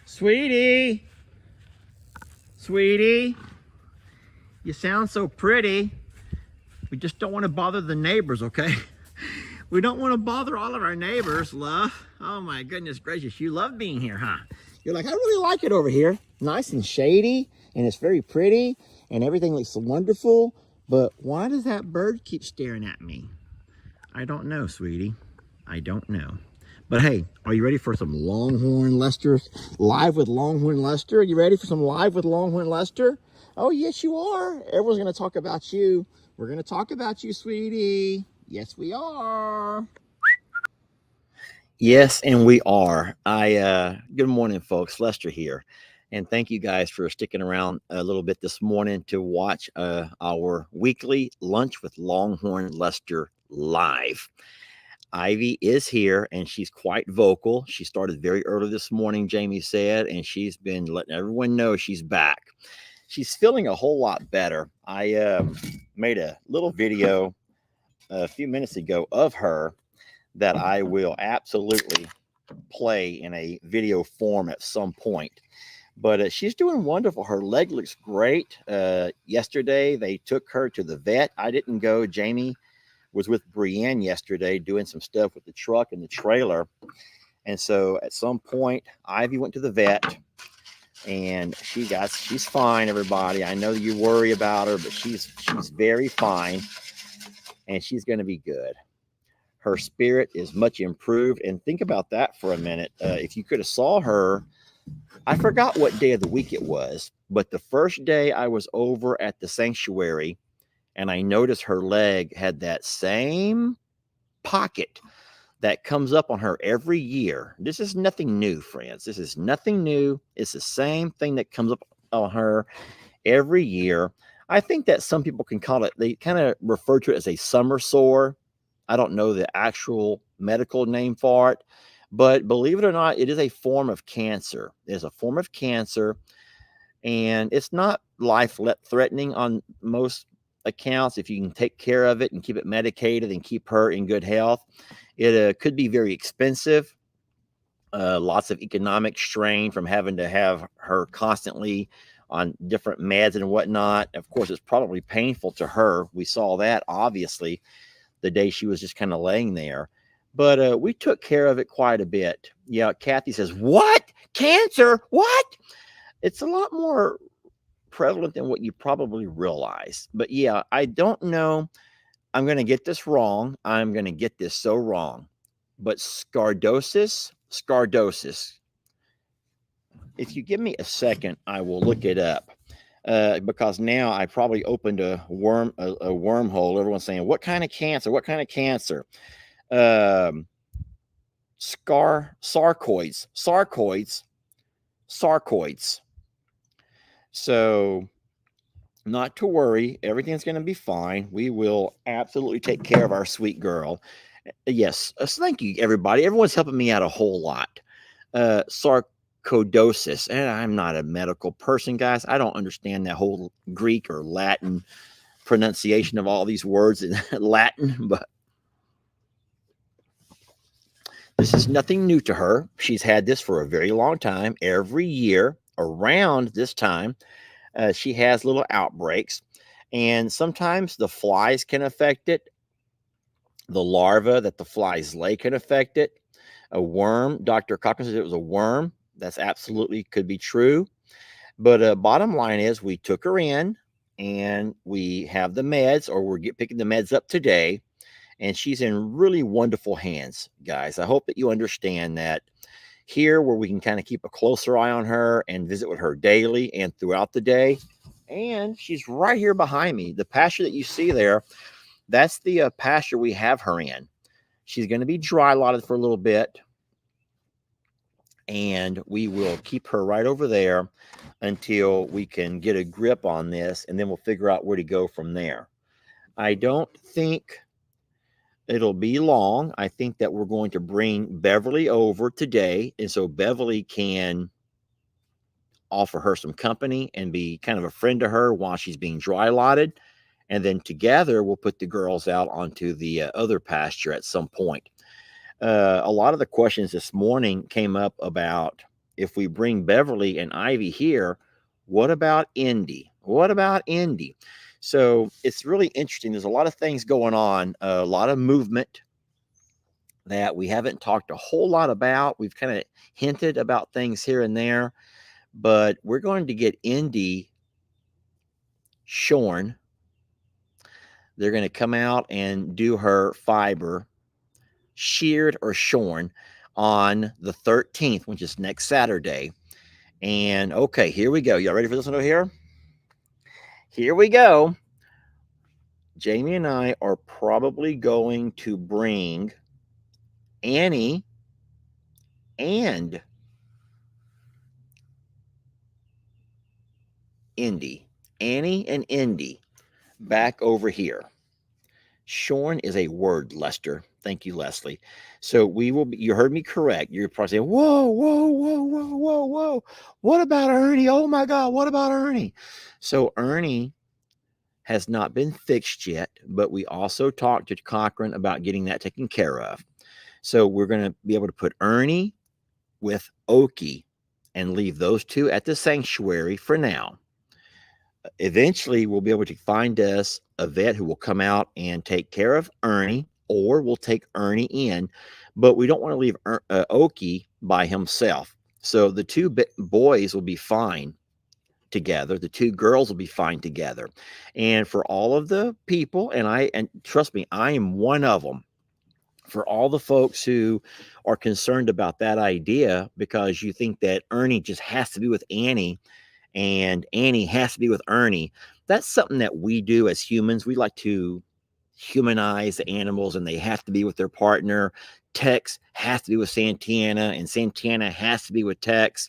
Sweetie, sweetie, you sound so pretty. We just don't want to bother the neighbors, okay? We don't want to bother all of our neighbors, love. Oh my goodness gracious, you love being here, huh? You're like, I really like it over here. Nice and shady, and it's very pretty, and everything looks wonderful. But why does that bird keep staring at me? I don't know, sweetie. I don't know. But hey, are you ready for some Longhorn Lester? Live with Longhorn Lester? Are you ready for some Live with Longhorn Lester? Oh, yes, you are. Everyone's going to talk about you. We're going to talk about you, sweetie. Yes, we are. Yes, and we are. Good morning, folks. Lester here. And thank you guys for sticking around a little bit this morning to watch our weekly Lunch with Longhorn Lester live. Ivy is here and she's quite vocal. She started very early this morning, Jamie said, and she's been letting everyone know she's back. She's feeling a whole lot better. I made a little video a few minutes ago of her that I will absolutely play in a video form at some point. But she's doing wonderful. Her leg looks great. Yesterday, they took her to the vet. I didn't go. Jamie was with Brienne yesterday doing some stuff with the truck and the trailer. And so at some point, Ivy went to the vet and she's fine, everybody. I know you worry about her, but she's very fine and she's going to be good. Her spirit is much improved. And think about that for a minute. If you could have saw her, I forgot what day of the week it was, but the first day I was over at the sanctuary, and I noticed her leg had that same pocket that comes up on her every year. This is nothing new, friends. This is nothing new. It's the same thing that comes up on her every year. I think that some people can call it, they kind of refer to it as a summer sore. I don't know the actual medical name for it, but believe it or not, it is a form of cancer. It's a form of cancer, and it's not life-threatening on most accounts. If you can take care of it and keep it medicated and keep her in good health, it could be very expensive. Lots of economic strain from having to have her constantly on different meds and whatnot. Of course, it's probably painful to her. We saw that obviously the day she was just kind of laying there, but we took care of it quite a bit. Yeah, Kathy says, what? Cancer? What? It's a lot more prevalent than what you probably realize. But yeah, I don't know. I'm going to get this wrong. I'm going to get this so wrong. But scardosis. If you give me a second, I will look it up. Because now I probably opened a wormhole. Everyone's saying, what kind of cancer? What kind of cancer? Sarcoids. So not to worry, everything's going to be fine. We will absolutely take care of our sweet girl. Yes, thank you, everybody. Everyone's helping me out a whole lot. Sarcoidosis, and I'm not a medical person, guys. I don't understand that whole Greek or Latin pronunciation of all these words in Latin, but this is nothing new to her. She's had this for a very long time. Every year around this time, she has little outbreaks, and sometimes the flies can affect it. The larva that the flies lay can affect it. A worm, Dr. Cochran said it was a worm. That's absolutely could be true. But bottom line is we took her in and we have the meds, or we're picking the meds up today. And she's in really wonderful hands, guys. I hope that you understand that here, where we can kind of keep a closer eye on her and visit with her daily and throughout the day, And she's right here behind me. The pasture that you see there, that's the pasture we have her in. She's going to be dry lotted for a little bit, and we will keep her right over there until we can get a grip on this, and then we'll figure out where to go from there. I don't think it'll be long. I think that we're going to bring Beverly over today, and so Beverly can offer her some company and be kind of a friend to her while she's being dry lotted. And then together we'll put the girls out onto the other pasture at some point. A lot of the questions this morning came up about, if we bring Beverly and Ivy here, what about Indy? What about Indy? So it's really interesting. There's a lot of things going on, a lot of movement that we haven't talked a whole lot about. We've kind of hinted about things here and there, but we're going to get Indy shorn. They're going to come out and do her fiber, sheared or shorn, on the 13th, which is next Saturday. And okay, here we go. Y'all ready for this one over here? Here we go. Jamie and I are probably going to bring Annie and Indy. Annie and Indy back over here. Shorn is a word, Lester. Thank you, Leslie. So we will be, you heard me correct. You're probably saying, whoa, whoa, whoa, whoa, whoa, whoa. What about Ernie? Oh my God, what about Ernie? So Ernie has not been fixed yet, but we also talked to Cochran about getting that taken care of. So we're going to be able to put Ernie with Okie and leave those two at the sanctuary for now. Eventually, we'll be able to find us a vet who will come out and take care of Ernie, or we'll take Ernie in, but we don't want to leave Okie by himself. So the two boys will be fine together. The two girls will be fine together. And for all of the people, and trust me, I am one of them, for all the folks who are concerned about that idea, because you think that Ernie just has to be with Annie and Annie has to be with Ernie. That's something that we do as humans. We like to humanize the animals, and they have to be with their partner. Tex has to be with Santana, and Santana has to be with Tex.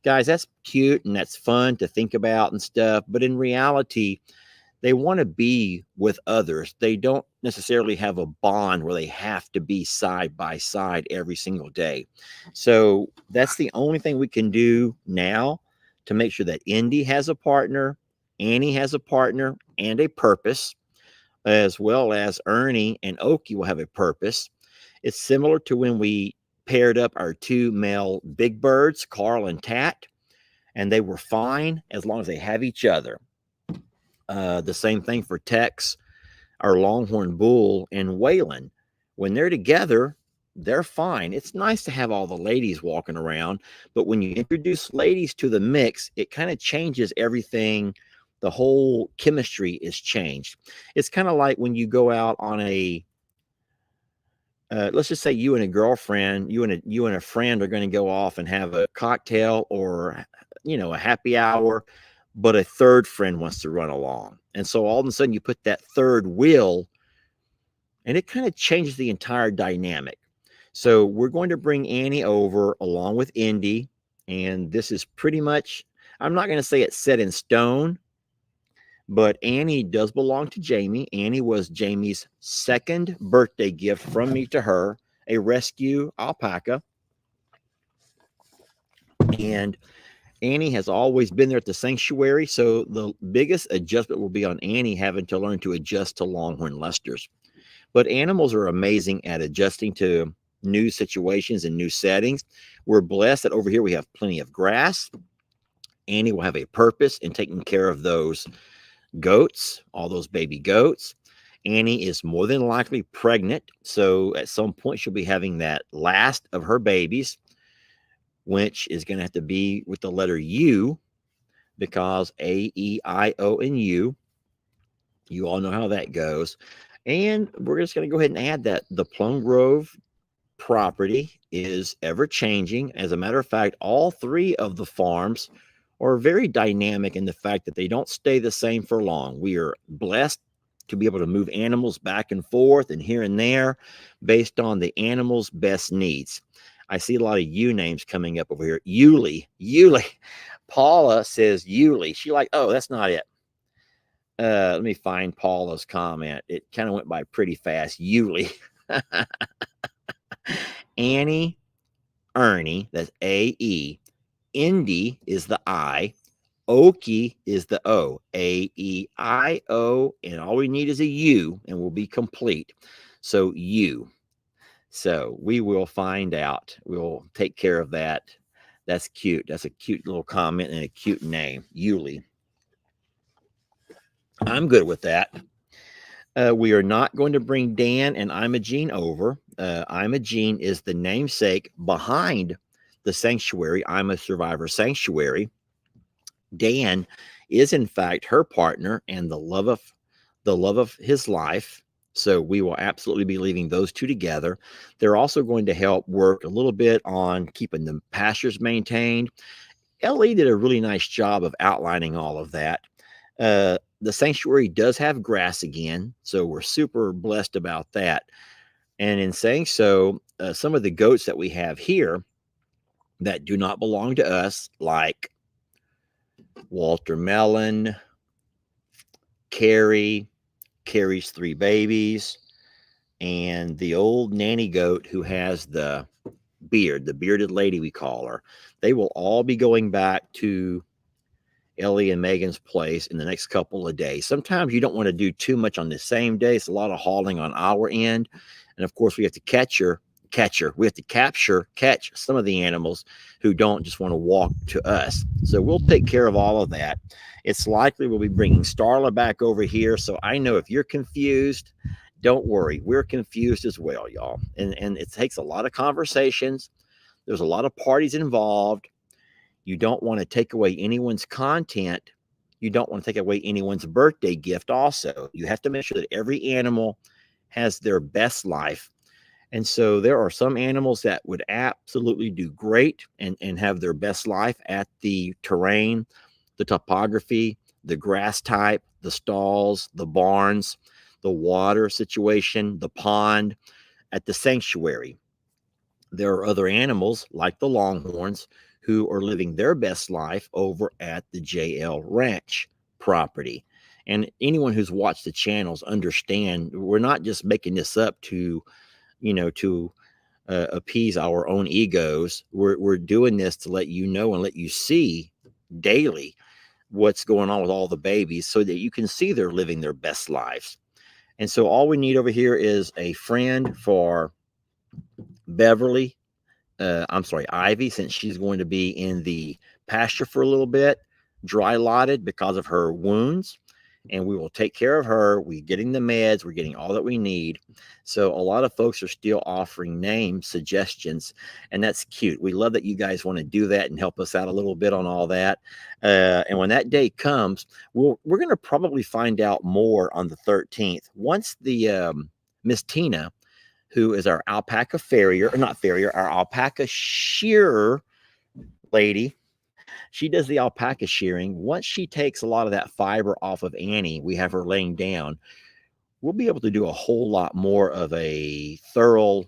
Guys, that's cute and that's fun to think about and stuff. But in reality, they want to be with others. They don't necessarily have a bond where they have to be side by side every single day. So that's the only thing we can do now to make sure that Indy has a partner, Annie has a partner and a purpose, as well as Ernie and Okie will have a purpose. It's similar to when we paired up our two male big birds, Carl and Tat, and they were fine as long as they have each other. The same thing for Tex, our Longhorn Bull, and Waylon. When they're together, they're fine. It's nice to have all the ladies walking around, but when you introduce ladies to the mix, it kind of changes everything. The whole chemistry is changed. It's kind of like when you go out on a let's just say you and a girlfriend, you and a friend are going to go off and have a cocktail or a happy hour, but a third friend wants to run along. And so all of a sudden you put that third wheel and it kind of changes the entire dynamic. So we're going to bring Annie over along with Indy. And this is pretty much, I'm not going to say it's set in stone, but Annie does belong to Jamie. Annie was Jamie's second birthday gift from me to her, a rescue alpaca. And Annie has always been there at the sanctuary. So the biggest adjustment will be on Annie having to learn to adjust to Longhorn Lesters. But animals are amazing at adjusting to new situations and new settings. We're blessed that over here we have plenty of grass. Annie will have a purpose in taking care of those goats, all those baby goats. Annie is more than likely pregnant. So at some point she'll be having that last of her babies, which is going to have to be with the letter U, because A, E, I, O, and U. You all know how that goes. And we're just going to go ahead and add that the Plum Grove property is ever changing. As a matter of fact, all three of the farms are very dynamic in the fact that they don't stay the same for long. We are blessed to be able to move animals back and forth and here and there based on the animal's best needs. I see a lot of U names coming up over here. Yuli. Paula says Yuli. She like, oh, that's not it. Let me find Paula's comment. It kind of went by pretty fast. Yuli. Annie, Ernie, that's A-E. Indy is the I. Okie is the O. A-E-I-O. And all we need is a U, and we'll be complete. So U. So we will find out. We'll take care of that. That's cute. That's a cute little comment and a cute name. Yuli. I'm good with that. We are not going to bring Dan and Imogene over. Imogene is the namesake behind the sanctuary. I'm a Survivor Sanctuary. Dan is in fact her partner and the love of his life. So we will absolutely be leaving those two together. They're also going to help work a little bit on keeping the pastures maintained. Ellie did a really nice job of outlining all of that. The sanctuary does have grass again, so we're super blessed about that. And in saying so, some of the goats that we have here that do not belong to us, like Walter Mellon, Carrie's 3 babies, and the old nanny goat who has the bearded lady, we call her, they will all be going back to Ellie and Megan's place in the next couple of days. Sometimes you don't want to do too much on the same day. It's a lot of hauling on our end. And of course, we have to catch some of the animals who don't just want to walk to us. So we'll take care of all of that. It's likely we'll be bringing Starla back over here. So I know if you're confused, don't worry. We're confused as well, y'all. And it takes a lot of conversations. There's a lot of parties involved. You don't want to take away anyone's content. You don't want to take away anyone's birthday gift also. You have to make sure that every animal has their best life. And so there are some animals that would absolutely do great and have their best life at the terrain, the topography, the grass type, the stalls, the barns, the water situation, the pond, at the sanctuary. There are other animals like the longhorns who are living their best life over at the JL Ranch property. And anyone who's watched the channels understand we're not just making this up to appease our own egos. We're doing this to let you know and let you see daily what's going on with all the babies so that you can see they're living their best lives. And so all we need over here is a friend for Beverly. Ivy, since she's going to be in the pasture for a little bit, dry lotted because of her wounds. And we will take care of her. We're getting the meds. We're getting all that we need. So a lot of folks are still offering name suggestions, and that's cute. We love that you guys want to do that and help us out a little bit on all that. And when that day comes, we're going to probably find out more on the 13th. Once the Miss Tina, who is our alpaca our alpaca shearer lady. She does the alpaca shearing. Once she takes a lot of that fiber off of Annie, we have her laying down, we'll be able to do a whole lot more of a thorough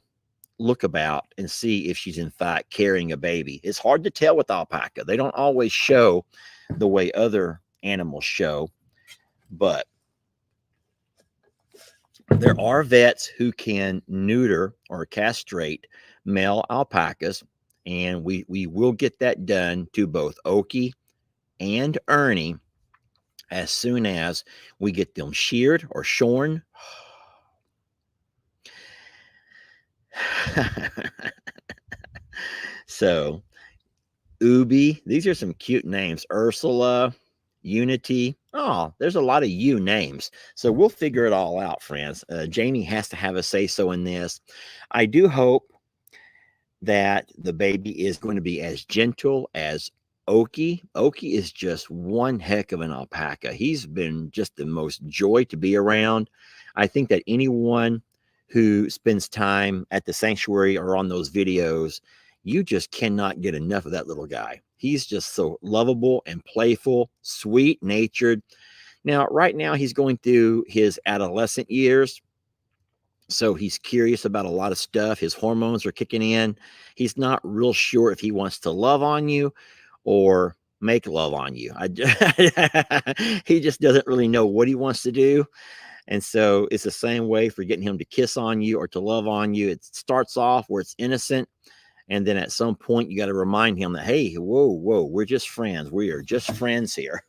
look about and see if she's in fact carrying a baby. It's hard to tell with alpaca. They don't always show the way other animals show, but there are vets who can neuter or castrate male alpacas, and we will get that done to both Okie and Ernie as soon as we get them sheared or shorn. So, Ubi, these are some cute names. Ursula, Unity. Oh, there's a lot of U names. So we'll figure it all out, friends. Jamie has to have a say-so in this. I do hope that the baby is going to be as gentle as Okie. Okie is just one heck of an alpaca. He's been just the most joy to be around. I think that anyone who spends time at the sanctuary or on those videos, you just cannot get enough of that little guy. He's just so lovable and playful, sweet natured. Now, right now, he's going through his adolescent years. So he's curious about a lot of stuff. His hormones are kicking in. He's not real sure if he wants to love on you or make love on you. He just doesn't really know what he wants to do. And so it's the same way for getting him to kiss on you or to love on you. It starts off where it's innocent. And then at some point, you got to remind him that, hey, whoa, whoa, we're just friends. We are just friends here.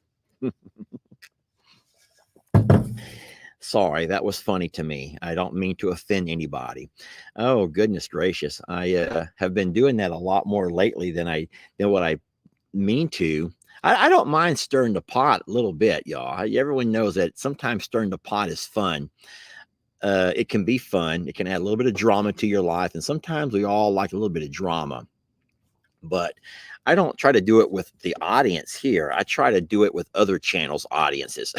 Sorry, that was funny to me. I don't mean to offend anybody. Oh, goodness gracious. I have been doing that a lot more lately than what I mean to. I don't mind stirring the pot a little bit, y'all. Everyone knows that sometimes stirring the pot is fun. It can be fun. It can add a little bit of drama to your life. And sometimes we all like a little bit of drama. But I don't try to do it with the audience here. I try to do it with other channels' audiences.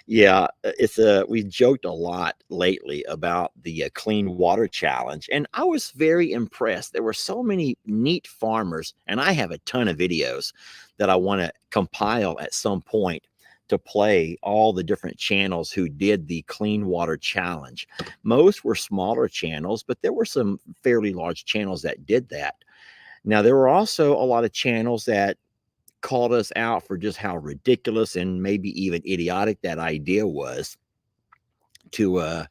Yeah, it's we joked a lot lately about the clean water challenge, and I was very impressed. There were so many neat farmers, and I have a ton of videos that I want to compile at some point to play all the different channels who did the clean water challenge. Most were smaller channels, but there were some fairly large channels that did that. Now, there were also a lot of channels that called us out for just how ridiculous and maybe even idiotic that idea was to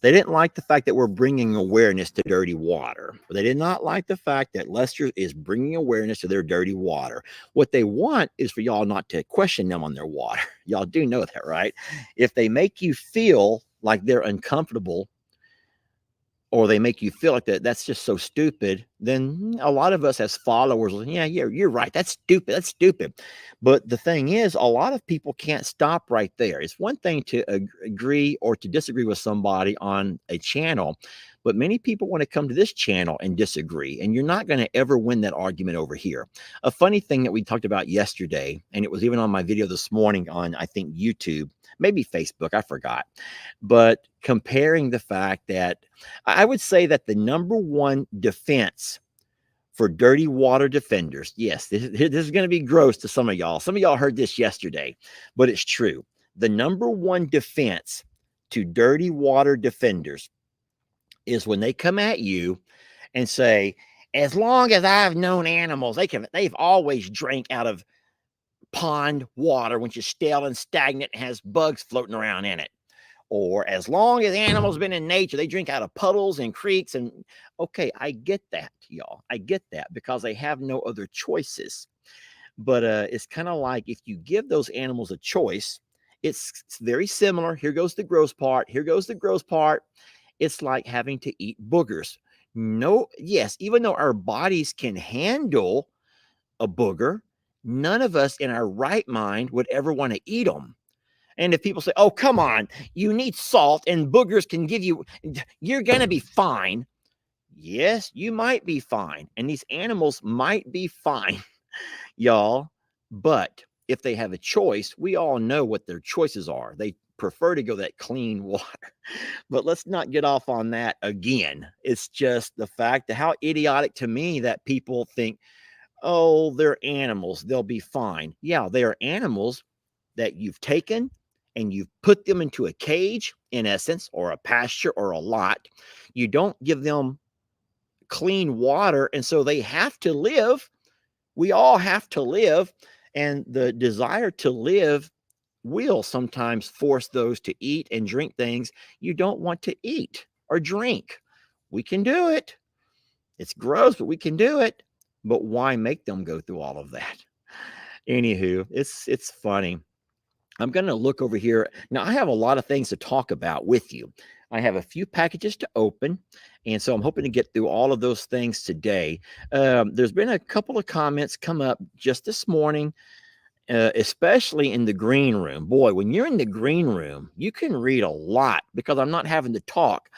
they didn't like the fact that we're bringing awareness to dirty water. They did not like the fact that Lester is bringing awareness to their dirty water. What they want is for y'all not to question them on their water. Y'all do know that, right? If they make you feel like they're uncomfortable or they make you feel like that's just so stupid, then a lot of us as followers, yeah, you're right. That's stupid. That's stupid. But the thing is, a lot of people can't stop right there. It's one thing to agree or to disagree with somebody on a channel, but many people want to come to this channel and disagree, and you're not going to ever win that argument over here. A funny thing that we talked about yesterday, and it was even on my video this morning on, I think, YouTube, maybe Facebook, I forgot, but comparing the fact that I would say that the number one defense for dirty water defenders, yes, this is going to be gross to some of y'all. Some of y'all heard this yesterday, but it's true. The number one defense to dirty water defenders is when they come at you and say, as long as I've known animals, they've always drank out of pond water, which is stale and stagnant and has bugs floating around in it. Or as long as animals been in nature, they drink out of puddles and creeks. And okay, I get that, y'all. I get that because they have no other choices. But it's kind of like if you give those animals a choice, it's very similar. Here goes the gross part. Here goes the gross part. It's like having to eat boogers. No, yes, even though our bodies can handle a booger, none of us in our right mind would ever want to eat them. And if people say, oh, come on, you need salt and boogers can give you, you're going to be fine. Yes, you might be fine. And these animals might be fine, y'all. But if they have a choice, we all know what their choices are. They prefer to go that clean water. But let's not get off on that again. It's just the fact that how idiotic to me that people think, oh, they're animals. They'll be fine. Yeah, they are animals that you've taken and you've put them into a cage, in essence, or a pasture or a lot. You don't give them clean water. And so they have to live. We all have to live. And the desire to live will sometimes force those to eat and drink things you don't want to eat or drink. We can do it. It's gross, but we can do it. But why make them go through all of that? Anywho, it's funny. I'm going to look over here. Now, I have a lot of things to talk about with you. I have a few packages to open, and so I'm hoping to get through all of those things today. There's been a couple of comments come up just this morning, especially in the green room. Boy, when you're in the green room, you can read a lot because I'm not having to talk.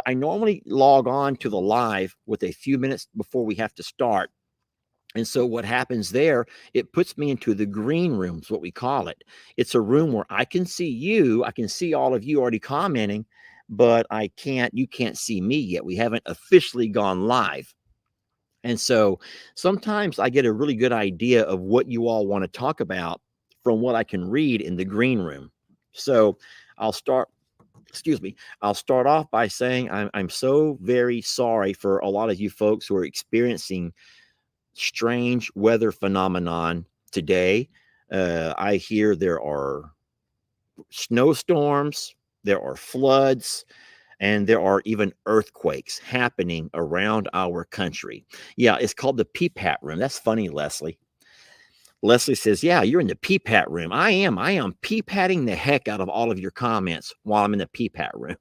I normally log on to the live with a few minutes before we have to start. And so what happens there, it puts me into the green rooms, what we call it. It's a room where I can see you. I can see all of you already commenting, but you can't see me yet. We haven't officially gone live. And so sometimes I get a really good idea of what you all want to talk about from what I can read in the green room. So I'll start, excuse me, I'll start off by saying I'm so very sorry for a lot of you folks who are experiencing strange weather phenomenon today. I hear there are snowstorms, there are floods, and there are even earthquakes happening around our country. Yeah, it's called the PPAT room. That's funny, Leslie. Leslie says, "Yeah, you're in the PPAT room." I am. I am PPATting the heck out of all of your comments while I'm in the PPAT room.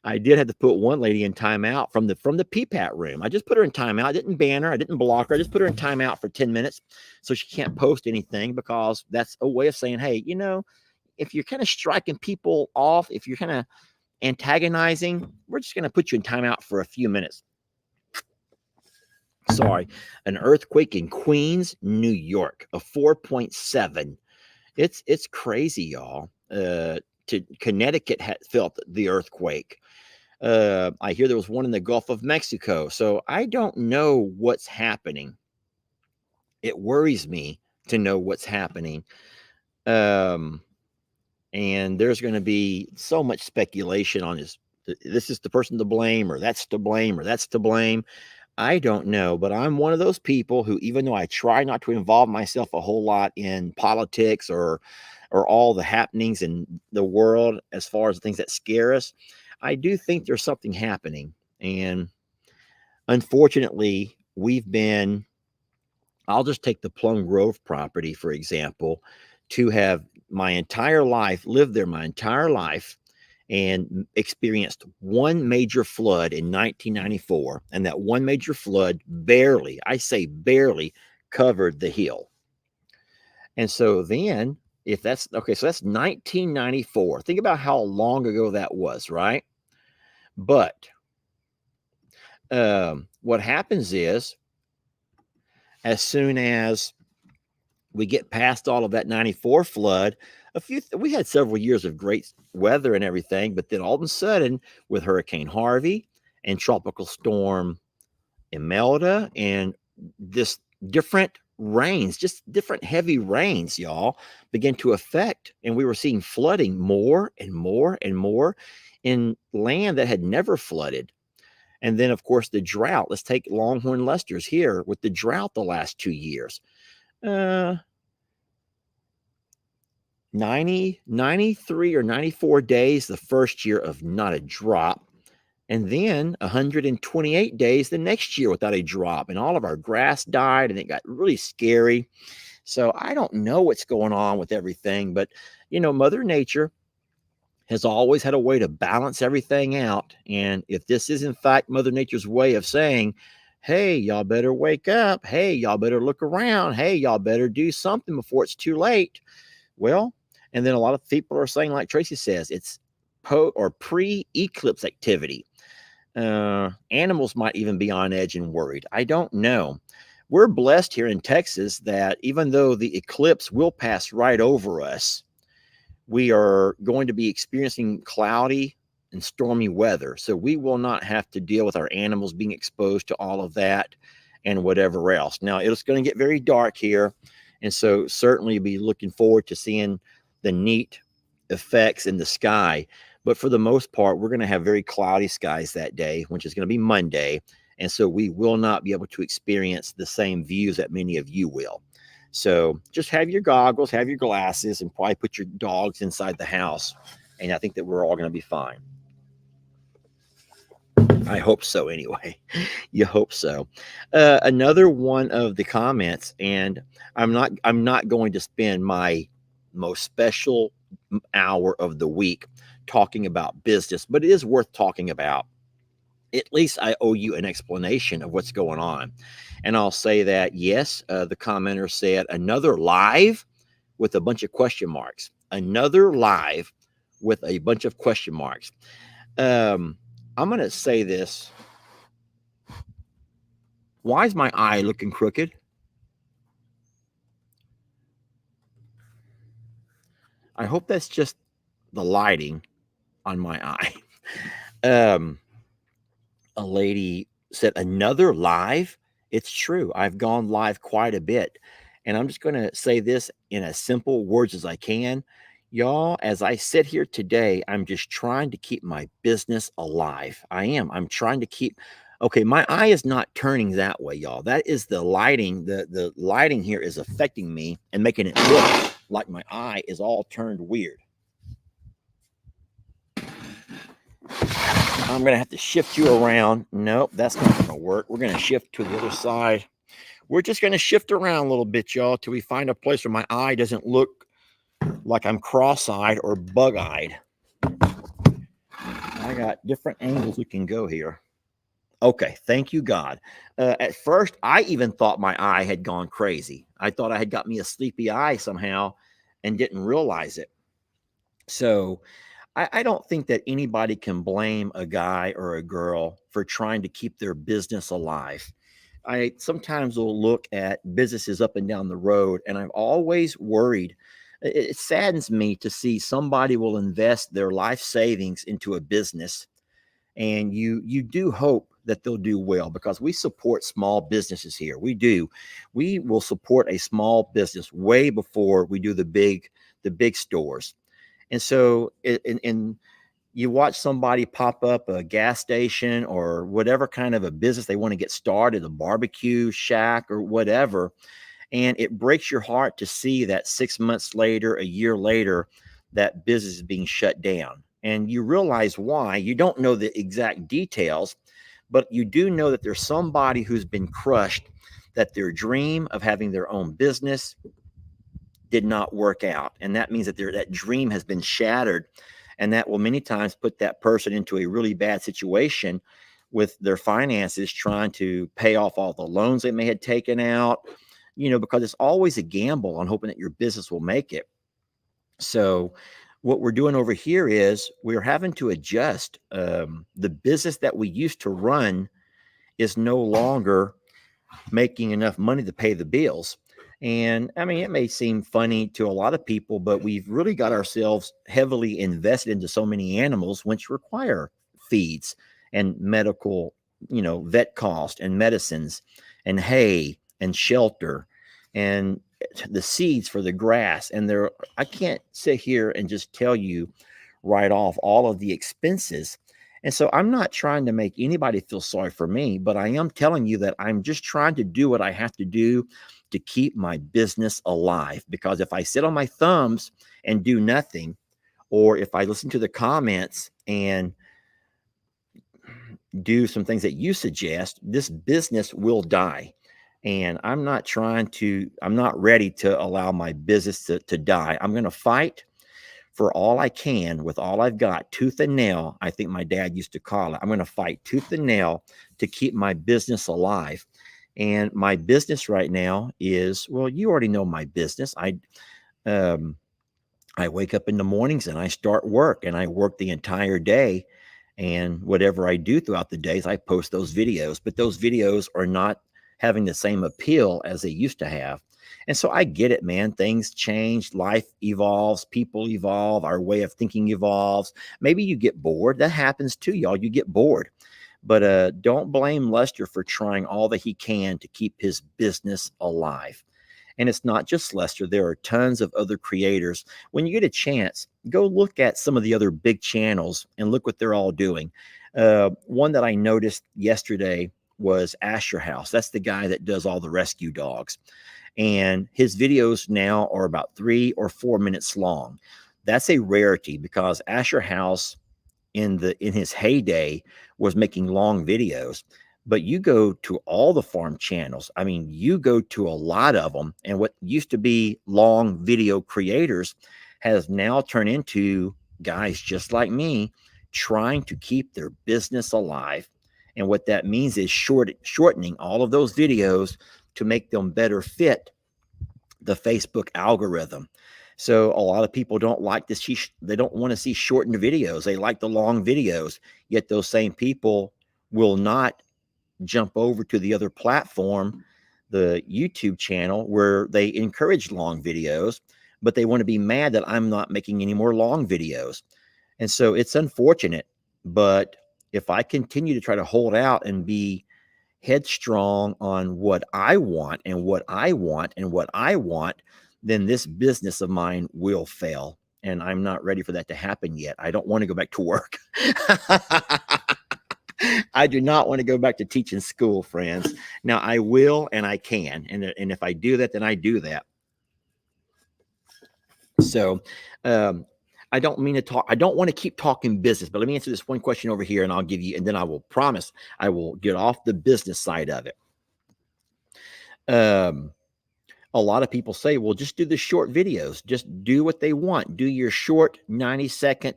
I did have to put one lady in timeout from the PPAT room. I just put her in timeout. I didn't ban her. I didn't block her. I just put her in timeout for 10 minutes so she can't post anything, because that's a way of saying, hey, if you're kind of striking people off, if you're kind of antagonizing, we're just going to put you in timeout for a few minutes. Sorry. An earthquake in Queens, New York, a 4.7. It's crazy, y'all. Connecticut felt the earthquake. I hear there was one in the Gulf of Mexico. So I don't know what's happening. It worries me to know what's happening. And there's going to be so much speculation on this is the person to blame, or that's to blame, or that's to blame. I don't know, but I'm one of those people who, even though I try not to involve myself a whole lot in politics or all the happenings in the world as far as things that scare us, I do think there's something happening. And unfortunately, I'll just take the Plum Grove property, for example, to have my entire life, lived there my entire life, and experienced one major flood in 1994. And that one major flood barely, I say barely, covered the hill. And so then, if that's okay, so that's 1994. Think about how long ago that was, right? But what happens is, as soon as we get past all of that 94 flood, we had several years of great weather and everything, but then all of a sudden, with Hurricane Harvey and Tropical Storm Imelda and this different rains, just different heavy rains, y'all, began to affect, and we were seeing flooding more and more and more in land that had never flooded. And then, of course, the drought. Let's take Longhorn Lester's here with the drought the last 2 years. 93 or 94 days the first year of not a drop, and then 128 days the next year without a drop, and all of our grass died, and it got really scary. So I don't know what's going on with everything, but Mother Nature has always had a way to balance everything out. And if this is in fact Mother Nature's way of saying, hey, y'all better wake up, hey, y'all better look around, hey, y'all better do something before it's too late, well, and then a lot of people are saying, like Tracy says, it's pre-eclipse activity. Animals might even be on edge and worried. I don't know. We're blessed here in Texas that even though the eclipse will pass right over us, we are going to be experiencing cloudy and stormy weather. So we will not have to deal with our animals being exposed to all of that and whatever else. Now, it's going to get very dark here. And so certainly be looking forward to seeing the neat effects in the sky. But for the most part, we're going to have very cloudy skies that day, which is going to be Monday. And so we will not be able to experience the same views that many of you will. So just have your goggles, have your glasses, and probably put your dogs inside the house. And I think that we're all going to be fine. I hope so anyway. You hope so. Another one of the comments, and I'm not going to spend my most special hour of the week talking about business, but it is worth talking about. At least I owe you an explanation of what's going on. And I'll say that, yes, the commenter said another live with a bunch of question marks. Another live with a bunch of question marks. I'm going to say this. Why is my eye looking crooked? I hope that's just the lighting on my eye. A lady said another live. It's true. I've gone live quite a bit. And I'm just going to say this in as simple words as I can. Y'all, as I sit here today, I'm just trying to keep my business alive. I am. I'm trying to keep. Okay, my eye is not turning that way, y'all. That is the lighting. The lighting here is affecting me and making it look like my eye is all turned weird. I'm going to have to shift you around. Nope, that's not going to work. We're going to shift to the other side. We're just going to shift around a little bit, y'all, till we find a place where my eye doesn't look like I'm cross-eyed or bug-eyed. I got different angles we can go here. Okay, thank you, God. At first, I even thought my eye had gone crazy. I thought I had got me a sleepy eye somehow and didn't realize it. So I don't think that anybody can blame a guy or a girl for trying to keep their business alive. I sometimes will look at businesses up and down the road, and I'm always worried. It saddens me to see somebody will invest their life savings into a business, and you do hope that they'll do well because we support small businesses here. We do. We will support a small business way before we do the big stores. And so, in you watch somebody pop up a gas station or whatever kind of a business they want to get started, a barbecue shack or whatever, and it breaks your heart to see that 6 months later, a year later, that business is being shut down. And you realize why. You don't know the exact details, but you do know that there's somebody who's been crushed, that their dream of having their own business did not work out. And that means that that dream has been shattered. And that will many times put that person into a really bad situation with their finances, trying to pay off all the loans they may have taken out, because it's always a gamble on hoping that your business will make it. So what we're doing over here is we're having to adjust. The business that we used to run is no longer making enough money to pay the bills. And I mean, it may seem funny to a lot of people, but we've really got ourselves heavily invested into so many animals, which require feeds and medical, vet cost and medicines and hay and shelter and the seeds for the grass. And I can't sit here and just tell you right off all of the expenses. And so I'm not trying to make anybody feel sorry for me, but I am telling you that I'm just trying to do what I have to do to keep my business alive. Because if I sit on my thumbs and do nothing, or if I listen to the comments and do some things that you suggest, this business will die. And I'm not ready to allow my business to die. I'm going to fight for all I can with all I've got, tooth and nail. I think my dad used to call it. I'm going to fight tooth and nail to keep my business alive. And my business right now is, well, you already know my business. Um, I wake up in the mornings and I start work, and I work the entire day. And whatever I do throughout the days, I post those videos, but those videos are not having the same appeal as they used to have. And so I get it, man. Things change, life evolves, people evolve, our way of thinking evolves. Maybe you get bored. That happens too, y'all. You get bored. But don't blame Lester for trying all that he can to keep his business alive. And it's not just Lester. There are tons of other creators. When you get a chance, go look at some of the other big channels and look what they're all doing. One that I noticed yesterday was Asher House. That's the guy that does all the rescue dogs. And his videos now are about 3 or 4 minutes long. That's a rarity because Asher House in his heyday was making long videos. But you go to all the farm channels. I mean, you go to a lot of them, and what used to be long video creators has now turned into guys just like me trying to keep their business alive. And what that means is shortening all of those videos to make them better fit the Facebook algorithm. So a lot of people don't like this. They don't want to see shortened videos. They like the long videos. Yet those same people will not jump over to the other platform, the YouTube channel, where they encourage long videos, but they want to be mad that I'm not making any more long videos. And so it's unfortunate. But if I continue to try to hold out and be headstrong on what I want and what I want and what I want, then this business of mine will fail. And I'm not ready for that to happen yet. I don't want to go back to work. I do not want to go back to teaching school, friends. Now I will and I can. And if I do that, then I do that. So I don't mean to talk. I don't want to keep talking business, but let me answer this one question over here and I'll give you, and then I will promise I will get off the business side of it. A lot of people say, well, just do the short videos. Just do what they want. Do your short 90-second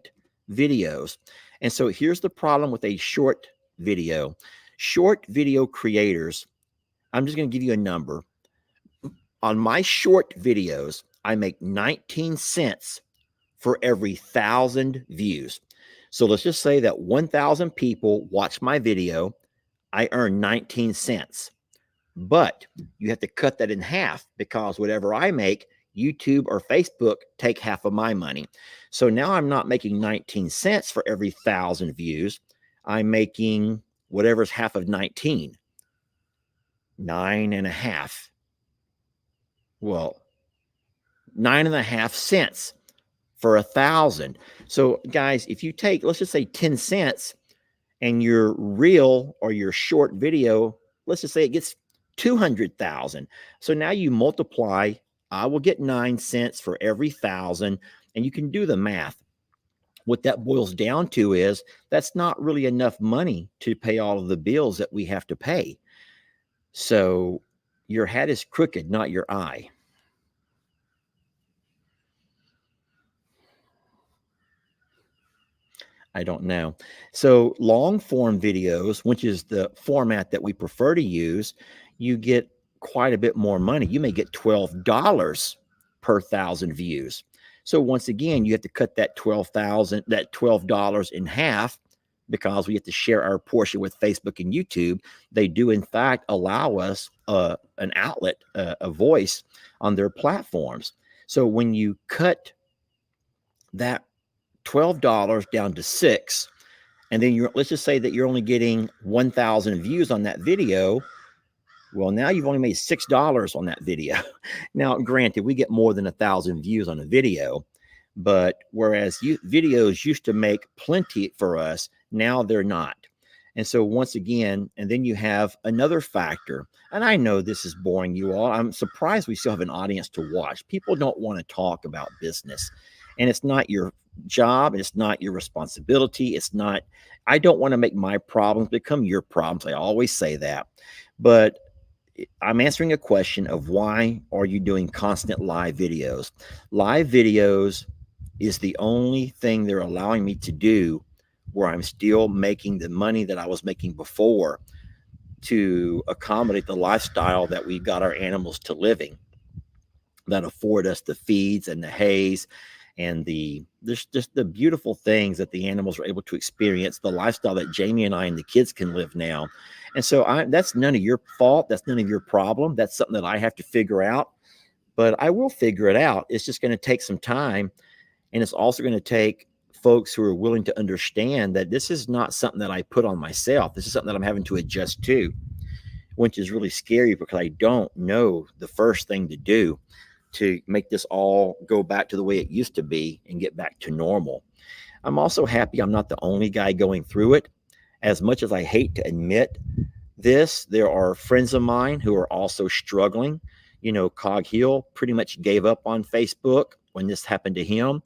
videos. And so here's the problem with a short video. Short video creators, I'm just going to give you a number. On my short videos, I make 19 cents for every 1,000 views. So let's just say that 1,000 people watch my video. I earn 19 cents. But you have to cut that in half because whatever I make, YouTube or Facebook take half of my money. So now I'm not making 19 cents for every 1,000 views. I'm making whatever's half of 19. 9.5. Well, 9.5 cents for 1,000. So guys, if you take, let's just say 10 cents and your reel or your short video, let's just say it gets 200,000. So now you multiply, I will get 9 cents for every 1,000, and you can do the math. What that boils down to is that's not really enough money to pay all of the bills that we have to pay. So your hat is crooked, not your eye. I don't know. So long form videos, which is the format that we prefer to use, you get quite a bit more money. You may get $12 per 1,000 views. So once again, you have to cut that $12 in half because we have to share our portion with Facebook and YouTube. They do in fact allow us an outlet, a voice on their platforms. So when you cut that $12 down to $6, and then let's just say that you're only getting 1,000 views on that video. Well, now you've only made $6 on that video. Now, granted, we get more than 1,000 views on a video, but whereas videos used to make plenty for us, now they're not. And so once again, and then you have another factor, and I know this is boring you all. I'm surprised we still have an audience to watch. People don't want to talk about business, and it's not your job, and it's not your responsibility. It's not, I don't want to make my problems become your problems. I always say that. But I'm answering a question of why are you doing constant live videos? Live videos is the only thing they're allowing me to do where I'm still making the money that I was making before to accommodate the lifestyle that we got our animals to living, that afford us the feeds and the hays and there's just the beautiful things that the animals are able to experience, the lifestyle that Jamie and I and the kids can live now. And so that's none of your fault. That's none of your problem. That's something that I have to figure out, but I will figure it out. It's just going to take some time. And it's also going to take folks who are willing to understand that this is not something that I put on myself. This is something that I'm having to adjust to, which is really scary because I don't know the first thing to do to make this all go back to the way it used to be and get back to normal. I'm also happy I'm not the only guy going through it. As much as I hate to admit this, there are friends of mine who are also struggling. You know, Cog Hill pretty much gave up on Facebook when this happened to him.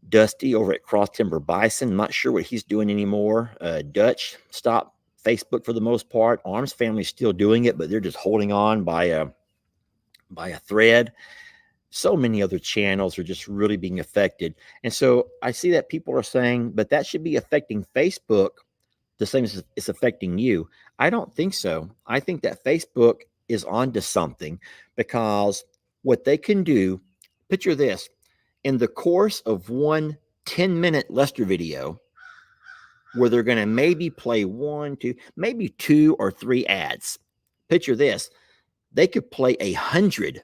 Dusty over at Cross Timber Bison, I'm not sure what he's doing anymore. Dutch stopped Facebook for the most part. Arms family's still doing it, but they're just holding on by a thread. So many other channels are just really being affected. And so I see that people are saying, but that should be affecting Facebook the same as it's affecting you. I don't think so. I think that Facebook is onto something because what they can do, picture this, in the course of one 10-minute Lester video, where they're going to maybe play maybe 2 or 3 ads. Picture this. They could play 100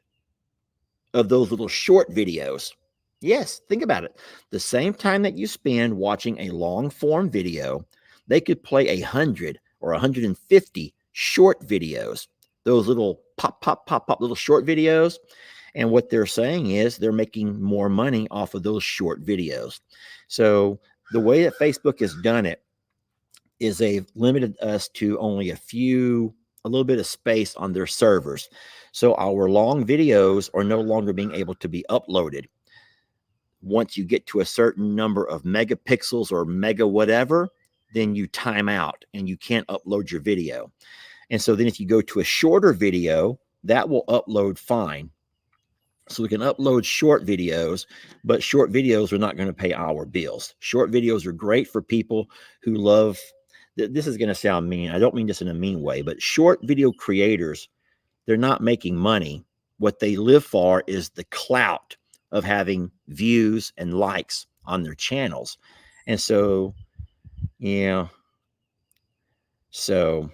of those little short videos. Yes, think about it. The same time that you spend watching a long form video, they could play 100 or 150 short videos, those little pop, pop, pop, pop little short videos. And what they're saying is they're making more money off of those short videos. So the way that Facebook has done it is they've limited us to only a little bit of space on their servers. So our long videos are no longer being able to be uploaded. Once you get to a certain number of megapixels or mega whatever, then you time out and you can't upload your video. And so then if you go to a shorter video, that will upload fine. So we can upload short videos, but short videos are not going to pay our bills. Short videos are great for people who love, this is going to sound mean. I don't mean this in a mean way, but short video creators, they're not making money. What they live for is the clout of having views and likes on their channels. And so, yeah. So,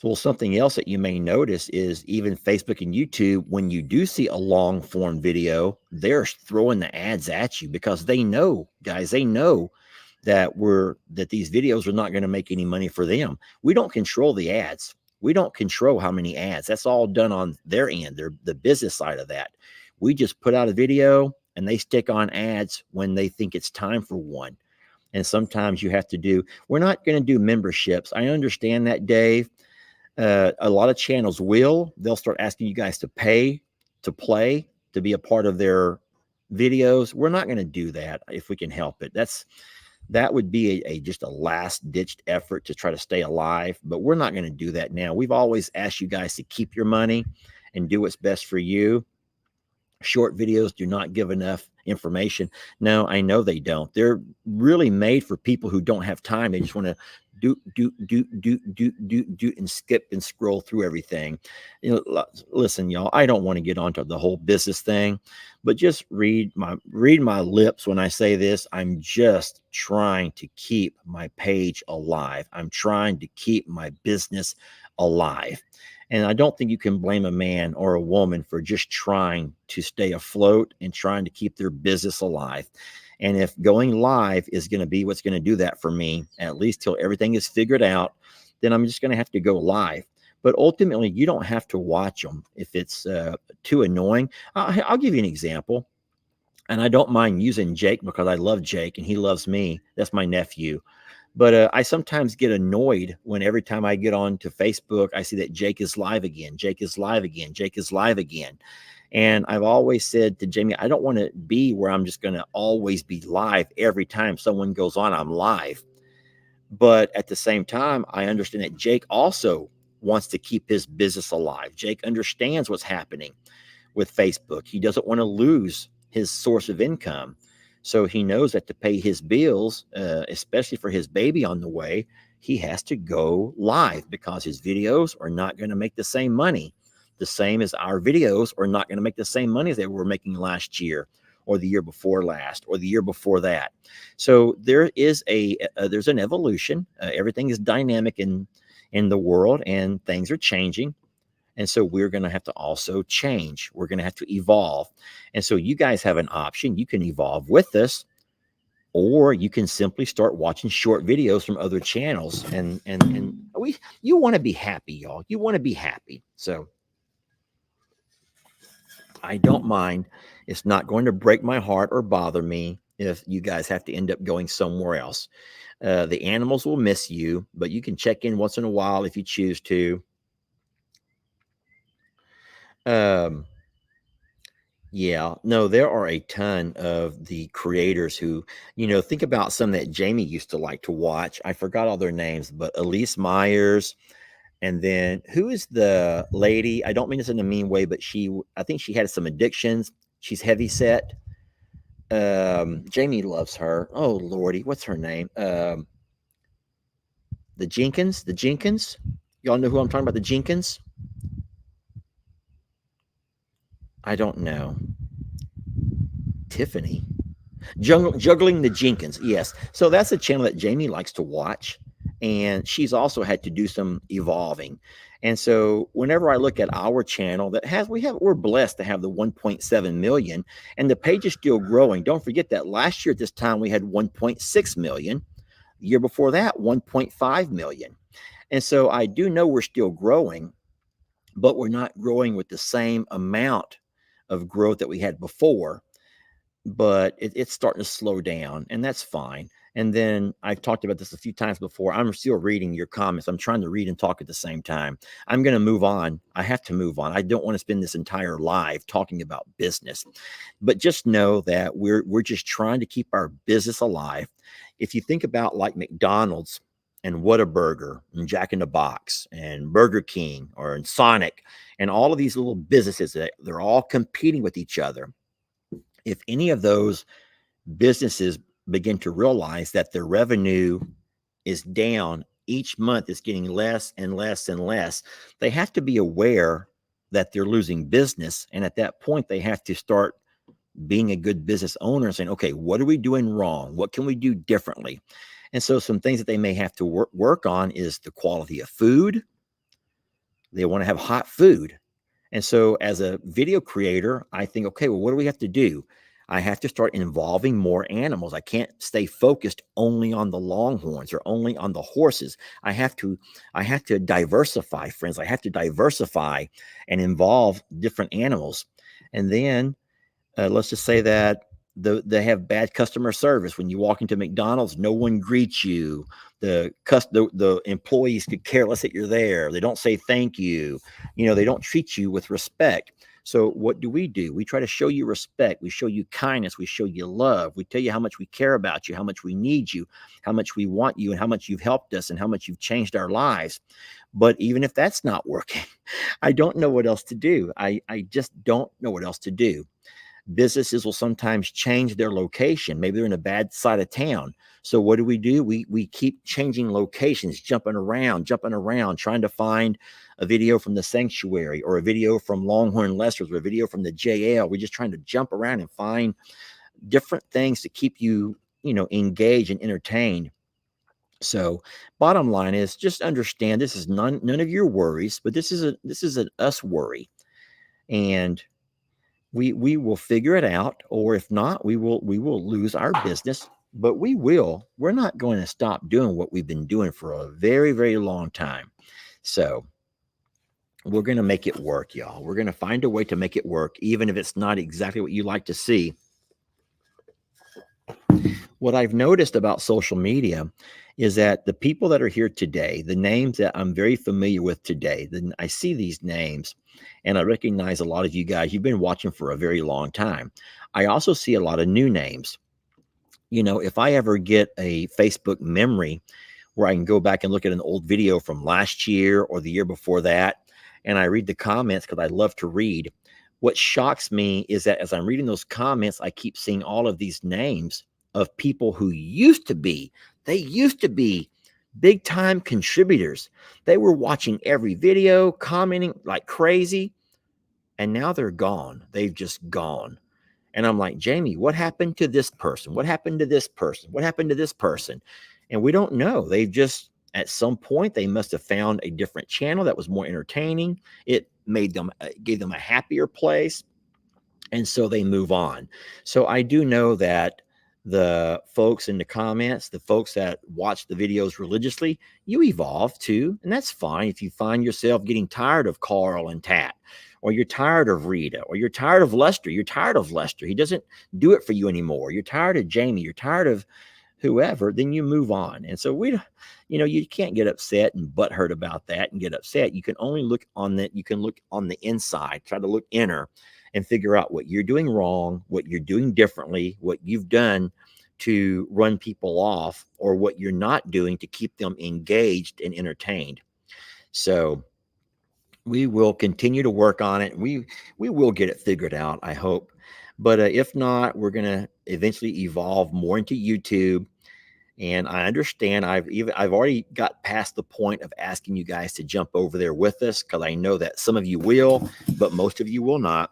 well, something else that you may notice is even Facebook and YouTube, when you do see a long form video, they're throwing the ads at you because they know, guys, they know that these videos are not going to make any money for them. We don't control the ads. We don't control how many ads. That's all done on their end, the business side of that. We just put out a video and they stick on ads when they think it's time for one. And sometimes you have to we're not going to do memberships. I understand that, Dave. A lot of channels they'll start asking you guys to pay to play, to be a part of their videos. We're not going to do that if we can help it. That would be just a last ditched effort to try to stay alive, but we're not going to do that now. We've always asked you guys to keep your money and do what's best for you. Short videos do not give enough information. No, I know they don't. They're really made for people who don't have time. They just want to do and skip and scroll through everything. Listen, y'all, I don't want to get onto the whole business thing, but just read my lips when I say this. I'm just trying to keep my page alive. I'm trying to keep my business alive. And I don't think you can blame a man or a woman for just trying to stay afloat and trying to keep their business alive. And if going live is going to be what's going to do that for me, at least till everything is figured out, then I'm just going to have to go live. But ultimately, you don't have to watch them if it's too annoying. I'll give you an example. And I don't mind using Jake because I love Jake and he loves me. That's my nephew. But I sometimes get annoyed when every time I get on to Facebook, I see that Jake is live again. Jake is live again. Jake is live again. And I've always said to Jamie, I don't want to be where I'm just going to always be live every time someone goes on, I'm live. But at the same time, I understand that Jake also wants to keep his business alive. Jake understands what's happening with Facebook. He doesn't want to lose his source of income. So he knows that to pay his bills, especially for his baby on the way, he has to go live because his videos are not going to make the same money. The same as our videos are not going to make the same money as they were making last year or the year before last or the year before that. So there is there's an evolution. Everything is dynamic in the world and things are changing. And so we're going to have to also change. We're going to have to evolve. And so you guys have an option. You can evolve with us, or you can simply start watching short videos from other channels. And you want to be happy, y'all. You want to be happy. So I don't mind. It's not going to break my heart or bother me if you guys have to end up going somewhere else. The animals will miss you, but you can check in once in a while if you choose to. Yeah, no, there are a ton of the creators who, think about some that Jamie used to like to watch. I forgot all their names, but Elise Myers. And then who is the lady? I don't mean this in a mean way, but I think she had some addictions. She's heavy set. Jamie loves her. Oh, Lordy, what's her name? The Jenkins. Y'all know who I'm talking about, the Jenkins? I don't know. Tiffany. Juggling the Jenkins. Yes. So that's a channel that Jamie likes to watch. And she's also had to do some evolving. And so whenever I look at our channel we're blessed to have the 1.7 million and the page is still growing. Don't forget that last year at this time, we had 1.6 million. The year before that, 1.5 million. And so I do know we're still growing, but we're not growing with the same amount of growth that we had before. But it's starting to slow down, and that's fine. And then I've talked about this a few times before. I'm still reading your comments. I'm trying to read and talk at the same time. I'm going to move on. I have to move on. I don't want to spend this entire live talking about business, but just know that we're just trying to keep our business alive. If you think about like McDonald's and Whataburger and Jack in the Box and Burger King or and Sonic and all of these little businesses that they're all competing with each other. If any of those businesses begin to realize that their revenue is down each month, it's getting less and less and less, they have to be aware that they're losing business. And at that point, they have to start being a good business owner and saying, okay, what are we doing wrong? What can we do differently? And so some things that they may have to work on is the quality of food. They want to have hot food. And so as a video creator, I think, okay, well, what do we have to do? I have to start involving more animals. I can't stay focused only on the longhorns or only on the horses. I have to diversify, friends. I have to diversify and involve different animals. And then let's just say that they have bad customer service. When you walk into McDonald's, no one greets you. The employees could care less that you're there. They don't say thank you. They don't treat you with respect. So what do? We try to show you respect. We show you kindness. We show you love. We tell you how much we care about you, how much we need you, how much we want you, and how much you've helped us and how much you've changed our lives. But even if that's not working, I don't know what else to do. I just don't know what else to do. Businesses will sometimes change their location. Maybe they're in a bad side of town. So what do? We keep changing locations, jumping around, trying to find a video from the sanctuary or a video from Longhorn Lester's or a video from the JL. We're just trying to jump around and find different things to keep you, engaged and entertained. So bottom line is just understand this is none of your worries, but this is an us worry. And we will figure it out, or if not, we will lose our business. But we're not going to stop doing what we've been doing for a very, very long time. So we're going to make it work, y'all. We're going to find a way to make it work, even if it's not exactly what you like to see. What I've noticed about social media is that the people that are here today, the names that I'm very familiar with today, then I see these names and I recognize a lot of you guys. You've been watching for a very long time. I also see a lot of new names. If I ever get a Facebook memory where I can go back and look at an old video from last year or the year before that, and I read the comments because I love to read, what shocks me is that as I'm reading those comments, I keep seeing all of these names of people who they used to be big time contributors. They were watching every video, commenting like crazy, and now they're gone. They've just gone. And I'm like, Jamie, what happened to this person? What happened to this person? What happened to this person? And we don't know. They've just, at some point, they must have found a different channel that was more entertaining. It gave them a happier place. And so they move on. So I do know that the folks in the comments, the folks that watch the videos religiously, you evolve too. And that's fine. If you find yourself getting tired of Carl and Tat, or you're tired of Rita, or you're tired of Lester, He doesn't do it for you anymore. You're tired of Jamie, you're tired of whoever, then you move on. And so you can't get upset and butthurt about that and get upset. You can only look on the inside, try to look inner and figure out what you're doing wrong, what you're doing differently, what you've done to run people off, or what you're not doing to keep them engaged and entertained. So we will continue to work on it. We will get it figured out, I hope. But if not, we're going to eventually evolve more into YouTube. And I understand I've already got past the point of asking you guys to jump over there with us, because I know that some of you will, but most of you will not.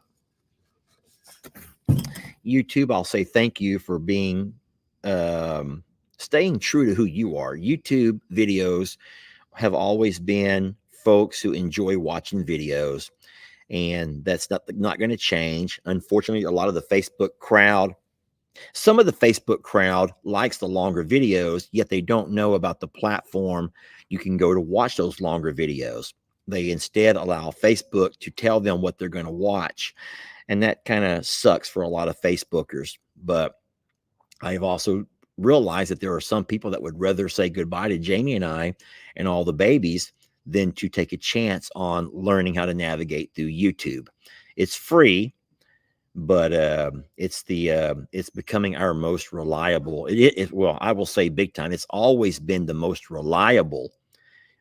YouTube, I'll say thank you for being staying true to who you are. YouTube videos have always been folks who enjoy watching videos, and that's not going to change. Unfortunately, a lot of the Facebook crowd Some of the Facebook crowd likes the longer videos, yet they don't know about the platform you can go to watch those longer videos. They instead allow Facebook to tell them what they're going to watch. And that kind of sucks for a lot of Facebookers. But I've also realized that there are some people that would rather say goodbye to Jamie and I and all the babies than to take a chance on learning how to navigate through YouTube. It's free, but it's becoming our most reliable. Well, I will say big time. It's always been the most reliable,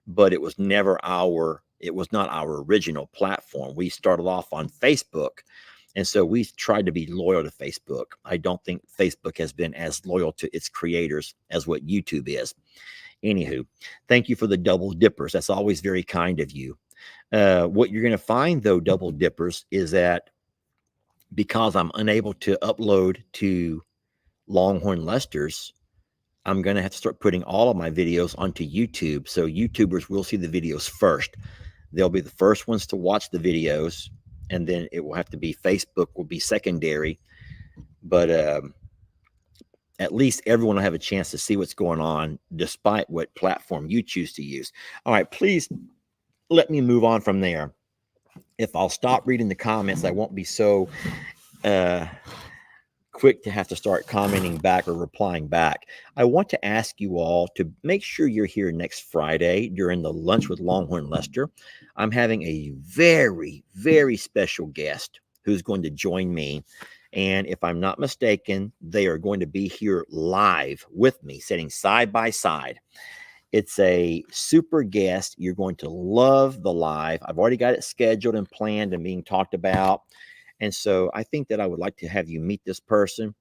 but it was never our. It was not our original platform. We started off on Facebook, and so we tried to be loyal to Facebook. I don't think Facebook has been as loyal to its creators as what YouTube is. Anywho, thank you for the double dippers. That's always very kind of you. What you're going to find, though, double dippers, is that because I'm unable to upload to Longhorn Lester's, I'm going to have to start putting all of my videos onto YouTube. So YouTubers will see the videos first. They'll be the first ones to watch the videos, and then it will have to be Facebook will be secondary. But at least everyone will have a chance to see what's going on, despite what platform you choose to use. All right, please let me move on from there. If I'll stop reading the comments, I won't be so quick to have to start commenting back or replying back. I want to ask you all to make sure you're here next Friday during the Lunch with Longhorn Lester. I'm having a very, very special guest who's going to join me. And if I'm not mistaken, they are going to be here live with me, sitting side by side. It's a super guest. You're going to love the live. I've already got it scheduled and planned and being talked about. And so I think that I would like to have you meet this person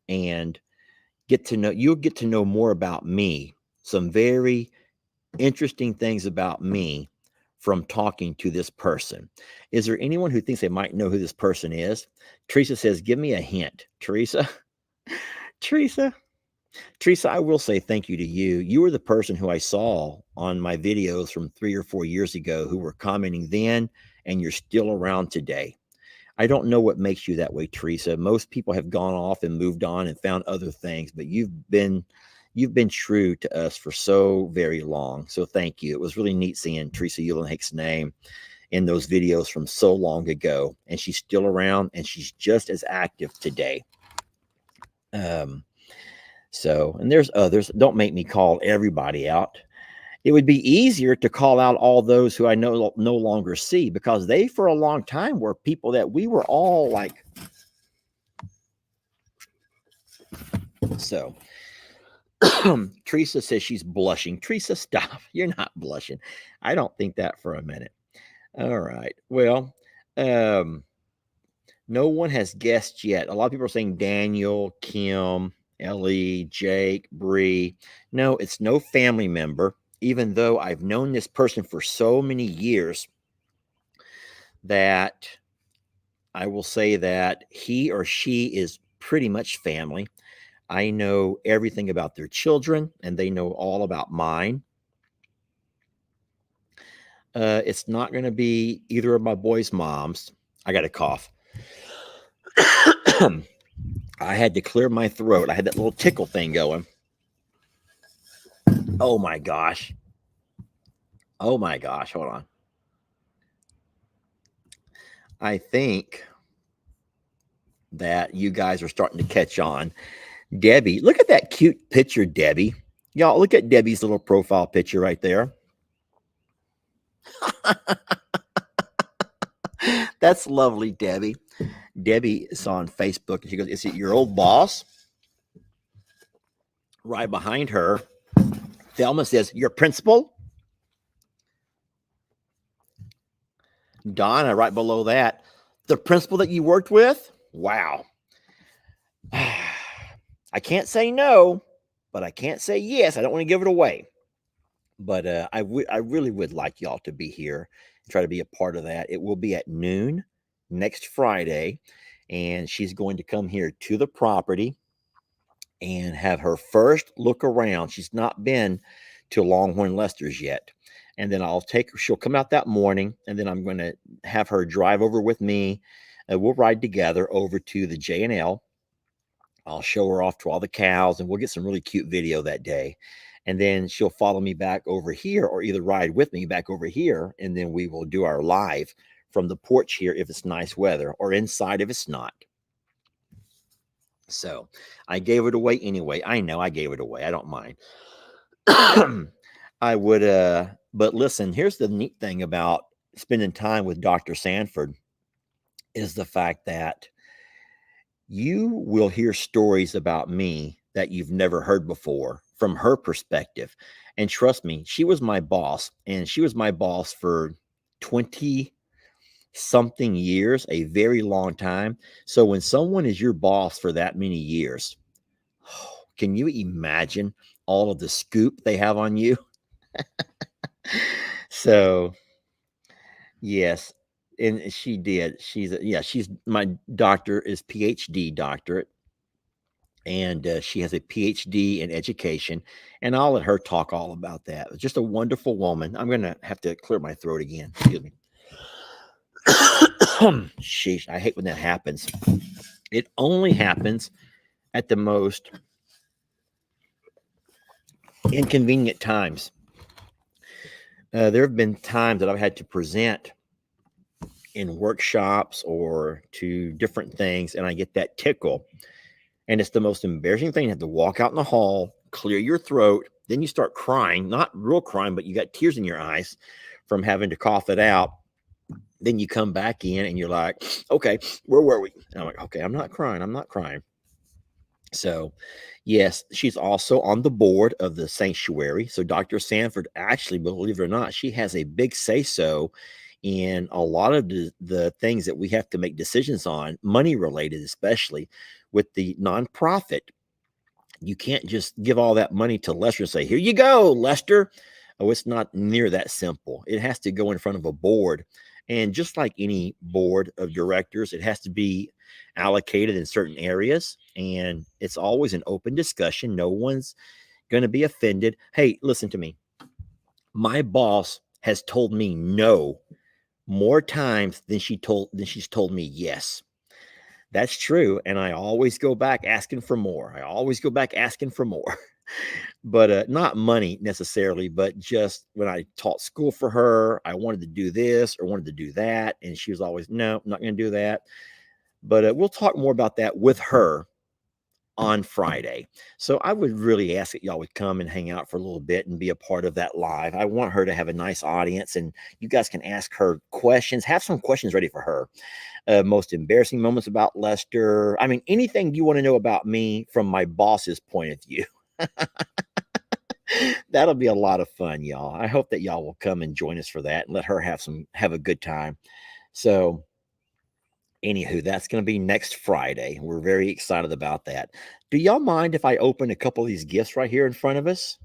and you'll get to know more about me, some very interesting things about me from talking to this person. Is there anyone who thinks they might know who this person is? Teresa says, give me a hint. Teresa, Teresa, I will say thank you to you. You were the person who I saw on my videos from 3 or 4 years ago who were commenting then, and you're still around today. I don't know what makes you that way, Teresa. Most people have gone off and moved on and found other things, but you've been true to us for so very long. So thank you. It was really neat seeing Teresa Eulenhick's name in those videos from so long ago, and she's still around and she's just as active today. So, and there's others. Don't make me call everybody out. It would be easier to call out all those who I no longer see, because they, for a long time, were people that we were all like. So, Teresa says she's blushing. Teresa, stop. You're not blushing. I don't think that for a minute. All right. Well, no one has guessed yet. A lot of people are saying Daniel, Kim, Ellie, Jake, Bree. No, it's no family member, even though I've known this person for so many years that I will say that he or she is pretty much family. I know everything about their children, and they know all about mine. It's not going to be either of my boys' moms. I got a cough. I had to clear my throat. I had that little tickle thing going. Oh my gosh. Oh my gosh. Hold on. I think that you guys are starting to catch on. Debbie, look at that cute picture, Debbie. Y'all, look at Debbie's little profile picture right there. That's lovely, Debbie. Debbie is on Facebook and she goes, is it your old boss? Right behind her, Thelma says, your principal? Donna, right below that, the principal that you worked with? Wow. I can't say no, but I can't say yes. I don't want to give it away. But I really would like y'all to be here and try to be a part of that. It will be at noon next Friday, and she's going to come here to the property and have her first look around. She's not been to Longhorn Lester's yet. And then she'll come out that morning, and then I'm going to have her drive over with me. We'll ride together over to the J&L, I'll show her off to all the cows and we'll get some really cute video that day. And then she'll follow me back over here or either ride with me back over here. And then we will do our live from the porch here if it's nice weather or inside if it's not. So I gave it away anyway. I know I gave it away. I don't mind. I would, but listen, here's the neat thing about spending time with Dr. Sanford is the fact that you will hear stories about me that you've never heard before from her perspective. And trust me, she was my boss, and she was my boss for 20 something years, a very long time. So when someone is your boss for that many years, can you imagine all of the scoop they have on you? So, yes, and she did. She's my doctor is PhD doctorate, and she has a PhD in education. And I'll let her talk all about that. Just a wonderful woman. I'm gonna have to clear my throat again. Excuse me. Sheesh, I hate when that happens. It only happens at the most inconvenient times. There have been times that I've had to present in workshops or to different things, and I get that tickle. And it's the most embarrassing thing. You have to walk out in the hall, clear your throat, then you start crying, not real crying, but you got tears in your eyes from having to cough it out. Then you come back in and you're like, okay, where were we? And I'm like, okay, I'm not crying. I'm not crying. So, yes, she's also on the board of the sanctuary. So, Dr. Sanford, actually, believe it or not, she has a big say so in a lot of the things that we have to make decisions on, money related, especially with the nonprofit. You can't just give all that money to Lester and say, here you go, Lester. Oh, it's not near that simple. It has to go in front of a board. And just like any board of directors, it has to be allocated in certain areas. And it's always an open discussion. No one's going to be offended. Hey, listen to me. My boss has told me no more times than she's told me yes. That's true. And I always go back asking for more. I always go back asking for more. But not money necessarily, but just when I taught school for her, I wanted to do this or wanted to do that. And she was always, no, I'm not going to do that. But we'll talk more about that with her on Friday. So I would really ask that y'all would come and hang out for a little bit and be a part of that live. I want her to have a nice audience, and you guys can ask her questions. Have some questions ready for her. Most embarrassing moments about Lester. I mean, anything you want to know about me from my boss's point of view. That'll be a lot of fun, y'all. I hope that y'all will come and join us for that and let her have a good time. So, anywho, that's going to be next Friday. We're very excited about that. Do y'all mind if I open a couple of these gifts right here in front of us?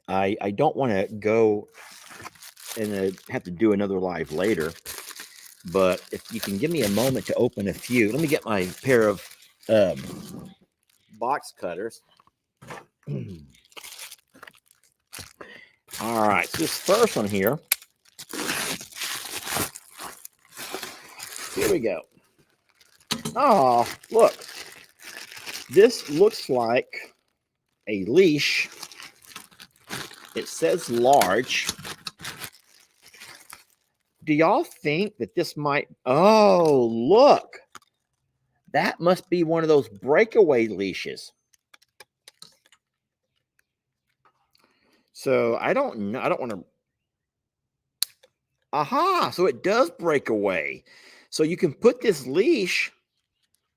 I don't want to go and have to do another live later, but if you can give me a moment to open a few, let me get my pair of box cutters. All right, so this first one here we go. Oh, look. This looks like a leash. It says large. Do y'all think that this might... Oh, look. That must be one of those breakaway leashes. So I don't know. I don't want to... Aha, so it does break away. So you can put this leash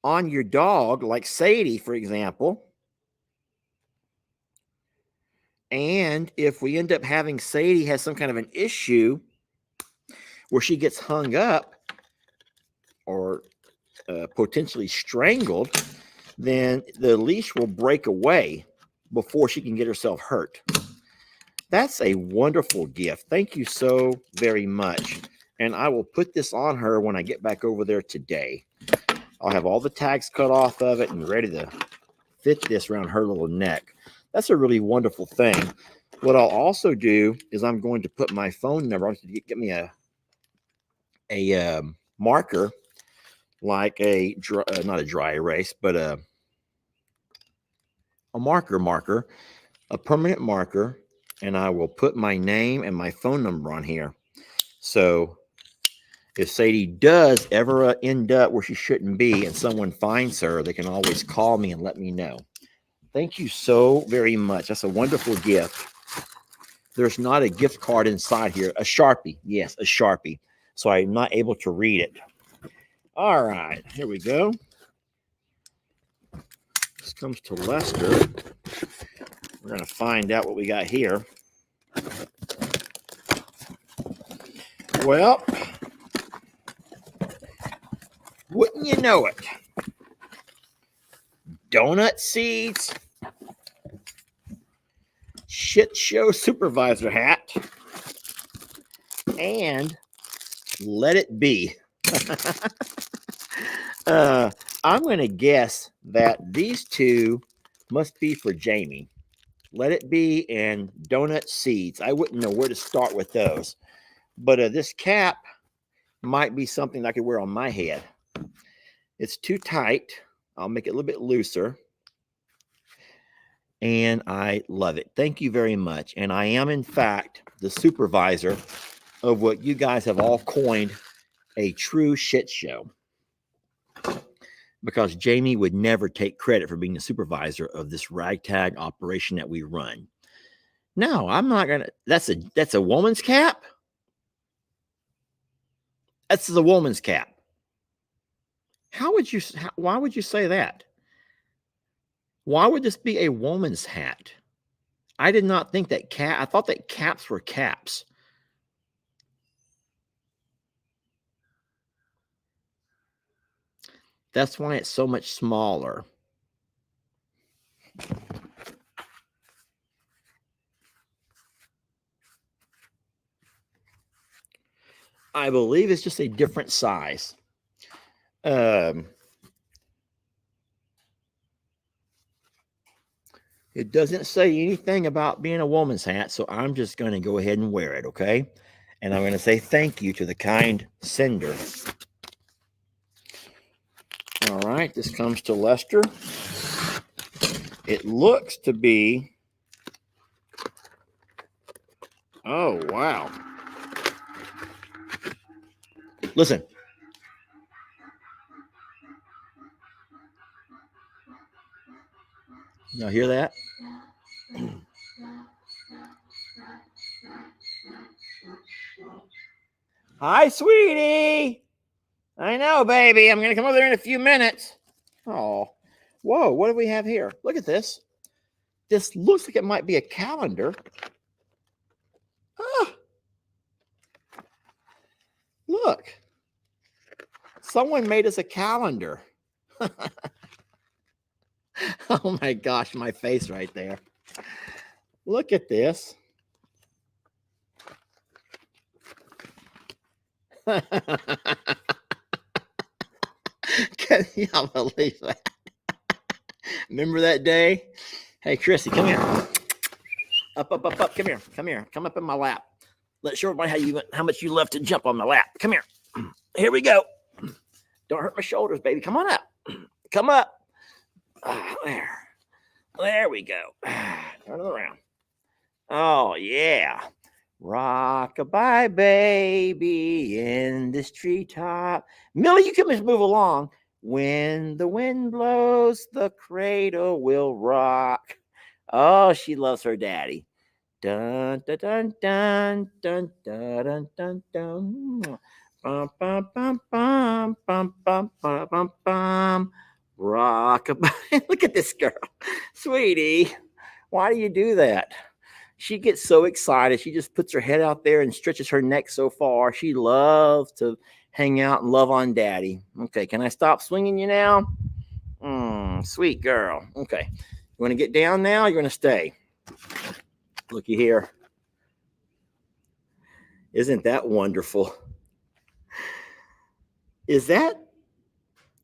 on your dog, like Sadie, for example. And if we end up having Sadie has some kind of an issue where she gets hung up or potentially strangled, then the leash will break away before she can get herself hurt. That's a wonderful gift. Thank you so very much. And I will put this on her when I get back over there today. I'll have all the tags cut off of it and ready to fit this around her little neck. That's a really wonderful thing. What I'll also do is I'm going to put my phone number. I'm going to get me a marker, like a not a dry erase, but a permanent marker, and I will put my name and my phone number on here. So if Sadie does ever end up where she shouldn't be and someone finds her, they can always call me and let me know. Thank you so very much. That's a wonderful gift. There's not a gift card inside here. A Sharpie. Yes, a Sharpie. So I'm not able to read it. All right, here we go. This comes to Lester. We're going to find out what we got here. Well, wouldn't you know it? Donut seeds, shit show supervisor hat, and let it be. I'm going to guess that these two must be for Jamie. Let it be and donut seeds. I wouldn't know where to start with those. But this cap might be something I could wear on my head. It's too tight. I'll make it a little bit looser. And I love it. Thank you very much. And I am, in fact, the supervisor of what you guys have all coined a true shit show. Because Jamie would never take credit for being the supervisor of this ragtag operation that we run. No, I'm not going to. That's a woman's cap? That's the woman's cap. Why would you say that? Why would this be a woman's hat? I did not think that I thought that caps were caps. That's why it's so much smaller. I believe it's just a different size. It doesn't say anything about being a woman's hat, so I'm just going to go ahead and wear it, okay? And I'm going to say thank you to the kind sender. All right, this comes to Lester. It looks to be... Oh, wow. Listen. Y'all hear that? Hi, sweetie. I know, baby. I'm going to come over there in a few minutes. Oh, whoa. What do we have here? Look at this. This looks like it might be a calendar. Ah. Look. Someone made us a calendar. Oh, my gosh. My face right there. Look at this. Can y'all believe that? Remember that day? Hey, Chrissy, come here. Up. Come here. Come up in my lap. Let's show everybody how much you love to jump on my lap. Come here. Here we go. Don't hurt my shoulders, baby. Come on up. Come up. There we go. Turn it around. Oh, yeah. Rock-a-bye, baby, in this treetop. Millie, you can just move along. When the wind blows, the cradle will rock. Oh, she loves her daddy. Dun dun dun dun dun dun dun dun. Bum bum bum bum bum bum bum bum. Rock-a-bye. Look at this girl, sweetie. Why do you do that? She gets so excited. She just puts her head out there and stretches her neck so far. She loves to hang out and love on daddy. Okay, can I stop swinging you now? Sweet girl. Okay. You want to get down now? You're going to stay. Looky here. Isn't that wonderful? That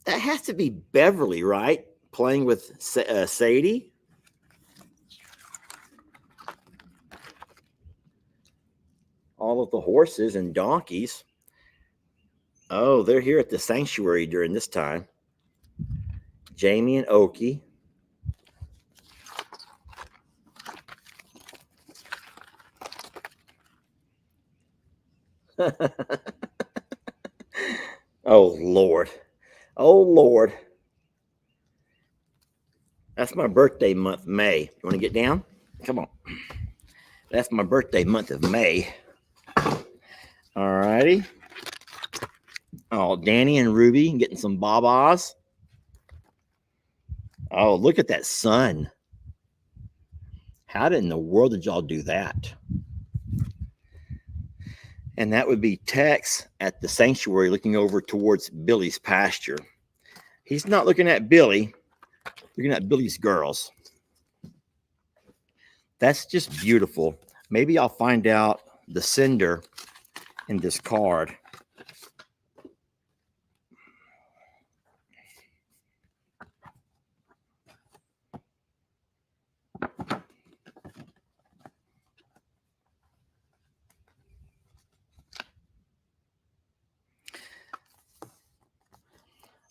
has to be Beverly, right? Playing with Sadie. All of the horses and donkeys. Oh, they're here at the sanctuary during this time. Jamie and Okie. Oh, Lord. Oh, Lord. That's my birthday month, May. You want to get down? Come on. That's my birthday month of May. All righty. Oh, Danny and Ruby getting some babas. Oh, look at that sun. How in the world did y'all do that? And that would be Tex at the sanctuary looking over towards Billy's pasture. He's not looking at Billy, looking at Billy's girls. That's just beautiful. Maybe I'll find out the sender in this card.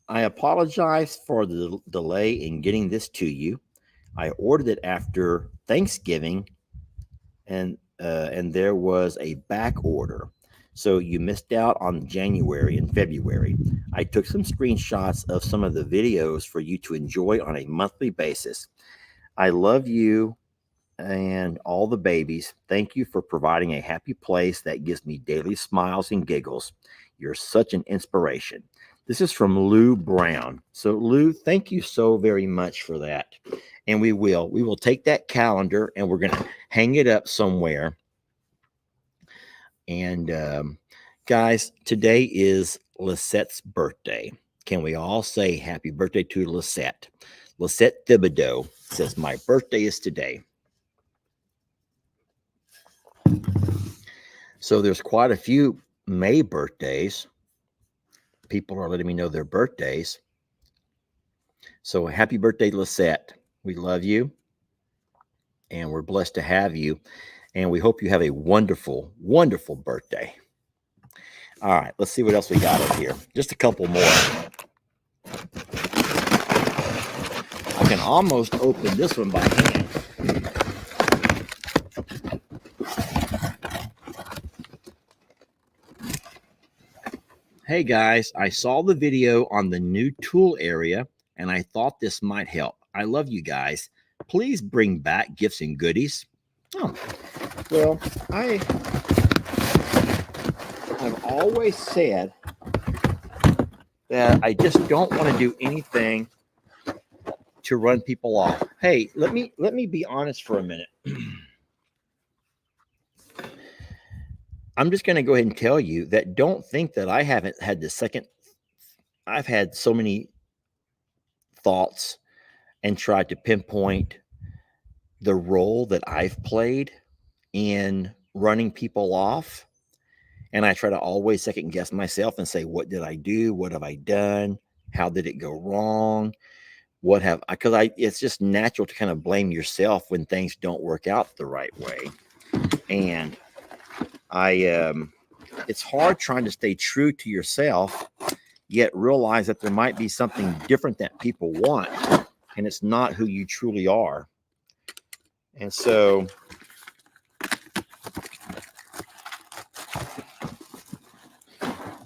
I apologize for the delay in getting this to you. I ordered it after Thanksgiving, and there was a back order. So you missed out on January and February. I took some screenshots of some of the videos for you to enjoy on a monthly basis. I love you and all the babies. Thank you for providing a happy place that gives me daily smiles and giggles. You're such an inspiration. This is from Lou Brown. So Lou, thank you so very much for that. And we will take that calendar and we're going to hang it up somewhere. And guys, today is Lisette's birthday. Can we all say happy birthday to Lisette? Lisette Thibodeau says, my birthday is today. So there's quite a few May birthdays. People are letting me know their birthdays. So happy birthday, Lisette. We love you. And we're blessed to have you. And we hope you have a wonderful, wonderful birthday. All right, let's see what else we got up here. Just a couple more. I can almost open this one by hand. Hey guys, I saw the video on the new tool area and I thought this might help. I love you guys. Please bring back gifts and goodies. Oh, well, I've always said that I just don't want to do anything to run people off. Hey, let me be honest for a minute. I'm just going to go ahead and tell you that don't think that I haven't had the second. I've had so many thoughts and tried to pinpoint the role that I've played in running people off. And I try to always second guess myself and say, what did I do? What have I done? How did it go wrong? Because it's just natural to kind of blame yourself when things don't work out the right way. And it's hard trying to stay true to yourself, yet realize that there might be something different that people want, and it's not who you truly are. And so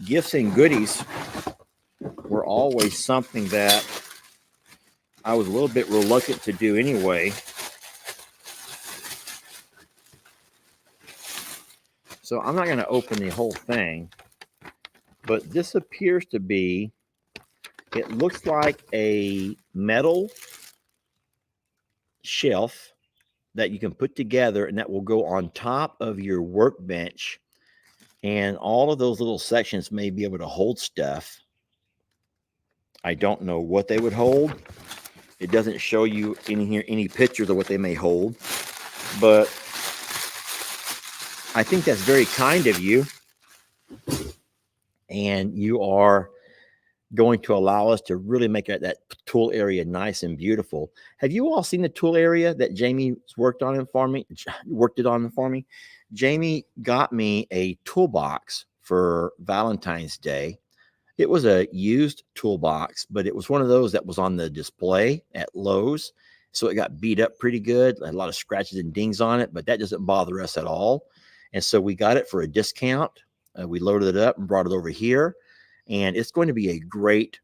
gifts and goodies were always something that I was a little bit reluctant to do anyway. So I'm not going to open the whole thing, but this appears to be, it looks like a metal shelf that you can put together and that will go on top of your workbench. And all of those little sections may be able to hold stuff. I don't know what they would hold. It doesn't show you any pictures of what they may hold, but I think that's very kind of you. And you are going to allow us to really make that tool area nice and beautiful. Have you all seen the tool area that Jamie worked it on for me? Jamie got me a toolbox for Valentine's Day. It was a used toolbox, but it was one of those that was on the display at Lowe's. So it got beat up pretty good. A lot of scratches and dings on it, but that doesn't bother us at all. And so we got it for a discount. We loaded it up and brought it over here, and it's going to be a great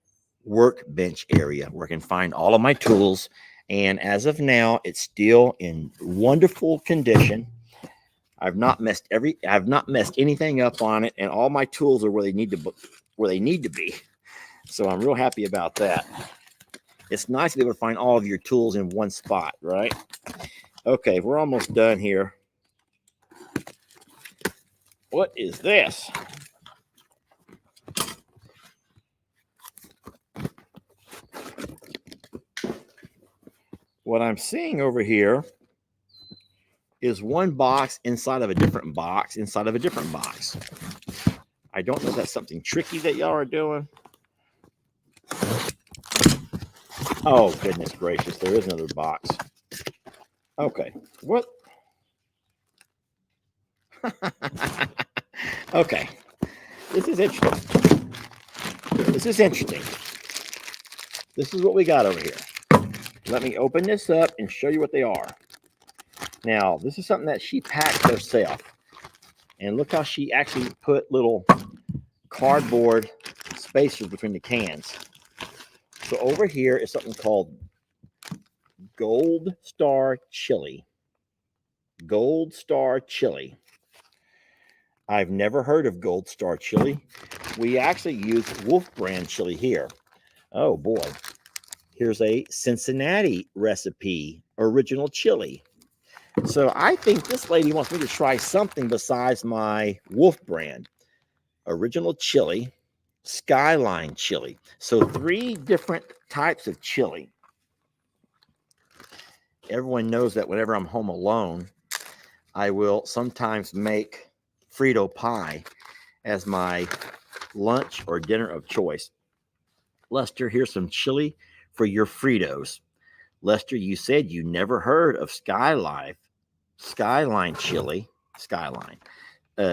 workbench area where I can find all of my tools. And as of now, it's still in wonderful condition. I've not messed anything up on it, and all my tools are where they need to be. So I'm real happy about that. It's nice to be able to find all of your tools in one spot, right? Okay, we're almost done here. What is this? What I'm seeing over here is one box inside of a different box inside of a different box. I don't know if that's something tricky that y'all are doing. Oh, goodness gracious, there is another box. Okay, what? Okay, this is interesting. This is interesting. This is what we got over here. Let me open this up and show you what they are. Now, this is something that she packed herself. And look how she actually put little cardboard spacers between the cans. So over here is something called Gold Star Chili. Gold Star Chili. I've never heard of Gold Star Chili. We actually use Wolf brand chili here. Oh boy. Here's a Cincinnati recipe, original chili. So I think this lady wants me to try something besides my Wolf brand. Original chili, Skyline chili. So 3 different types of chili. Everyone knows that whenever I'm home alone, I will sometimes make Frito pie as my lunch or dinner of choice. Lester, here's some chili for your Fritos. Lester, you said you never heard of Skyline chili. Skyline.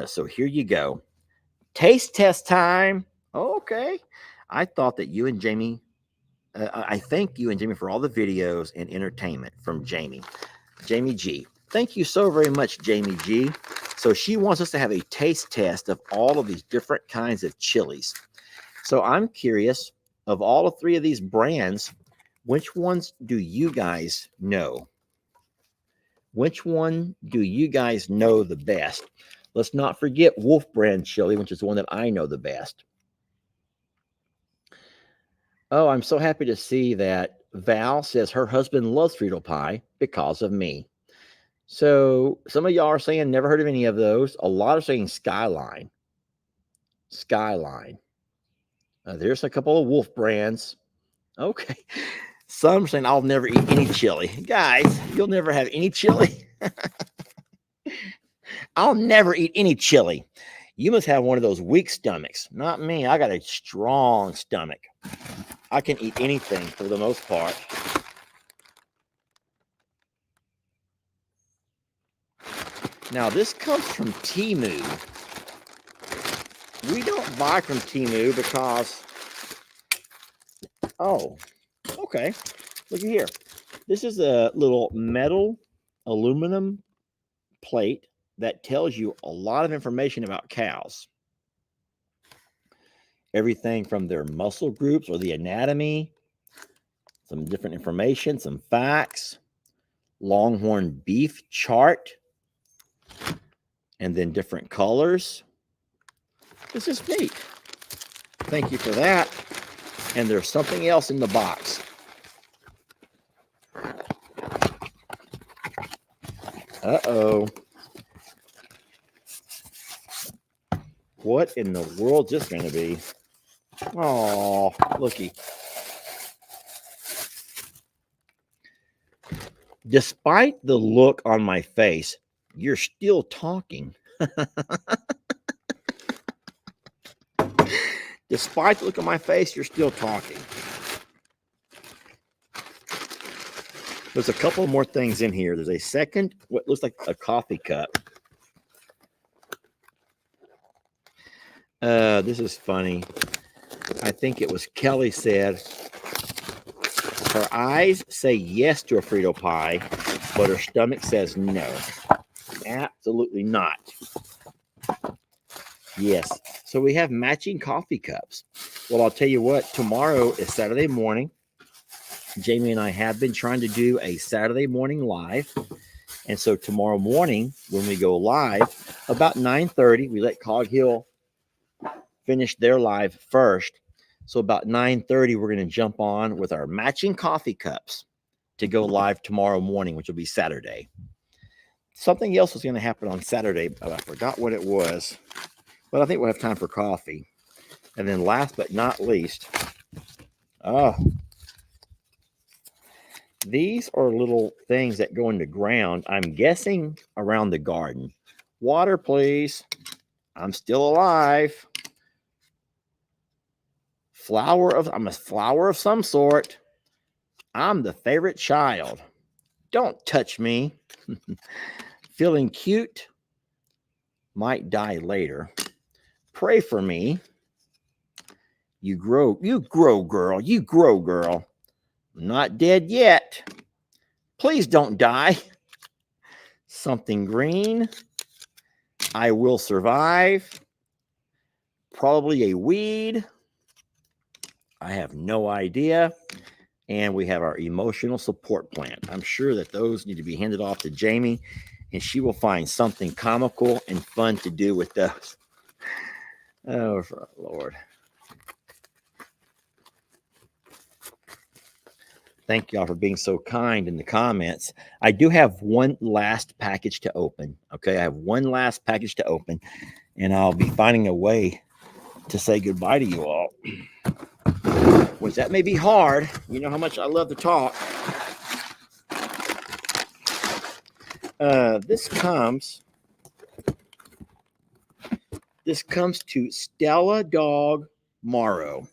So here you go. Taste test time. Okay. I thought that you and Jamie, I thank you and Jamie for all the videos and entertainment from Jamie. Jamie G. Thank you so very much, Jamie G. So she wants us to have a taste test of all of these different kinds of chilies. So I'm curious, of all of 3 of these brands, which ones do you guys know? Which one do you guys know the best? Let's not forget Wolf brand chili, which is the one that I know the best. Oh, I'm so happy to see that Val says her husband loves Frito pie because of me. So some of y'all are saying never heard of any of those. A lot are saying Skyline. Skyline. There's a couple of Wolf brands. Okay. Some saying I'll never eat any chili. Guys, you'll never have any chili. I'll never eat any chili. You must have one of those weak stomachs. Not me. I got a strong stomach. I can eat anything for the most part. Now, this comes from Temu. We don't buy from Temu because... Oh, okay. Look at here. This is a little metal aluminum plate that tells you a lot of information about cows. Everything from their muscle groups or the anatomy, some different information, some facts, Longhorn beef chart, and then different colors. This is neat. Thank you for that. And there's something else in the box. Uh-oh. What in the world is this going to be? Oh, looky. Despite the look on my face, you're still talking. Despite the look on my face, you're still talking. There's a couple more things in here. There's a second, what looks like a coffee cup. This is funny. I think it was Kelly said, her eyes say yes to a Frito pie, but her stomach says no. Absolutely not. Yes. So we have matching coffee cups. Well, I'll tell you what, tomorrow is Saturday morning. Jamie and I have been trying to do a Saturday morning live. And so tomorrow morning, when we go live, about 9:30, we let Cog Hill finish their live first. So about 9:30, we're going to jump on with our matching coffee cups to go live tomorrow morning, which will be Saturday. Something else was going to happen on Saturday, but I forgot what it was. But I think we'll have time for coffee. And then last but not least, these are little things that go in the ground. I'm guessing around the garden. Water, please. I'm still alive. I'm a flower of some sort. I'm the favorite child. Don't touch me. Feeling cute. Might die later. Pray for me. You grow, girl. You grow, girl. I'm not dead yet. Please don't die. Something green. I will survive. Probably a weed. I have no idea. And we have our emotional support plan. I'm sure that those need to be handed off to Jamie, and she will find something comical and fun to do with those. Oh, Lord. Thank y'all for being so kind in the comments. I do have one last package to open. Okay, I have one last package to open, and I'll be finding a way to say goodbye to you all. Which that may be hard. You know how much I love to talk. This comes to Stella Dog Morrow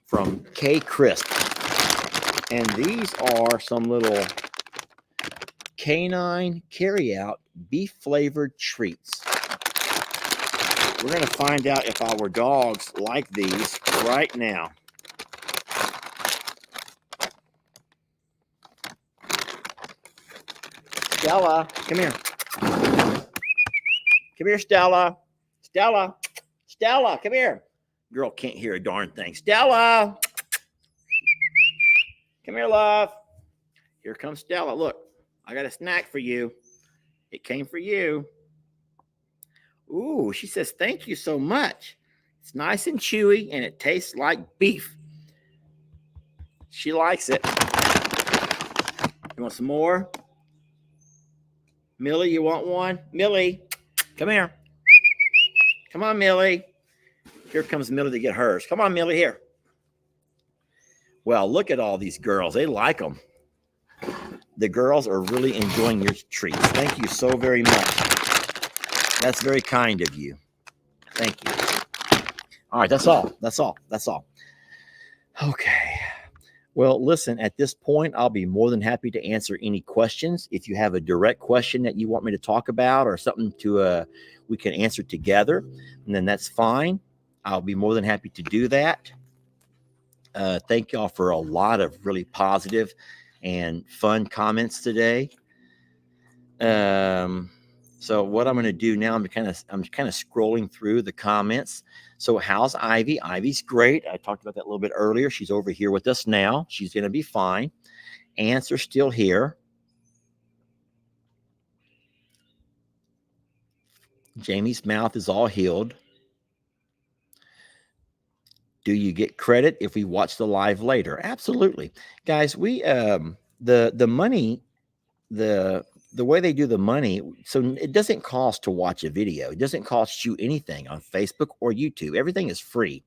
from K Crisp. And these are some little canine carry-out beef-flavored treats. We're going to find out if our dogs like these right now. Stella, come here. Come here, Stella. Stella, come here. Girl can't hear a darn thing. Stella, come here, love. Here comes Stella. Look, I got a snack for you. It came for you. Ooh, she says, thank you so much. It's nice and chewy, and it tastes like beef. She likes it. You want some more? Millie, you want one? Millie, come here. Come on, Millie. Here comes Millie to get hers. Come on, Millie, here. Well, look at all these girls. They like them. The girls are really enjoying your treats. Thank you so very much. That's very kind of you. Thank you. All right, that's all. That's all. That's all. Okay. Well, listen, at this point, I'll be more than happy to answer any questions. If you have a direct question that you want me to talk about or something we can answer together, and then that's fine. I'll be more than happy to do that. Thank y'all for a lot of really positive and fun comments today. So what I'm going to do now, I'm kind of scrolling through the comments. So how's Ivy? Ivy's great. I talked about that a little bit earlier. She's over here with us now. She's going to be fine. Ants are still here. Jamie's mouth is all healed. Do you get credit if we watch the live later? Absolutely. Guys, we the money, the way they do the money, so it doesn't cost to watch a video. It doesn't cost you anything on Facebook or YouTube. Everything is free.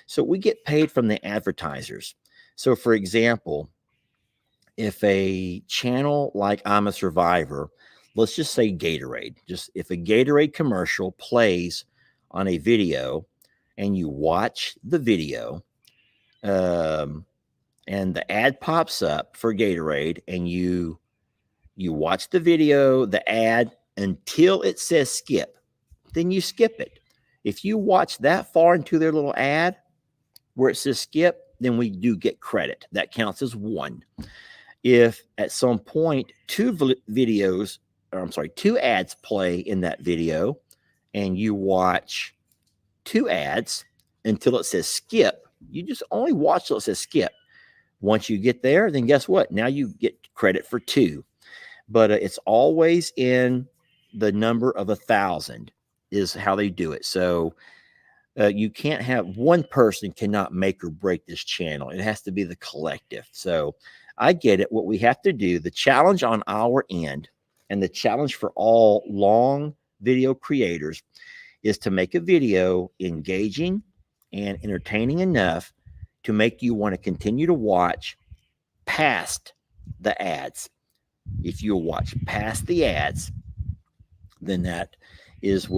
So we get paid from the advertisers. So for example, if a channel like I'm a Survivor, let's just say Gatorade, just if a Gatorade commercial plays on a video and you watch the video, and the ad pops up for Gatorade and you watch the video, the ad until it says skip, then you skip it. If you watch that far into their little ad where it says skip, then we do get credit. That counts as one. If at some point two ads play in that video and you watch 2 ads until it says skip. You just only watch till it says skip. Once you get there, then guess what? Now you get credit for 2. But it's always in the number of 1,000 is how they do it. So you can't have one person cannot make or break this channel. It has to be the collective. So I get it. What we have to do, the challenge on our end and the challenge for all long video creators is to make a video engaging and entertaining enough to make you want to continue to watch past the ads. If you watch past the ads, then that is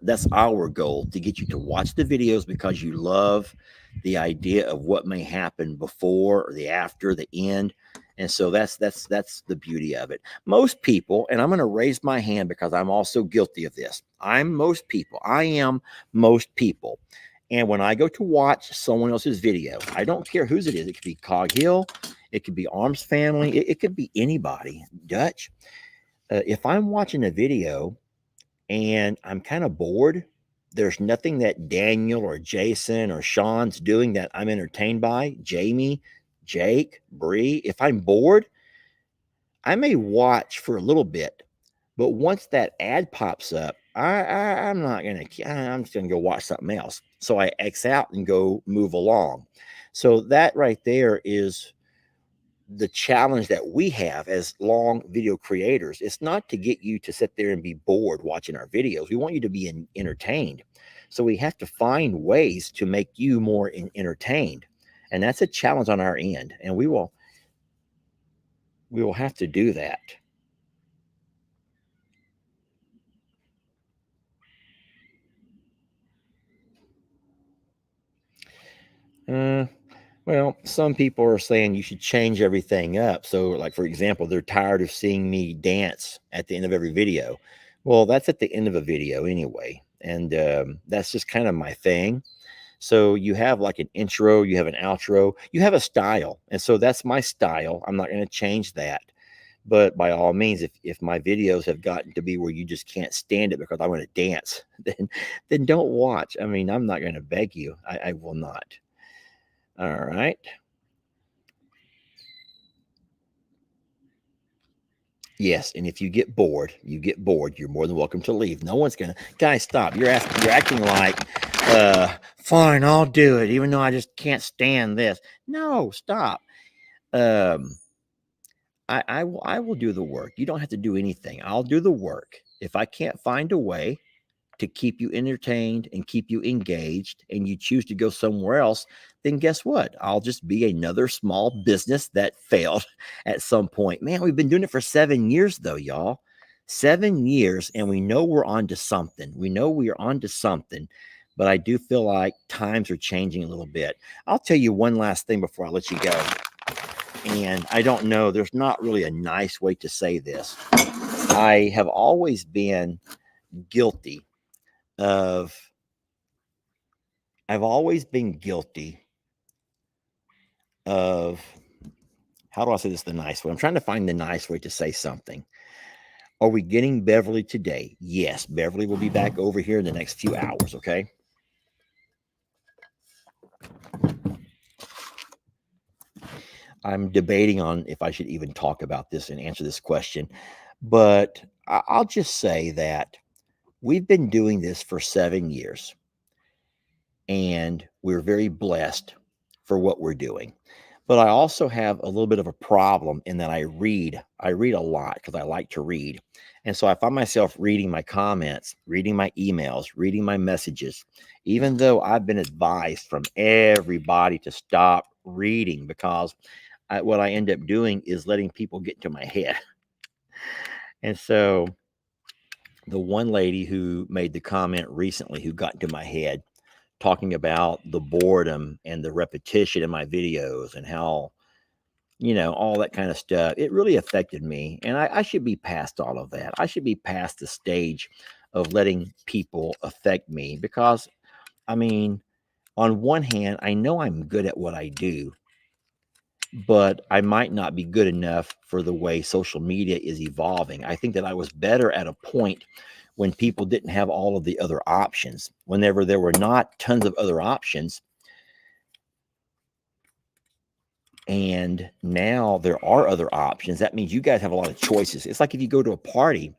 that's our goal, to get you to watch the videos because you love the idea of what may happen before or the after, the end. And so that's the beauty of it. Most people, and I'm going to raise my hand because I'm also guilty of this. I am most people. And when I go to watch someone else's video, I don't care whose it is. It could be Cog Hill, it could be Arms Family, it could be anybody, Dutch. If I'm watching a video and I'm kind of bored, there's nothing that Daniel or Jason or Sean's doing that I'm entertained by, Jamie, Jake, Bree. If I'm bored, I may watch for a little bit, but once that ad pops up, I'm not gonna. I'm just gonna go watch something else. So I X out and go move along. So that right there is the challenge that we have as long video creators. It's not to get you to sit there and be bored watching our videos. We want you to be entertained. So we have to find ways to make you more entertained. And that's a challenge on our end. And we will have to do that. Well, some people are saying you should change everything up. So, like, for example, they're tired of seeing me dance at the end of every video. Well, that's at the end of a video anyway. And that's just kind of my thing. So you have like an intro, you have an outro, you have a style. And so that's my style. I'm not going to change that. But by all means, if my videos have gotten to be where you just can't stand it because I want to dance, then don't watch. I mean, I'm not going to beg you. I will not. All right. Yes, and if you get bored, you're more than welcome to leave. No one's gonna. Guys, stop. You're acting like, fine, I'll do it, even though I just can't stand this. No, stop. I will do the work. You don't have to do anything. I'll do the work. If I can't find a way to keep you entertained and keep you engaged, and you choose to go somewhere else, then guess what? I'll just be another small business that failed at some point. Man, we've been doing it for 7 years though, y'all. 7 years, and we know we're on to something. We know we are on to something, but I do feel like times are changing a little bit. I'll tell you one last thing before I let you go. And I don't know, there's not really a nice way to say this. I have always been guilty of how do I say this the nice way? I'm trying to find the nice way to say something. Are we getting Beverly today? Yes, Beverly will be back over here in the next few hours, okay? I'm debating on if I should even talk about this and answer this question, but I'll just say that we've been doing this for 7 years, and we're very blessed for what we're doing. But I also have a little bit of a problem in that I read a lot because I like to read. And so I find myself reading my comments, reading my emails, reading my messages, even though I've been advised from everybody to stop reading, because what I end up doing is letting people get into my head. And so the one lady who made the comment recently who got into my head, talking about the boredom and the repetition in my videos and how, all that kind of stuff, it really affected me. And I should be past all of that. I should be past the stage of letting people affect me, because, I mean, on one hand, I know I'm good at what I do, but I might not be good enough for the way social media is evolving. I think that I was better at a point when people didn't have all of the other options. Whenever there were not tons of other options, and now there are other options, that means you guys have a lot of choices. It's like if you go to a party,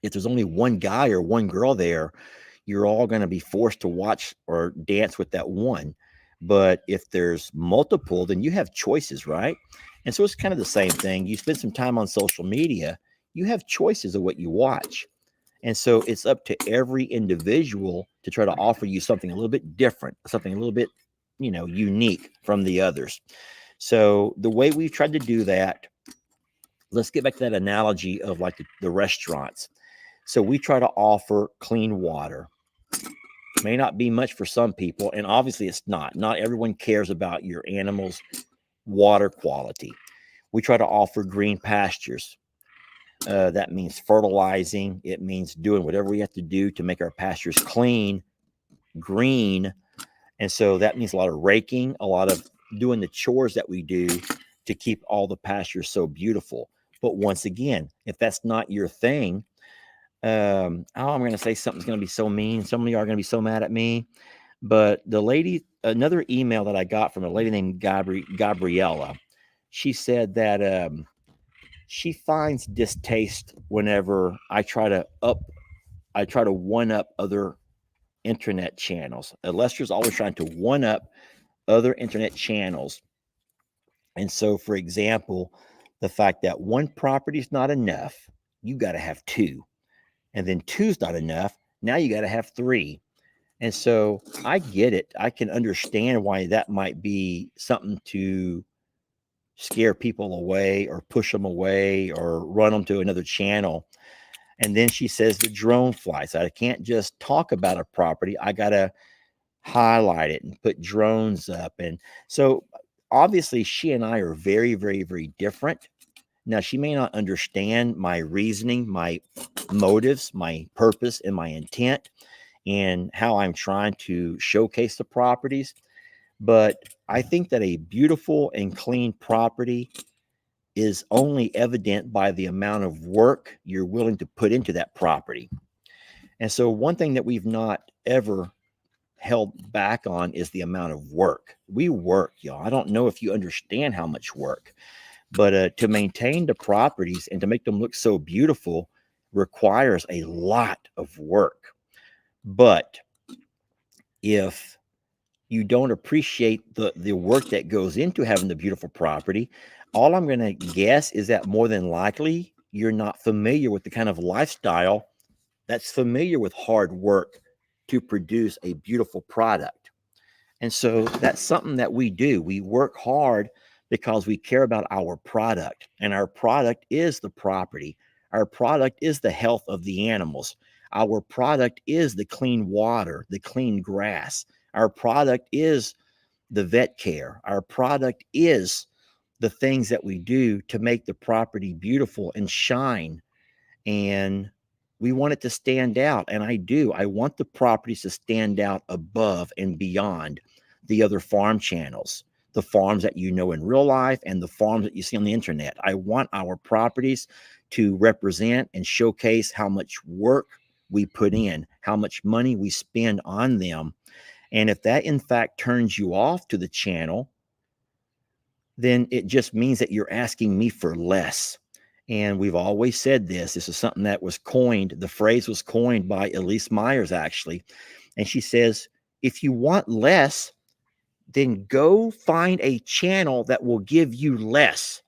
if there's only one guy or one girl there, you're all going to be forced to watch or dance with that one. But if there's multiple, then you have choices, right? And so it's kind of the same thing. You spend some time on social media, you have choices of what you watch. And so it's up to every individual to try to offer you something a little bit different, something a little bit, unique from the others. So the way we've tried to do that, let's get back to that analogy of like the restaurants. So we try to offer clean water. May not be much for some people, and obviously it's not. Not everyone cares about your animals' water quality. We try to offer green pastures. That means fertilizing. It means doing whatever we have to do to make our pastures clean, green. And so that means a lot of raking, a lot of doing the chores that we do to keep all the pastures so beautiful. But once again, if that's not your thing, I'm going to say something's going to be so mean. Some of you are going to be so mad at me. But another email that I got from a lady named Gabriella, she said that she finds distaste whenever I try to one up other internet channels. Lester's always trying to one up other internet channels. And so, for example, the fact that one property is not enough, you got to have two. And then two's not enough. Now you got to have three. And so I get it. I can understand why that might be something to scare people away or push them away or run them to another channel. And then she says the drone flights. I can't just talk about a property. I got to highlight it and put drones up. And so obviously she and I are very, very, very different. Now, she may not understand my reasoning, my motives, my purpose, and my intent, and how I'm trying to showcase the properties. But I think that a beautiful and clean property is only evident by the amount of work you're willing to put into that property. And so, one thing that we've not ever held back on is the amount of work. We work, y'all. I don't know if you understand how much work. But to maintain the properties and to make them look so beautiful requires a lot of work. But if you don't appreciate the work that goes into having the beautiful property, all I'm going to guess is that more than likely you're not familiar with the kind of lifestyle that's familiar with hard work to produce a beautiful product. And so that's something that we do. We work hard because we care about our product, and our product is the property. Our product is the health of the animals. Our product is the clean water, the clean grass. Our product is the vet care. Our product is the things that we do to make the property beautiful and shine. And we want it to stand out. And I do. I want the properties to stand out above and beyond the other farm channels, the farms that you know in real life and the farms that you see on the internet. I want our properties to represent and showcase how much work we put in, how much money we spend on them. And if that in fact turns you off to the channel, then it just means that you're asking me for less. And we've always said this. This is something that was coined. The phrase was coined by Elise Myers, actually. And she says, if you want less, then go find a channel that will give you less.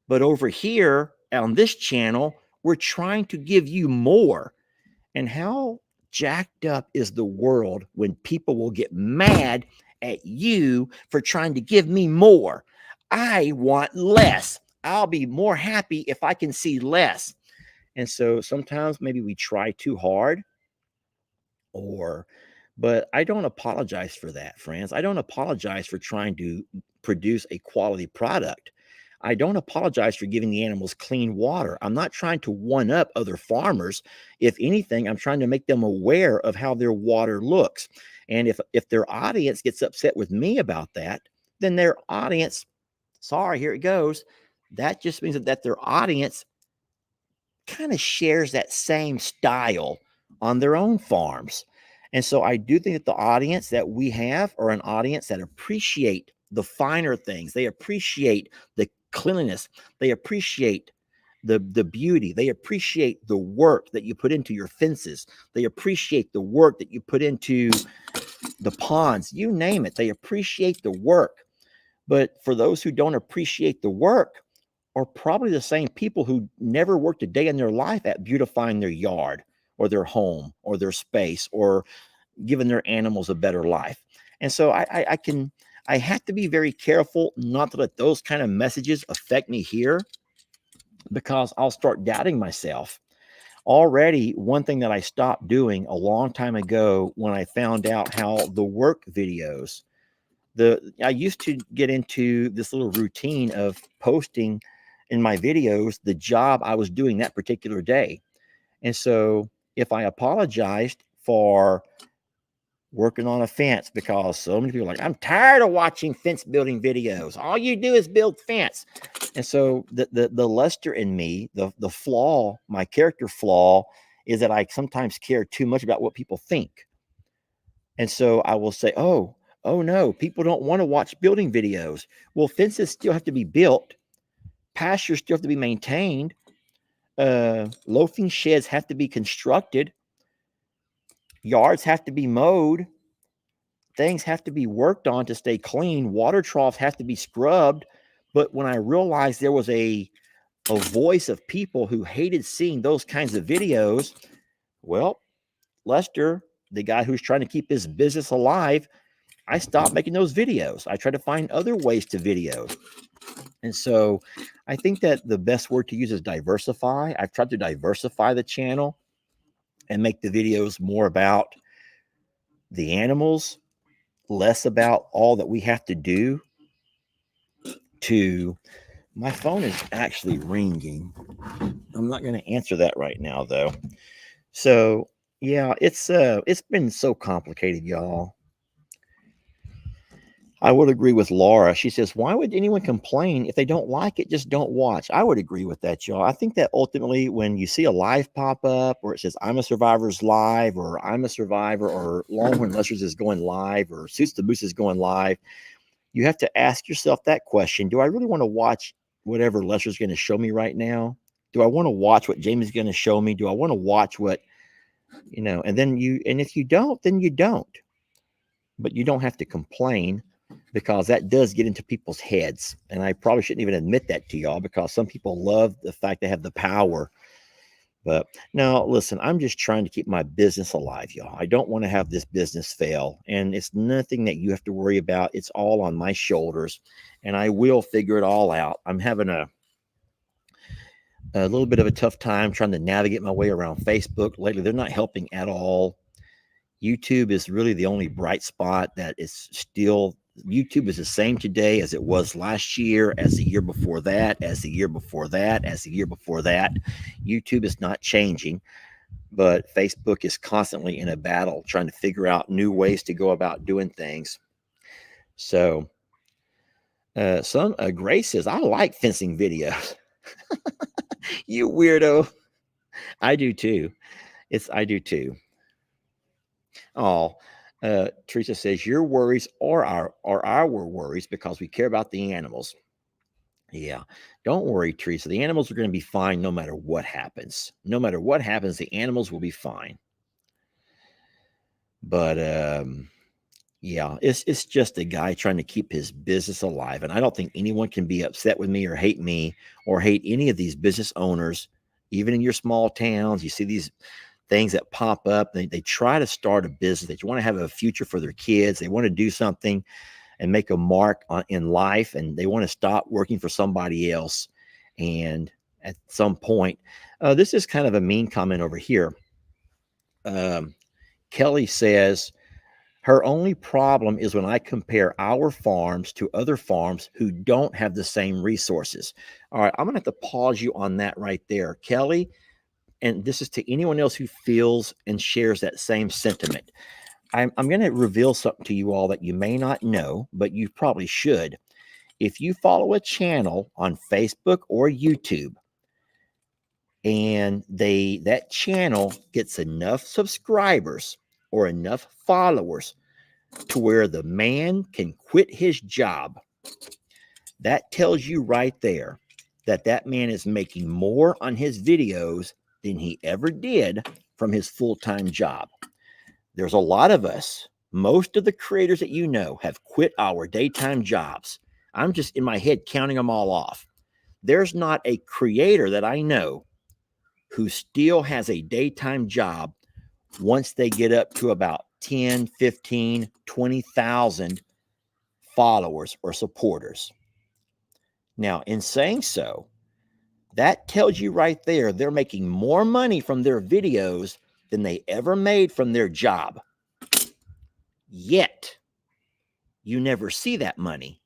But over here on this channel, we're trying to give you more. And how jacked up is the world when people will get mad at you for trying to give me more? I want less. I'll be more happy if I can see less. And so sometimes maybe we try too hard, but I don't apologize for that, friends. I don't apologize for trying to produce a quality product. I don't apologize for giving the animals clean water. I'm not trying to one up other farmers. If anything, I'm trying to make them aware of how their water looks. And if their audience gets upset with me about that, then their audience sorry, here it goes. That just means that their audience kind of shares that same style on their own farms. And so I do think that the audience that we have are an audience that appreciate the finer things. They appreciate the cleanliness. They appreciate the beauty. They appreciate the work that you put into your fences. They appreciate the work that you put into the ponds. You name it. They appreciate the work. But for those who don't appreciate the work, are probably the same people who never worked a day in their life at beautifying their yard or their home or their space or giving their animals a better life. And so I have to be very careful not to let those kind of messages affect me here, because I'll start doubting myself. Already, one thing that I stopped doing a long time ago when I found out how the work videos, I used to get into this little routine of posting in my videos the job I was doing that particular day. And so if I apologized for working on a fence, because so many people are like, I'm tired of watching fence building videos. All you do is build fence. And so the Lester in me, the flaw, my character flaw, is that I sometimes care too much about what people think. And so I will say, oh no, people don't want to watch building videos. Well, fences still have to be built. Pastures still have to be maintained. Loafing sheds have to be constructed. Yards have to be mowed. Things have to be worked on to stay clean. Water troughs have to be scrubbed. But when I realized there was a voice of people who hated seeing those kinds of videos, well, Lester, the guy who's trying to keep his business alive, I stopped making those videos. I tried to find other ways to video. And so I think that the best word to use is diversify. I've tried to diversify the channel and make the videos more about the animals, less about all that we have to do to. My phone is actually ringing. I'm not going to answer that right now, though. So yeah, it's been so complicated, y'all. I would agree with Laura. She says, why would anyone complain if they don't like it? Just don't watch. I would agree with that, y'all. I think that ultimately when you see a live pop up or it says I'm a Survivor's live or I'm a Survivor or Longhorn Lesters is going live or Suits the Moose is going live, you have to ask yourself that question. Do I really want to watch whatever Lester's going to show me right now? Do I want to watch what Jamie's going to show me? Do I want to watch what, and if you don't, then you don't. But you don't have to complain, because that does get into people's heads. And I probably shouldn't even admit that to y'all, because some people love the fact they have the power. But now, listen, I'm just trying to keep my business alive, y'all. I don't want to have this business fail. And it's nothing that you have to worry about. It's all on my shoulders. And I will figure it all out. I'm having a little bit of a tough time trying to navigate my way around Facebook lately. They're not helping at all. YouTube is really the only bright spot that is still. YouTube is the same today as it was last year, as the year before that, as the year before that, as the year before that. YouTube is not changing, but Facebook is constantly in a battle trying to figure out new ways to go about doing things. So Grace says, I like fencing videos. You weirdo. I do too. I do too. Oh, Teresa says, your worries are our worries because we care about the animals. Yeah, don't worry, Teresa. The animals are going to be fine no matter what happens. No matter what happens, the animals will be fine. But yeah, it's just a guy trying to keep his business alive. And I don't think anyone can be upset with me or hate any of these business owners, even in your small towns. You see these things that pop up. They try to start a business. They want to have a future for their kids. They want to do something and make a mark in life, and they want to stop working for somebody else. And at some point, this is kind of a mean comment over here. Kelly says, her only problem is when I compare our farms to other farms who don't have the same resources. All right, I'm going to have to pause you on that right there, Kelly. And this is to anyone else who feels and shares that same sentiment. I'm going to reveal something to you all that you may not know, but you probably should. If you follow a channel on Facebook or YouTube and that channel gets enough subscribers or enough followers to where the man can quit his job, that tells you right there that that man is making more on his videos than he ever did from his full-time job. There's a lot of us, most of the creators that you know, have quit our daytime jobs. I'm just in my head counting them all off. There's not a creator that I know who still has a daytime job once they get up to about 10, 15, 20,000 followers or supporters. Now, in saying so, that tells you right there they're making more money from their videos than they ever made from their job. Yet, you never see that money.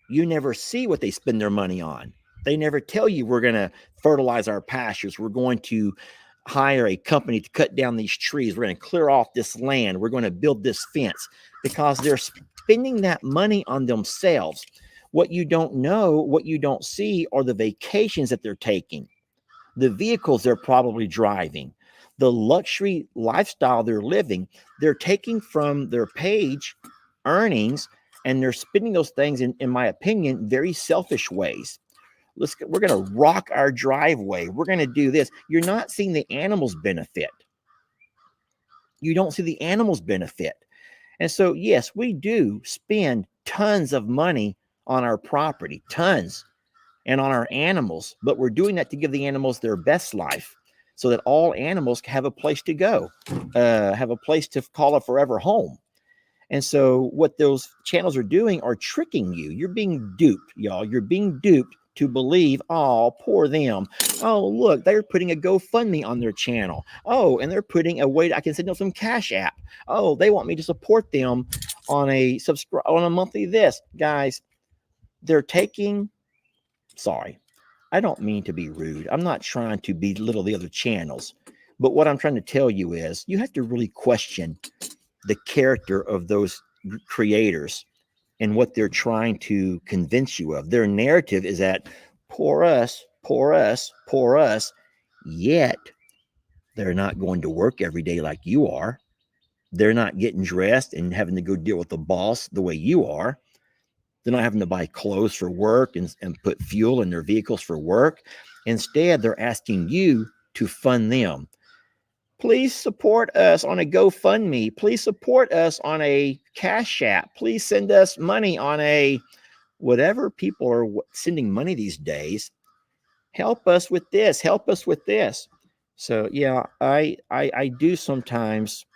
You never see what they spend their money on. They never tell you we're going to fertilize our pastures. We're going to hire a company to cut down these trees. We're going to clear off this land. We're going to build this fence, because they're spending that money on themselves. What you don't know, what you don't see, are the vacations that they're taking, the vehicles they're probably driving, the luxury lifestyle they're living. They're taking from their page earnings, and they're spending those things in my opinion, very selfish ways. We're going to rock our driveway. We're going to do this. You're not seeing the animals benefit. You don't see the animals benefit. And so, yes, we do spend tons of money on our property, tons, and on our animals, but we're doing that to give the animals their best life, so that all animals have a place to go, have a place to call a forever home. And so what those channels are doing are tricking you. You're being duped, y'all. You're being duped to believe, oh, poor them. Oh, look, they're putting a GoFundMe on their channel. Oh, and they're putting a way I can send them some Cash App. Oh, they want me to support them on a monthly this. Guys, they're taking, sorry, I don't mean to be rude. I'm not trying to belittle the other channels. But what I'm trying to tell you is you have to really question the character of those creators and what they're trying to convince you of. Their narrative is that poor us, poor us, poor us, yet they're not going to work every day like you are. They're not getting dressed and having to go deal with the boss the way you are. They're not having to buy clothes for work and put fuel in their vehicles for work. Instead, they're asking you to fund them. Please support us on a GoFundMe. Please support us on a Cash App. Please send us money on a whatever people are sending money these days. Help us with this. Help us with this. So yeah, I do sometimes.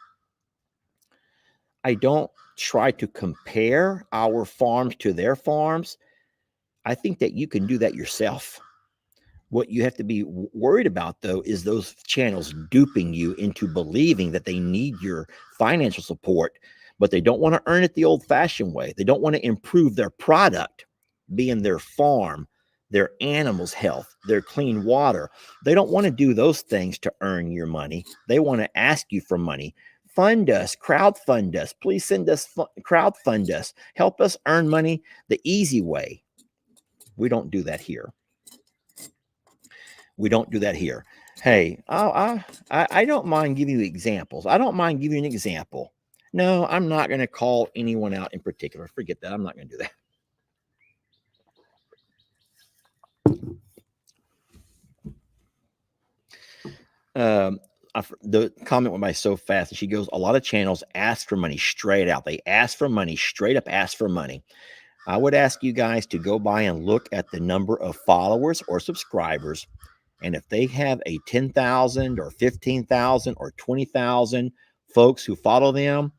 I don't try to compare our farms to their farms. I think that you can do that yourself. What you have to be worried about, though, is those channels duping you into believing that they need your financial support, but they don't want to earn it the old-fashioned way. They don't want to improve their product, being their farm, their animals' health, their clean water. They don't want to do those things to earn your money. They want to ask you for money. Fund us, crowdfund us. Please send us, crowdfund us. Help us earn money the easy way. We don't do that here. We don't do that here. Hey, I don't mind giving you examples. I don't mind giving you an example. No, I'm not going to call anyone out in particular. Forget that. I'm not going to do that. The comment went by so fast, and she goes, a lot of channels ask for money straight out. They ask for money, straight up ask for money. I would ask you guys to go by and look at the number of followers or subscribers. And if they have a 10,000 or 15,000 or 20,000 folks who follow them,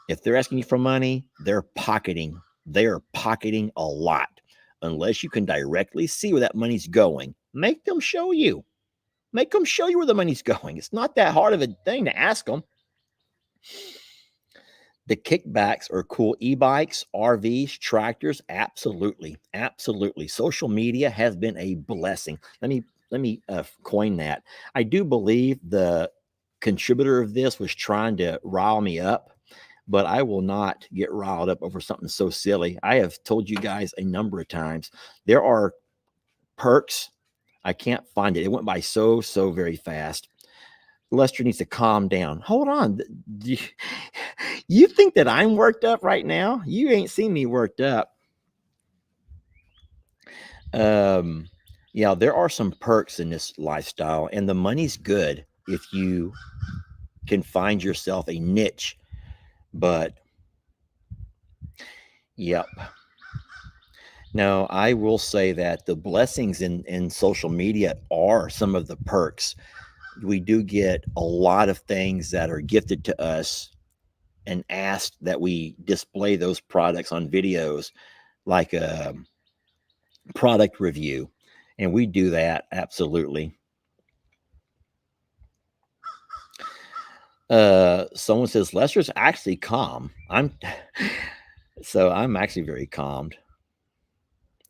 if they're asking you for money, they're pocketing. They are pocketing a lot. Unless you can directly see where that money's going, make them show you. Make them show you where the money's going. It's not that hard of a thing to ask them. The kickbacks are cool. E-bikes, RVs, tractors, absolutely, absolutely. Social media has been a blessing. Let me coin that. I do believe the contributor of this was trying to rile me up, but I will not get riled up over something so silly. I have told you guys a number of times there are perks. I can't find it. It went by so very fast. Lester needs to calm down. Hold on. You think that I'm worked up right now? You ain't seen me worked up. Yeah, there are some perks in this lifestyle, and the money's good if you can find yourself a niche. But yep. Now, I will say that the blessings in social media are some of the perks. We do get a lot of things that are gifted to us and asked that we display those products on videos, like a product review. And we do that absolutely. Someone says Lester's actually calm. I'm actually very calmed.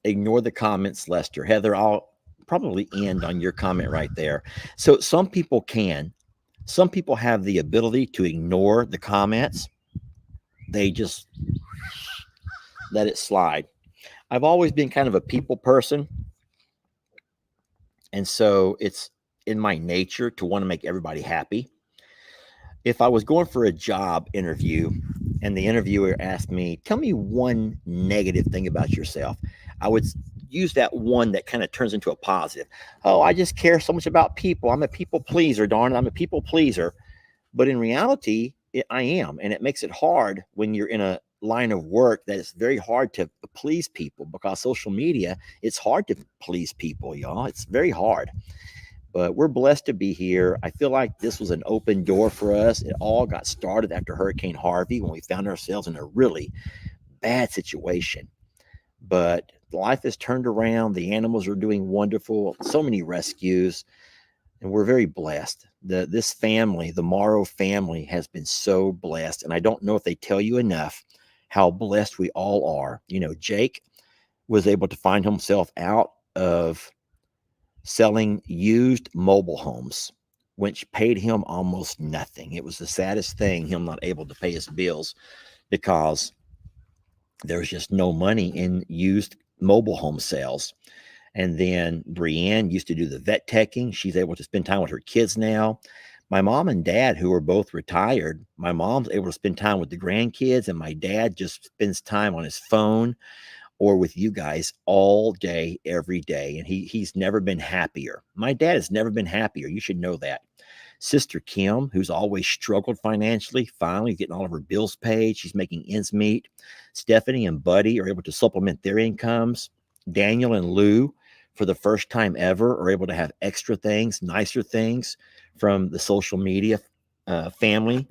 Ignore the comments, Lester. Heather, I'll probably end on your comment right there. So some people can. Some people have the ability to ignore the comments. They just let it slide. I've always been kind of a people person. And so it's in my nature to want to make everybody happy. If I was going for a job interview and the interviewer asked me, tell me one negative thing about yourself, I would use that one that kind of turns into a positive. Oh, I just care so much about people. I'm a people pleaser, darn it. I'm a people pleaser. But in reality, I am. And it makes it hard when you're in a line of work that it's very hard to please people, because social media, it's hard to please people, y'all. It's very hard. But we're blessed to be here. I feel like this was an open door for us. It all got started after Hurricane Harvey, when we found ourselves in a really bad situation. But life has turned around. The animals are doing wonderful. So many rescues. And we're very blessed. This family, the Morrow family, has been so blessed. And I don't know if they tell you enough how blessed we all are. You know, Jake was able to find himself out of selling used mobile homes, which paid him almost nothing. It was the saddest thing, him not able to pay his bills, because there's just no money in used mobile home sales. And then Brienne used to do the vet teching. She's able to spend time with her kids now. My mom and dad, who are both retired, my mom's able to spend time with the grandkids, and my dad just spends time on his phone or with you guys all day, every day. And he's never been happier. My dad has never been happier. You should know that. Sister Kim, who's always struggled financially, finally getting all of her bills paid. She's making ends meet. Stephanie and Buddy are able to supplement their incomes. Daniel and Lou, for the first time ever, are able to have extra things, nicer things from the social media family.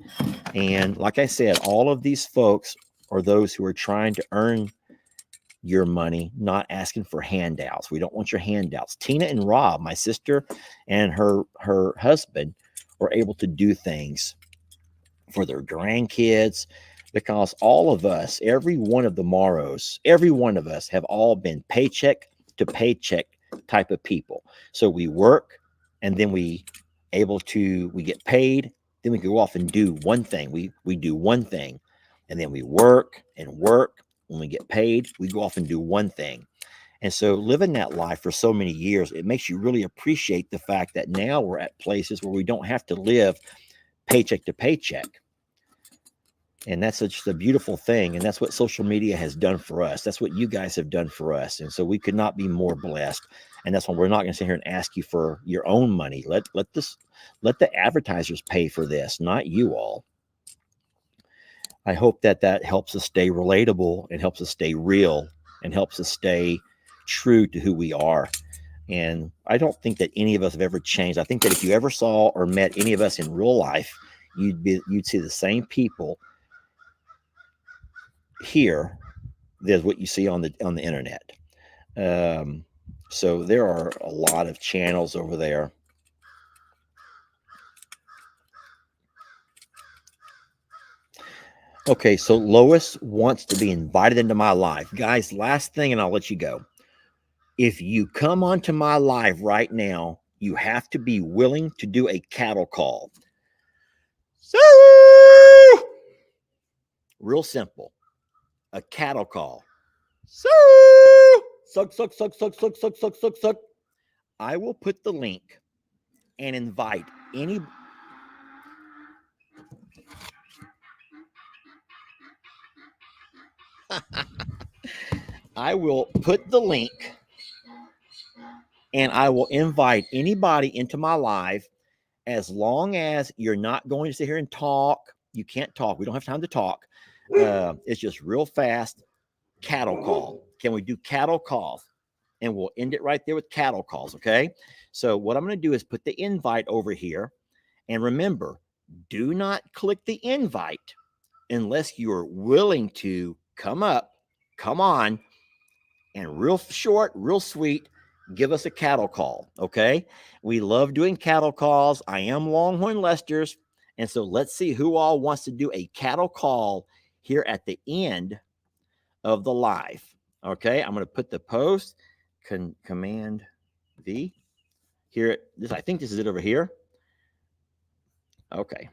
And like I said, all of these folks are those who are trying to earn your money, not asking for handouts. We don't want your handouts. Tina and Rob, my sister and her husband, were able to do things for their grandkids, because all of us, every one of the Morrows, every one of us have all been paycheck to paycheck type of people. So we work, and then we get paid, then we go off and do one thing. We do one thing, and then we work and work. When we get paid, we go off and do one thing. And so living that life for so many years, it makes you really appreciate the fact that now we're at places where we don't have to live paycheck to paycheck. And that's just a beautiful thing. And that's what social media has done for us. That's what you guys have done for us. And so we could not be more blessed. And that's why we're not going to sit here and ask you for your own money. Let the advertisers pay for this, not you all. I hope that helps us stay relatable, and helps us stay real, and helps us stay true to who we are. And I don't think that any of us have ever changed. I think that if you ever saw or met any of us in real life, you'd see the same people here as what you see on the internet. So there are a lot of channels over there. Okay, so Lois wants to be invited into my life. Guys, last thing, and I'll let you go. If you come onto my live right now, you have to be willing to do a cattle call. Real simple. A cattle call. Suck, suck, suck, suck, suck, suck, suck, suck, suck, suck. I will put the link and invite any. I will put the link and I will invite anybody into my live as long as you're not going to sit here and talk. You can't talk. We don't have time to talk. It's just real fast. Cattle call. Can we do cattle calls? And we'll end it right there with cattle calls. Okay. So what I'm going to do is put the invite over here. And remember, do not click the invite unless you're willing to come up, come on, and real short, real sweet, give us a cattle call. Okay. We love doing cattle calls. I am Longhorn Lester's. And so let's see who all wants to do a cattle call here at the end of the live. Okay. I'm going to put the post command V here. I think this is it over here. Okay.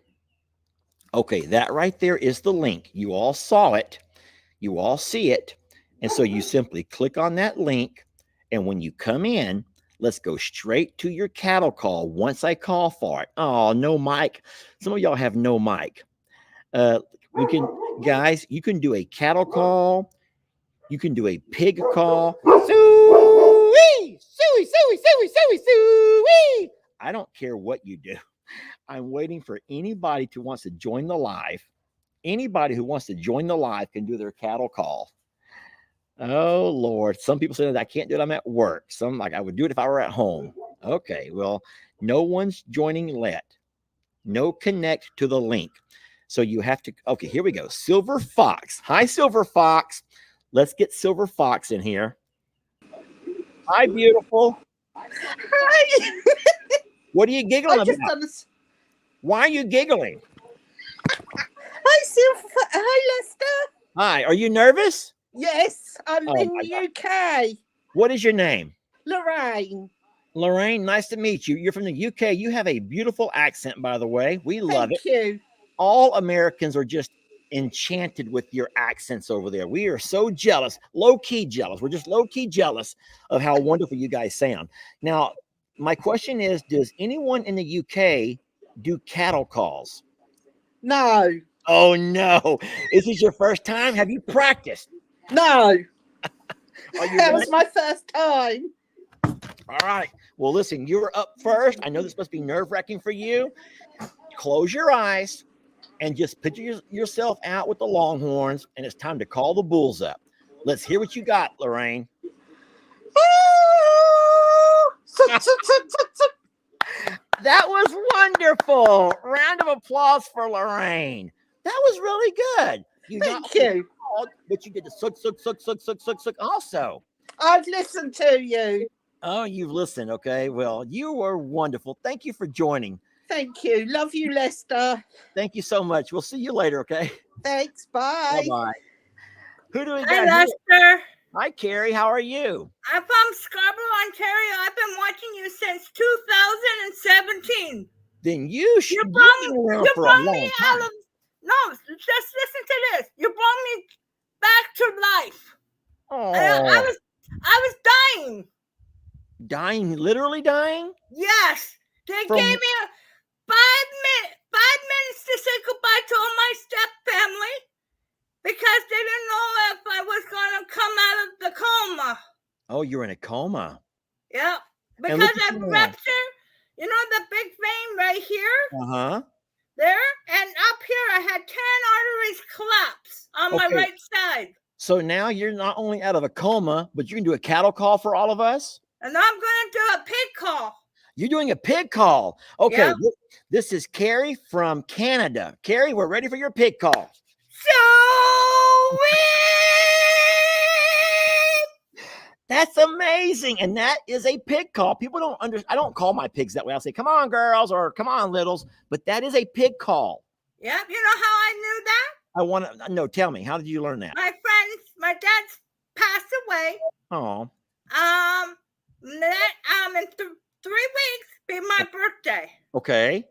Okay. That right there is the link. You all saw it. You all see it. And so you simply click on that link. And when you come in, let's go straight to your cattle call once I call for it. Oh, no mic. Some of y'all have no mic. We can, guys, you can do a cattle call. You can do a pig call. Suey, suey, suey, suey, suey, suey. I don't care what you do. I'm waiting for anybody who wants to join the live. Anybody who wants to join the live can do their cattle call. Oh, Lord. Some people say that I can't do it. I'm at work. Some like I would do it if I were at home. Okay. Well, no one's joining yet. No connect to the link. So you have to. Okay, here we go. Silver Fox. Hi, Silver Fox. Let's get Silver Fox in here. Hi, beautiful. Hi. What are you giggling about? Why are you giggling? Hi, Silver. Hi, Lester. Hi. Are you nervous? Yes, I'm in the UK. What is your name? Lorraine. Lorraine, nice to meet you. You're from the UK. You have a beautiful accent, by the way. We love it. Thank you. All Americans are just enchanted with your accents over there. We are so jealous, low-key jealous. We're just low-key jealous of how wonderful you guys sound. Now, my question is, does anyone in the UK do cattle calls? No. Oh, no. Is this your first time? Have you practiced? No. That was my first time. All right. Well, listen, you're up first. I know this must be nerve-wracking for you. Close your eyes and just picture yourself out with the Longhorns, and it's time to call the Bulls up. Let's hear what you got, Lorraine. That was wonderful. Round of applause for Lorraine. That was really good. Thank you. Called, but you did the suck, suck, suck, suck, suck, suck, suck also. I've listened to you. Oh, you've listened. Okay. Well, you were wonderful. Thank you for joining. Thank you. Love you, Lester. Thank you so much. We'll see you later. Okay. Thanks. Bye. Bye-bye. Who do we got? Hi, Lester. Hi, Carrie. How are you? I'm from Scarborough, Ontario. I've been watching you since 2017. Then you should be around for a long time. No, just listen to this. You brought me back to life. Oh, I was dying. Dying, literally dying? Yes. They gave me 5 minutes to say goodbye to all my step family because they didn't know if I was going to come out of the coma. Oh, you're in a coma. Yeah. Because I ruptured, you know, the big vein right here? Uh-huh. There. And up here, I had 10 arteries collapse on my right side. So now you're not only out of a coma, but you can do a cattle call for all of us? And I'm going to do a pig call. You're doing a pig call. Okay. Yeah. This is Carrie from Canada. Carrie, we're ready for your pig call. So That's amazing. And that is a pig call. People don't understand. I don't call my pigs that way. I'll say, come on, girls, or come on, littles. But that is a pig call. Yeah. You know how I knew that? I want to know. Tell me, how did you learn that? My dad's passed away. Oh. In 3 weeks be my birthday. Okay.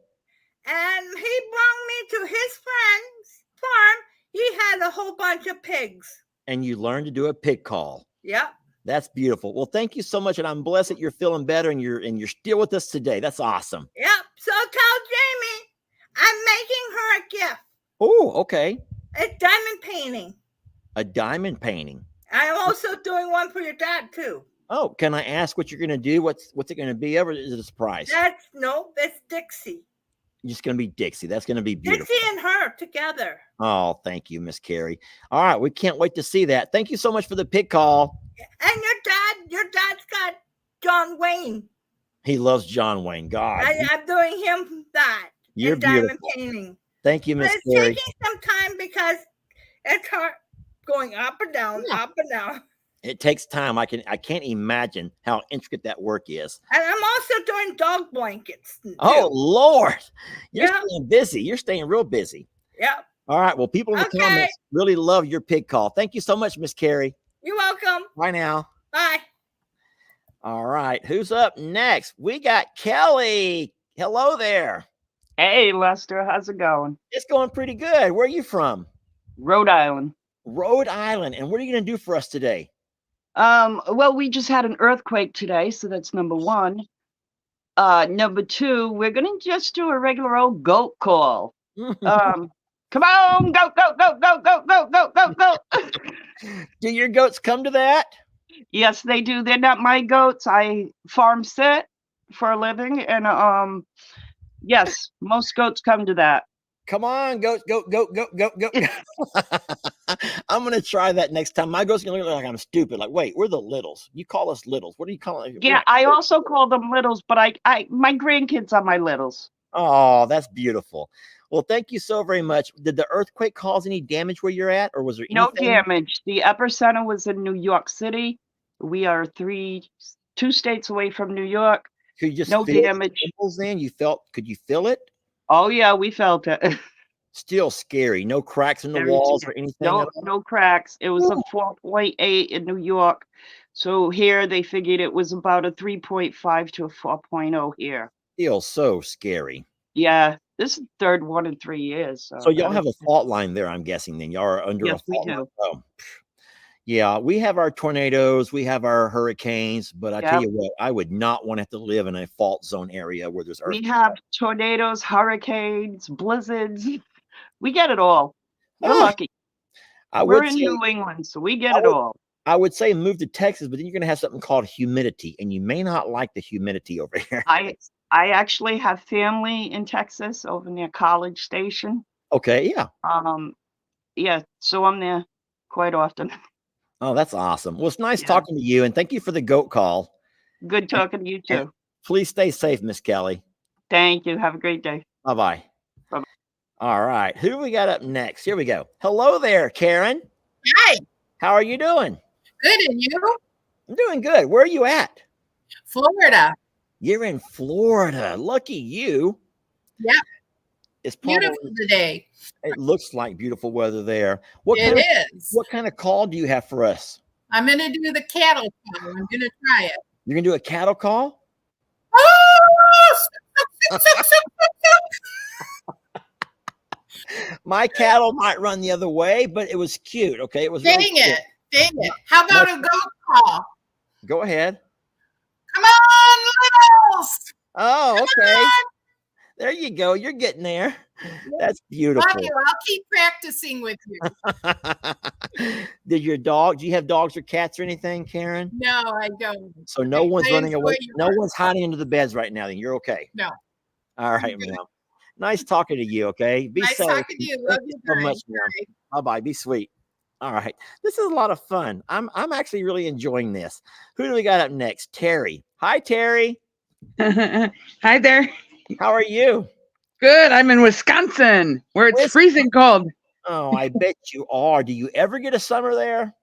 And he brought me to his friend's farm. he had a whole bunch of pigs. And you learned to do a pig call. Yep. That's beautiful. Well, thank you so much, and I'm blessed that you're feeling better and you're still with us today. That's awesome. Yep. So tell Jamie I'm making her a gift. Oh, okay. A diamond painting. A diamond painting. I'm also doing one for your dad too. Oh, can I ask what you're going to do? What's it going to be? Or is it a surprise? That's Dixie. Just going to be Dixie. That's going to be beautiful. Dixie and her together. Oh, thank you, Miss Carrie. All right, we can't wait to see that. Thank you so much for the pig call. And your dad's got John Wayne. He loves John Wayne. God, I'm doing him that. You're diamond beautiful. Painting. Thank you, Miss It's Carrie. taking some time because it's hard going up and down, up and down. It takes time. I can't imagine how intricate that work is. And I'm also doing dog blankets. Too. Oh Lord, you're staying busy. You're staying real busy. Yep. All right. Well, people in the comments really love your pig call. Thank you so much, Miss Carrie. You're welcome. Bye now. Bye. All right. Who's up next? We got Kelly. Hello there. Hey, Lester. How's it going? It's going pretty good. Where are you from? Rhode Island. Rhode Island. And what are you going to do for us today? Well, we just had an earthquake today, so that's number one. Number two, we're going to just do a regular old goat call. Come on, go, go, go, go, go, go, go, go, go. Do your goats come to that? Yes, they do. They're not my goats. I farm sit for a living, and yes, most goats come to that. Come on, goat, go, go, go, go, go. I'm going to try that next time. My goat's going to look like I'm stupid. Like, wait, we're the littles. You call us littles. What do you call it? Yeah, I also call them littles, but my grandkids are my littles. Oh, that's beautiful. Well, thank you so very much. Did the earthquake cause any damage where you're at, or was there no anything? damage? The epicenter was in New York City. We are two states away from New York. Could you just no feel damage? Then could you feel it? Oh yeah, we felt it. Still scary. No cracks in the walls or anything. No cracks. It was a 4.8 in New York. So here they figured it was about a 3.5 to a 4.0 here. Still so scary. Yeah, this is the third one in 3 years. So y'all have a fault line there, I'm guessing. Then y'all are under a fault line. Oh, yeah, we have our tornadoes, we have our hurricanes, but I tell you what, I would not want to have to live in a fault zone area where there's earthquakes. We have tornadoes, hurricanes, blizzards. We get it all. We're lucky. We're in New England, so we get it all. I would say move to Texas, but then you're going to have something called humidity, and you may not like the humidity over here. I actually have family in Texas over near College Station. Okay, yeah. Yeah, so I'm there quite often. Oh, that's awesome. Well, it's nice talking to you, and thank you for the goat call. Good talking to you too. And please stay safe, Miss Kelly. Thank you. Have a great day. Bye-bye. Bye-bye. All right. Who do we got up next? Here we go. Hello there, Karen. Hi. How are you doing? Good, and you? I'm doing good. Where are you at? Florida. You're in Florida. Lucky you. Yep. It's beautiful today. It looks like beautiful weather there. What kind of call do you have for us? I'm going to do the cattle call. I'm going to try it. You're going to do a cattle call? My cattle might run the other way, but it was cute. Okay, it was. Dang it! Dang it! How about a goat call? Go ahead. Come on, littles! Oh, okay. There you go. You're getting there. That's beautiful. Love you. I'll keep practicing with you. Do you have dogs or cats or anything, Karen? No, I don't. So no one's running away. No one's hiding under the beds right now. Then you're okay. No. All right, ma'am. Nice talking to you. Okay. Be safe. Nice talking to you. Love you so much, ma'am. Bye-bye. Be sweet. All right. This is a lot of fun. I'm actually really enjoying this. Who do we got up next? Terry. Hi, Terry. Hi there. How are you? Good. I'm in Wisconsin, where it's freezing cold. Oh, I bet you are. Do you ever get a summer there?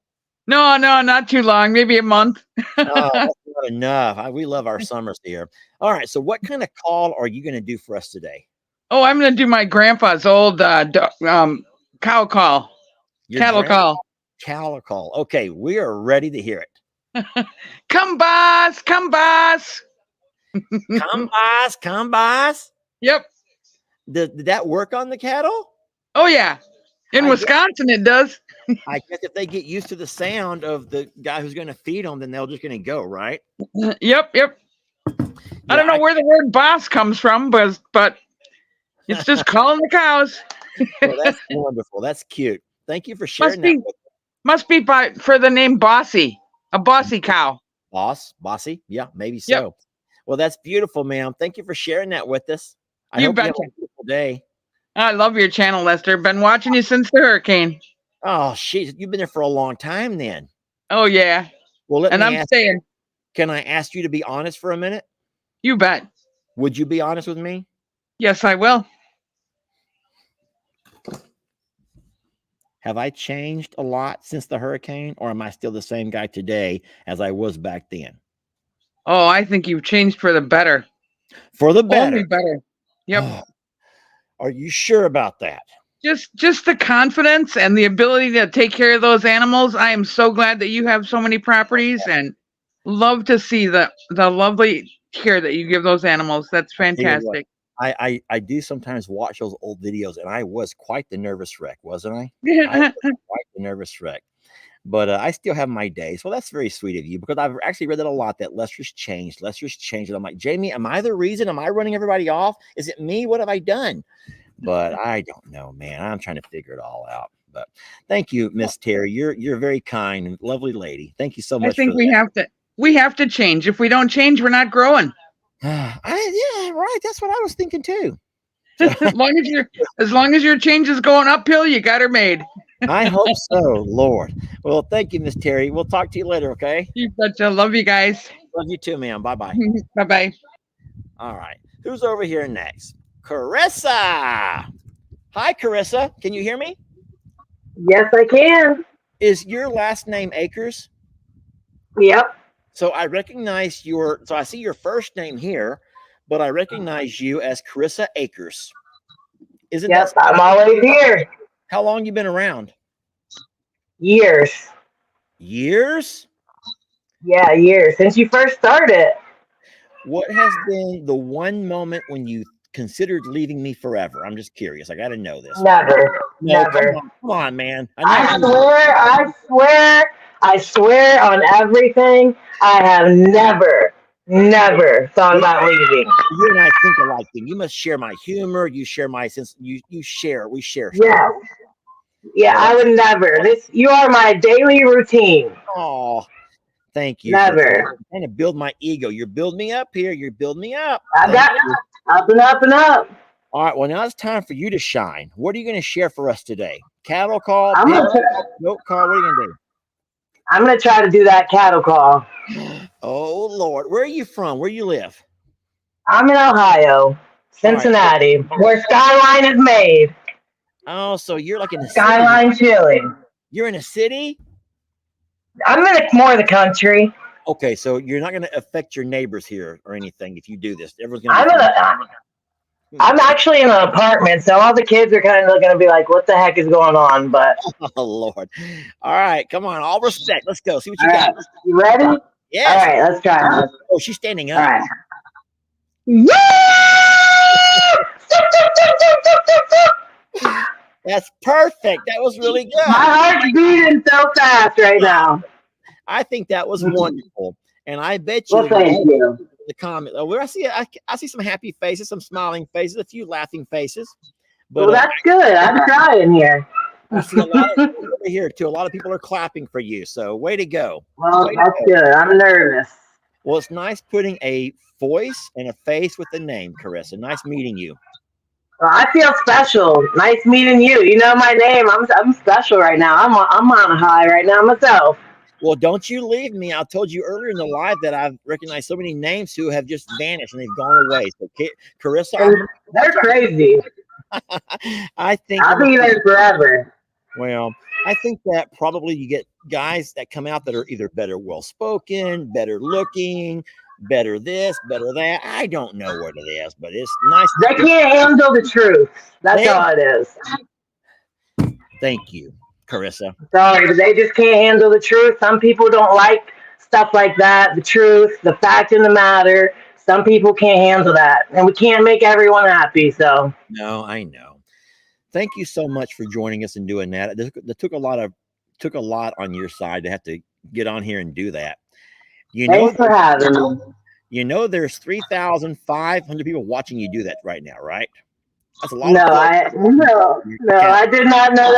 No, not too long. Maybe a month. Oh, that's not enough. We love our summers here. All right. So what kind of call are you going to do for us today? Oh, I'm going to do my grandpa's old cow call. Cattle call. Cattle call. Okay. We are ready to hear it. Come, boss. Come, boss. Come, boss. Come, boss. Yep. Did that work on the cattle? Oh, yeah. In Wisconsin, it does. I guess if they get used to the sound of the guy who's going to feed them, then they're just going to go, right? Yep. Yeah, I don't know where the word boss comes from, but it's just calling the cows. Well, that's wonderful. That's cute. Thank you for sharing that. Must be for the name Bossy, a bossy cow. Bossy? Yeah, maybe so. Yep. Well, that's beautiful, ma'am. Thank you for sharing that with us. I hope you have a beautiful day. I love your channel, Lester. Been watching you since the hurricane. Oh, sheesh. You've been there for a long time then. Oh, yeah. Well, I'm staying. Can I ask you to be honest for a minute? You bet. Would you be honest with me? Yes, I will. Have I changed a lot since the hurricane, or am I still the same guy today as I was back then? Oh, I think you've changed for the better. For the better? Only better. Yep. Oh, are you sure about that? Just the confidence and the ability to take care of those animals. I am so glad that you have so many properties and love to see the lovely care that you give those animals. That's fantastic. I do sometimes watch those old videos, and I was quite the nervous wreck, wasn't I? I was quite the nervous wreck. But I still have my days. Well, that's very sweet of you, because I've actually read that a lot, that Lester's changed. And I'm like, Jamie, am I the reason? Am I running everybody off? Is it me? What have I done? But I don't know, man. I'm trying to figure it all out. But thank you, Miss Terry. You're very kind and lovely lady. Thank you so much. I think we have to change. If we don't change, we're not growing. Yeah, right. That's what I was thinking too. as long as your change is going uphill, you got her made. I hope so, Lord. Well, thank you, Miss Terry. We'll talk to you later, okay? You betcha. Love you guys. Love you too, ma'am. Bye-bye. Bye-bye. All right. Who's over here next? Carissa. Hi, Carissa. Can you hear me? Yes, I can. Is your last name Akers? Yep. So I recognize so I see your first name here, but I recognize you as Carissa Akers. Isn't that? I'm always here. How long you been around? Years. Years? Yeah, years. Since you first started. What has been the one moment when you considered leaving me forever? I'm just curious. I got to know this. Never. No, Never. Come on, man. I swear on everything, I have never thought about leaving. You and I think alike. You must share my humor. You share my sense. We share. Yeah. Yeah, I would never. You are my daily routine. Oh, thank you. Never. Trying to build my ego. You're building me up here. You're building me up. I got up and up and up. All right. Well, now it's time for you to shine. What are you going to share for us today? Cattle call, goat call. What are you going to do? I'm going to try to do that cattle call. Oh, Lord. Where are you from? Where you live? I'm in Ohio, Cincinnati, where Skyline is made. Oh, so you're like in a Skyline chili. You're in a city? I'm in more of the country. Okay, so you're not going to affect your neighbors here or anything if you do this. Everyone's going to. I'm actually in an apartment, so all the kids are kind of going to be like, "What the heck is going on?" But oh, Lord! All right, come on, all respect. Let's go. See what you got. Right. You ready? Yeah. All right, let's try. Oh, she's standing up. All right. That's perfect. That was really good. My heart's beating so fast right now. I think that was wonderful, and I bet you. Well, thank you. The comment. Oh, where I see some happy faces, some smiling faces, a few laughing faces. But well, that's good. I'm trying here. I see a lot of people over here too. A lot of people are clapping for you. So way to go. Well, that's good. I'm nervous. Well, it's nice putting a voice and a face with the name, Carissa. Nice meeting you. Well, I feel special. Nice meeting you. You know my name. I'm special right now. I'm on a high right now myself. Well, don't you leave me. I told you earlier in the live that I've recognized so many names who have just vanished and they've gone away. So, Carissa, they're crazy. I think I'll be there forever. Well, I think that probably you get guys that come out that are either better well-spoken, better looking, better this, better that. I don't know what it is, but it's nice. They can't handle the truth. That's all it is. Thank you, Carissa. Sorry, but they just can't handle the truth. Some people don't like stuff like that, the truth, the fact in the matter. Some people can't handle that, and we can't make everyone happy. So no, I know. thank you so much for joining us and doing that. It took a lot on your side to have to get on here and do that. Thanks for having me. There's 3,500 people watching you do that right now, right? That's a lot No, of folks. I did not know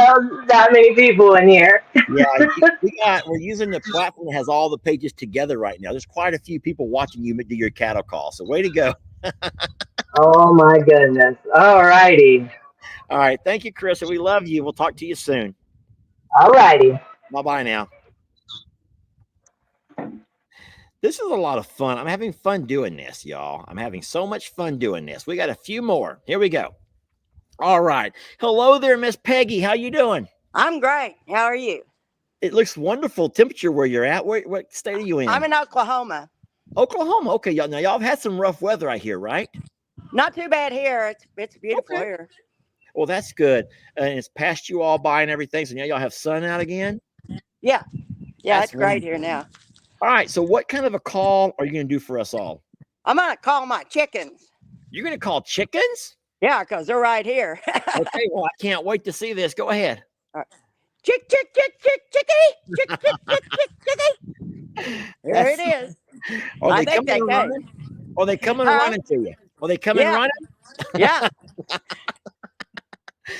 that many people in here. Yeah, we're using the platform that has all the pages together right now. There's quite a few people watching you do your cattle call. So way to go. Oh my goodness. All righty. All right. Thank you, Chris. We love you. We'll talk to you soon. All righty. Bye-bye now. This is a lot of fun. I'm having fun doing this, y'all. I'm having so much fun doing this. We got a few more. Here we go. All right. Hello there, Miss Peggy. How you doing? I'm great. How are you? It looks wonderful temperature where you're at. What state are you in? I'm in Oklahoma. Oklahoma. Okay, y'all. Now y'all have had some rough weather, I hear, right? Not too bad here. It's beautiful here. Well, that's good. And it's passed you all by and everything. So now y'all have sun out again? Yeah. Yeah, That's it's great here now. All right. So what kind of a call are you going to do for us all? I'm going to call my chickens. You're going to call chickens? Yeah, because they're right here. Okay. Well, I can't wait to see this. Go ahead. Chick, chick, chick, chick, chicky. Chick, chick, chick, chick, chicky. There it is. Are they coming running? Are they coming running to you? Are they coming running? Yeah.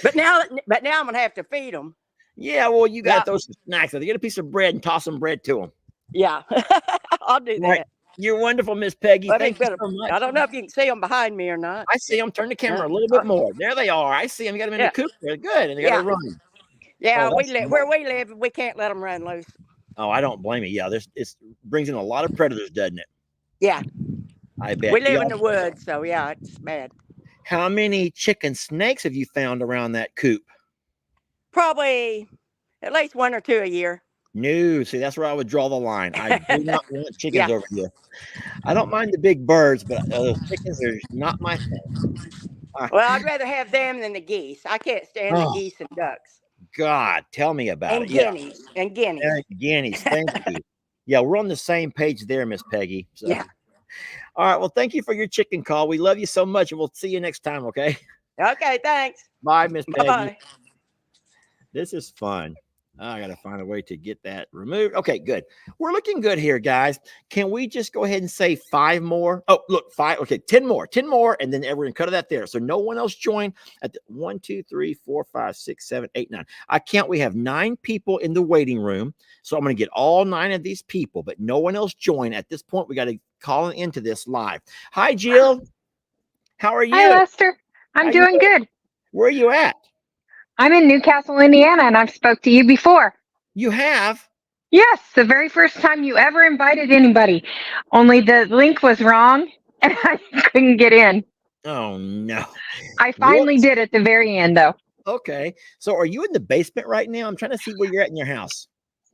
But now I'm going to have to feed them. Yeah, well, you got those snacks. They get a piece of bread and toss some bread to them. Yeah. I'll do that. Right. You're wonderful, Miss Peggy. Thank you so much. I don't know if you can see them behind me or not. I see them. Turn the camera a little bit more. There they are. I see them. You got them in the coop. They're good. And they got to run. Yeah, where we live, we can't let them run loose. Oh, I don't blame you. Yeah, it brings in a lot of predators, doesn't it? Yeah. I bet. We live in the woods, so yeah, it's bad. How many chicken snakes have you found around that coop? Probably at least one or two a year. No, see, that's where I would draw the line. I do not want chickens over here. I don't mind the big birds, but those chickens are not my thing. Well, I'd rather have them than the geese. I can't stand the geese and ducks. God, tell me about it. Guineas. And guineas. Guineas. Thank you. Yeah, we're on the same page there, Miss Peggy. So. Yeah. All right. Well, thank you for your chicken call. We love you so much, and we'll see you next time, okay? Okay, thanks. Bye, Miss Peggy. Bye. This is fun. I got to find a way to get that removed. Okay, good. We're looking good here, guys. Can we just go ahead and say 5 more? Oh, look, 5. Okay, 10 more. 10 more, and then everyone cut that there. So no one else joined at the 1, 2, 3, 4, 5, 6, 7, 8, 9. I count. We have 9 people in the waiting room. So I'm going to get all 9 of these people, but no one else joined. At this point, we got to call into this live. Hi, Jill. How are you? Hi, Lester. I'm doing good. Where are you at? I'm in Newcastle, Indiana, and I've spoke to you before. You have? Yes, the very first time you ever invited anybody. Only the link was wrong, and I couldn't get in. Oh, no. I finally did at the very end, though. Okay. So are you in the basement right now? I'm trying to see where you're at in your house.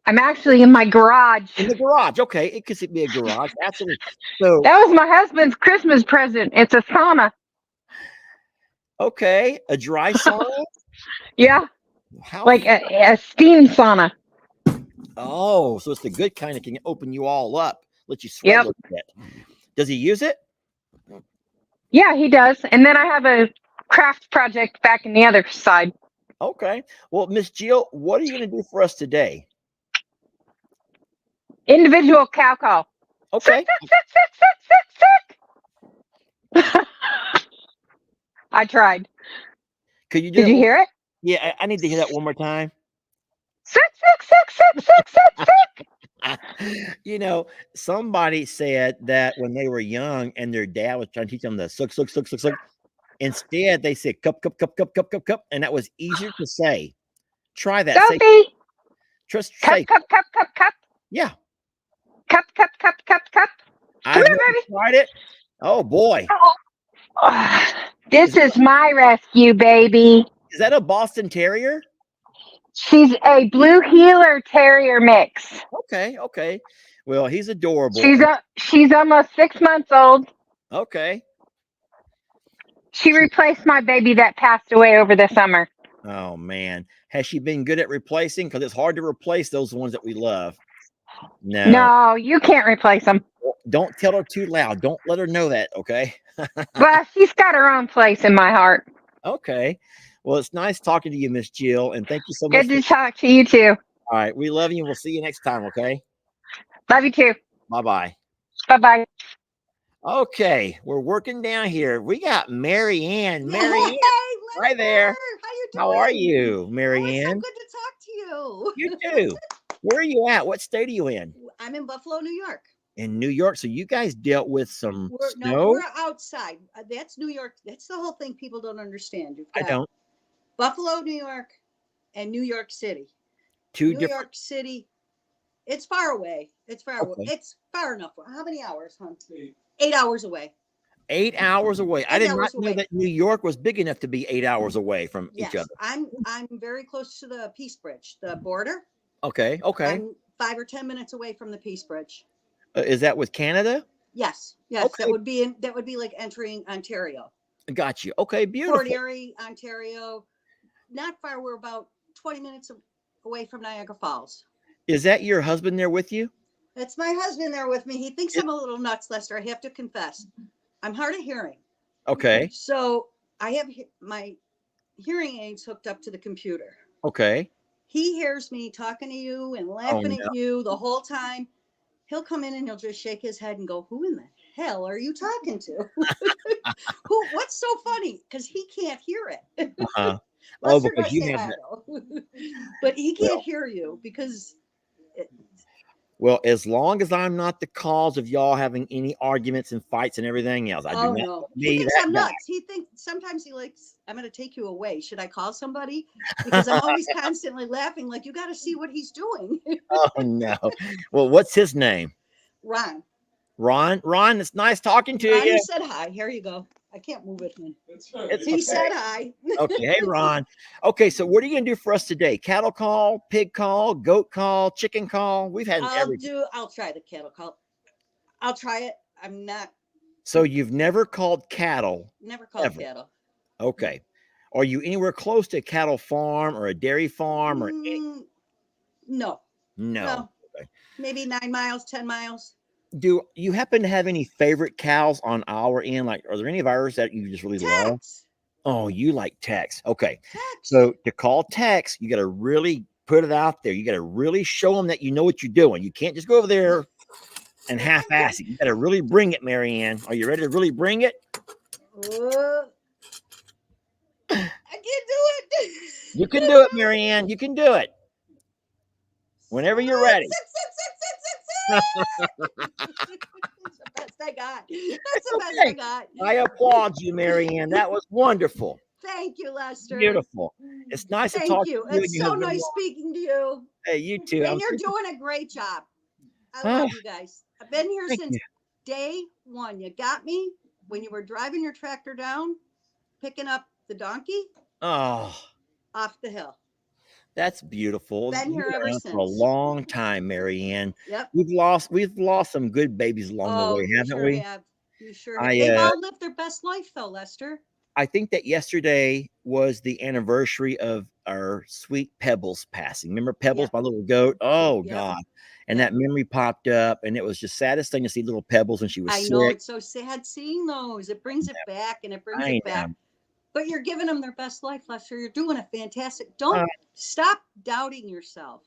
I'm actually in my garage. In the garage. Okay. It could be a garage. Absolutely. So that was my husband's Christmas present. It's a sauna. Okay. A dry sauna? Yeah. Like a steam sauna. Oh, so it's the good kind that can open you all up, let you sweat a little bit. Does he use it? Yeah, he does. And then I have a craft project back in the other side. Okay. Well, Miss Jill, what are you going to do for us today? Individual cow call. Okay. I tried. Could you do Did you hear it? Yeah, I need to hear that one more time. You know, somebody said that when they were young and their dad was trying to teach them the suck. Instead, they said cup, and that was easier to say. Try that. Sophie. Say, cup. Yeah. Cup. I've never tried it. Oh boy. This is my rescue, baby. Is that a Boston Terrier? She's a blue heeler terrier mix. Okay. Well, he's adorable. She's almost 6 months old. Okay. She replaced my baby that passed away over the summer. Oh man, has she been good at replacing? Because it's hard to replace those ones that we love. No, you can't replace them. Don't tell her too loud. Don't let her know that. Okay. Well, she's got her own place in my heart. Okay. Well, it's nice talking to you, Miss Jill, and thank you so much. Good to talk to you too. All right, we love you. We'll see you next time. Okay. Love you too. Bye-bye. Bye-bye. Okay, we're working down here. We got Mary Ann. Mary Ann, Hey, hi there. Lester. How you doing? How are you, Mary Oh, it's so Ann? good to talk to you. You too. Where are you at? What state are you in? I'm in Buffalo, New York. In New York. So you guys dealt with some snow? We're outside. That's New York. That's the whole thing people don't understand. You've got I don't. Buffalo, New York, and New York City. Two New different. York City. It's far away. It's far away. Okay. It's far enough. How many hours, hon? 8 hours away. 8 hours away. I 8 did not hours know away. that New York was big enough to be 8 hours away from each Yes, other. I'm very close to the Peace Bridge, the border. Okay. Okay. I'm 5 or 10 minutes away from the Peace Bridge. Is that with Canada? Yes, yes, Okay. that would be like entering Ontario. Got you. Okay, beautiful. Port Erie, Ontario, not far. We're about 20 minutes away from Niagara Falls. Is that your husband there with you? That's my husband there with me. He thinks I'm a little nuts, Lester. I have to confess. I'm hard of hearing. Okay. So I have my hearing aids hooked up to the computer. Okay. He hears me talking to you and laughing no. at you the whole time. He'll come in and he'll just shake his head and go, "Who in the hell are you talking to? What's so funny?" Because he can't hear it. Uh-huh. Lester because does you say have hi, that. though. But he can't hear you because Well, as long as I'm not the cause of y'all having any arguments and fights and everything else, I do not no. want to He be thinks that I'm guy. nuts. He thinks sometimes he likes, "I'm going to take you away. Should I call somebody?" Because I'm always constantly laughing, like, you got to see what he's doing. Oh no. Well, what's his name? Ron. Ron, it's nice talking to Ron, you. you said hi. Here you go. I can't move it. He okay. said hi. Okay, hey Ron. Okay, so what are you gonna do for us today? Cattle call, pig call, goat call, chicken call? We've had everything. I'll try the cattle call. I'll try it. I'm not. So you've never called cattle? Never called ever. cattle. Okay. Are you anywhere close to a cattle farm or a dairy farm or No. No. Okay. Maybe 9 miles, 10 miles. Do you happen to have any favorite cows on our end? Like, are there any of ours that you just really love? Tex. Oh, you like Tex. Okay. Tex. So to call Tex, you got to really put it out there. You got to really show them that you know what you're doing. You can't just go over there and half-ass it. You got to really bring it, Mary Ann. Are you ready to really bring it? I can't do it. You can do it, Mary Ann. You can do it. Whenever you're ready. That's the best I got. That's the best I got. I applaud you, Mary Ann. That was wonderful. Thank you, Lester. Beautiful. It's nice to talk to you. It's so nice speaking to you. Hey, you too. And you're doing a great job. I love you guys. I've been here since day one. You got me when you were driving your tractor down, picking up the donkey. Oh, off the hill. That's beautiful. Been here ever since. For a long time, Mary Ann. Yep. We've lost some good babies along the way, haven't we? Have. You sure have. They've all lived their best life, though, Lester. I think that yesterday was the anniversary of our sweet Pebbles passing. Remember Pebbles, my little goat? Oh, God. And that memory popped up, and it was just saddest thing to see little Pebbles when she was sick. I know, it's so sad seeing those. It brings it back, and it brings it back. But you're giving them their best life, Lester. You're doing a fantastic. Don't stop doubting yourself.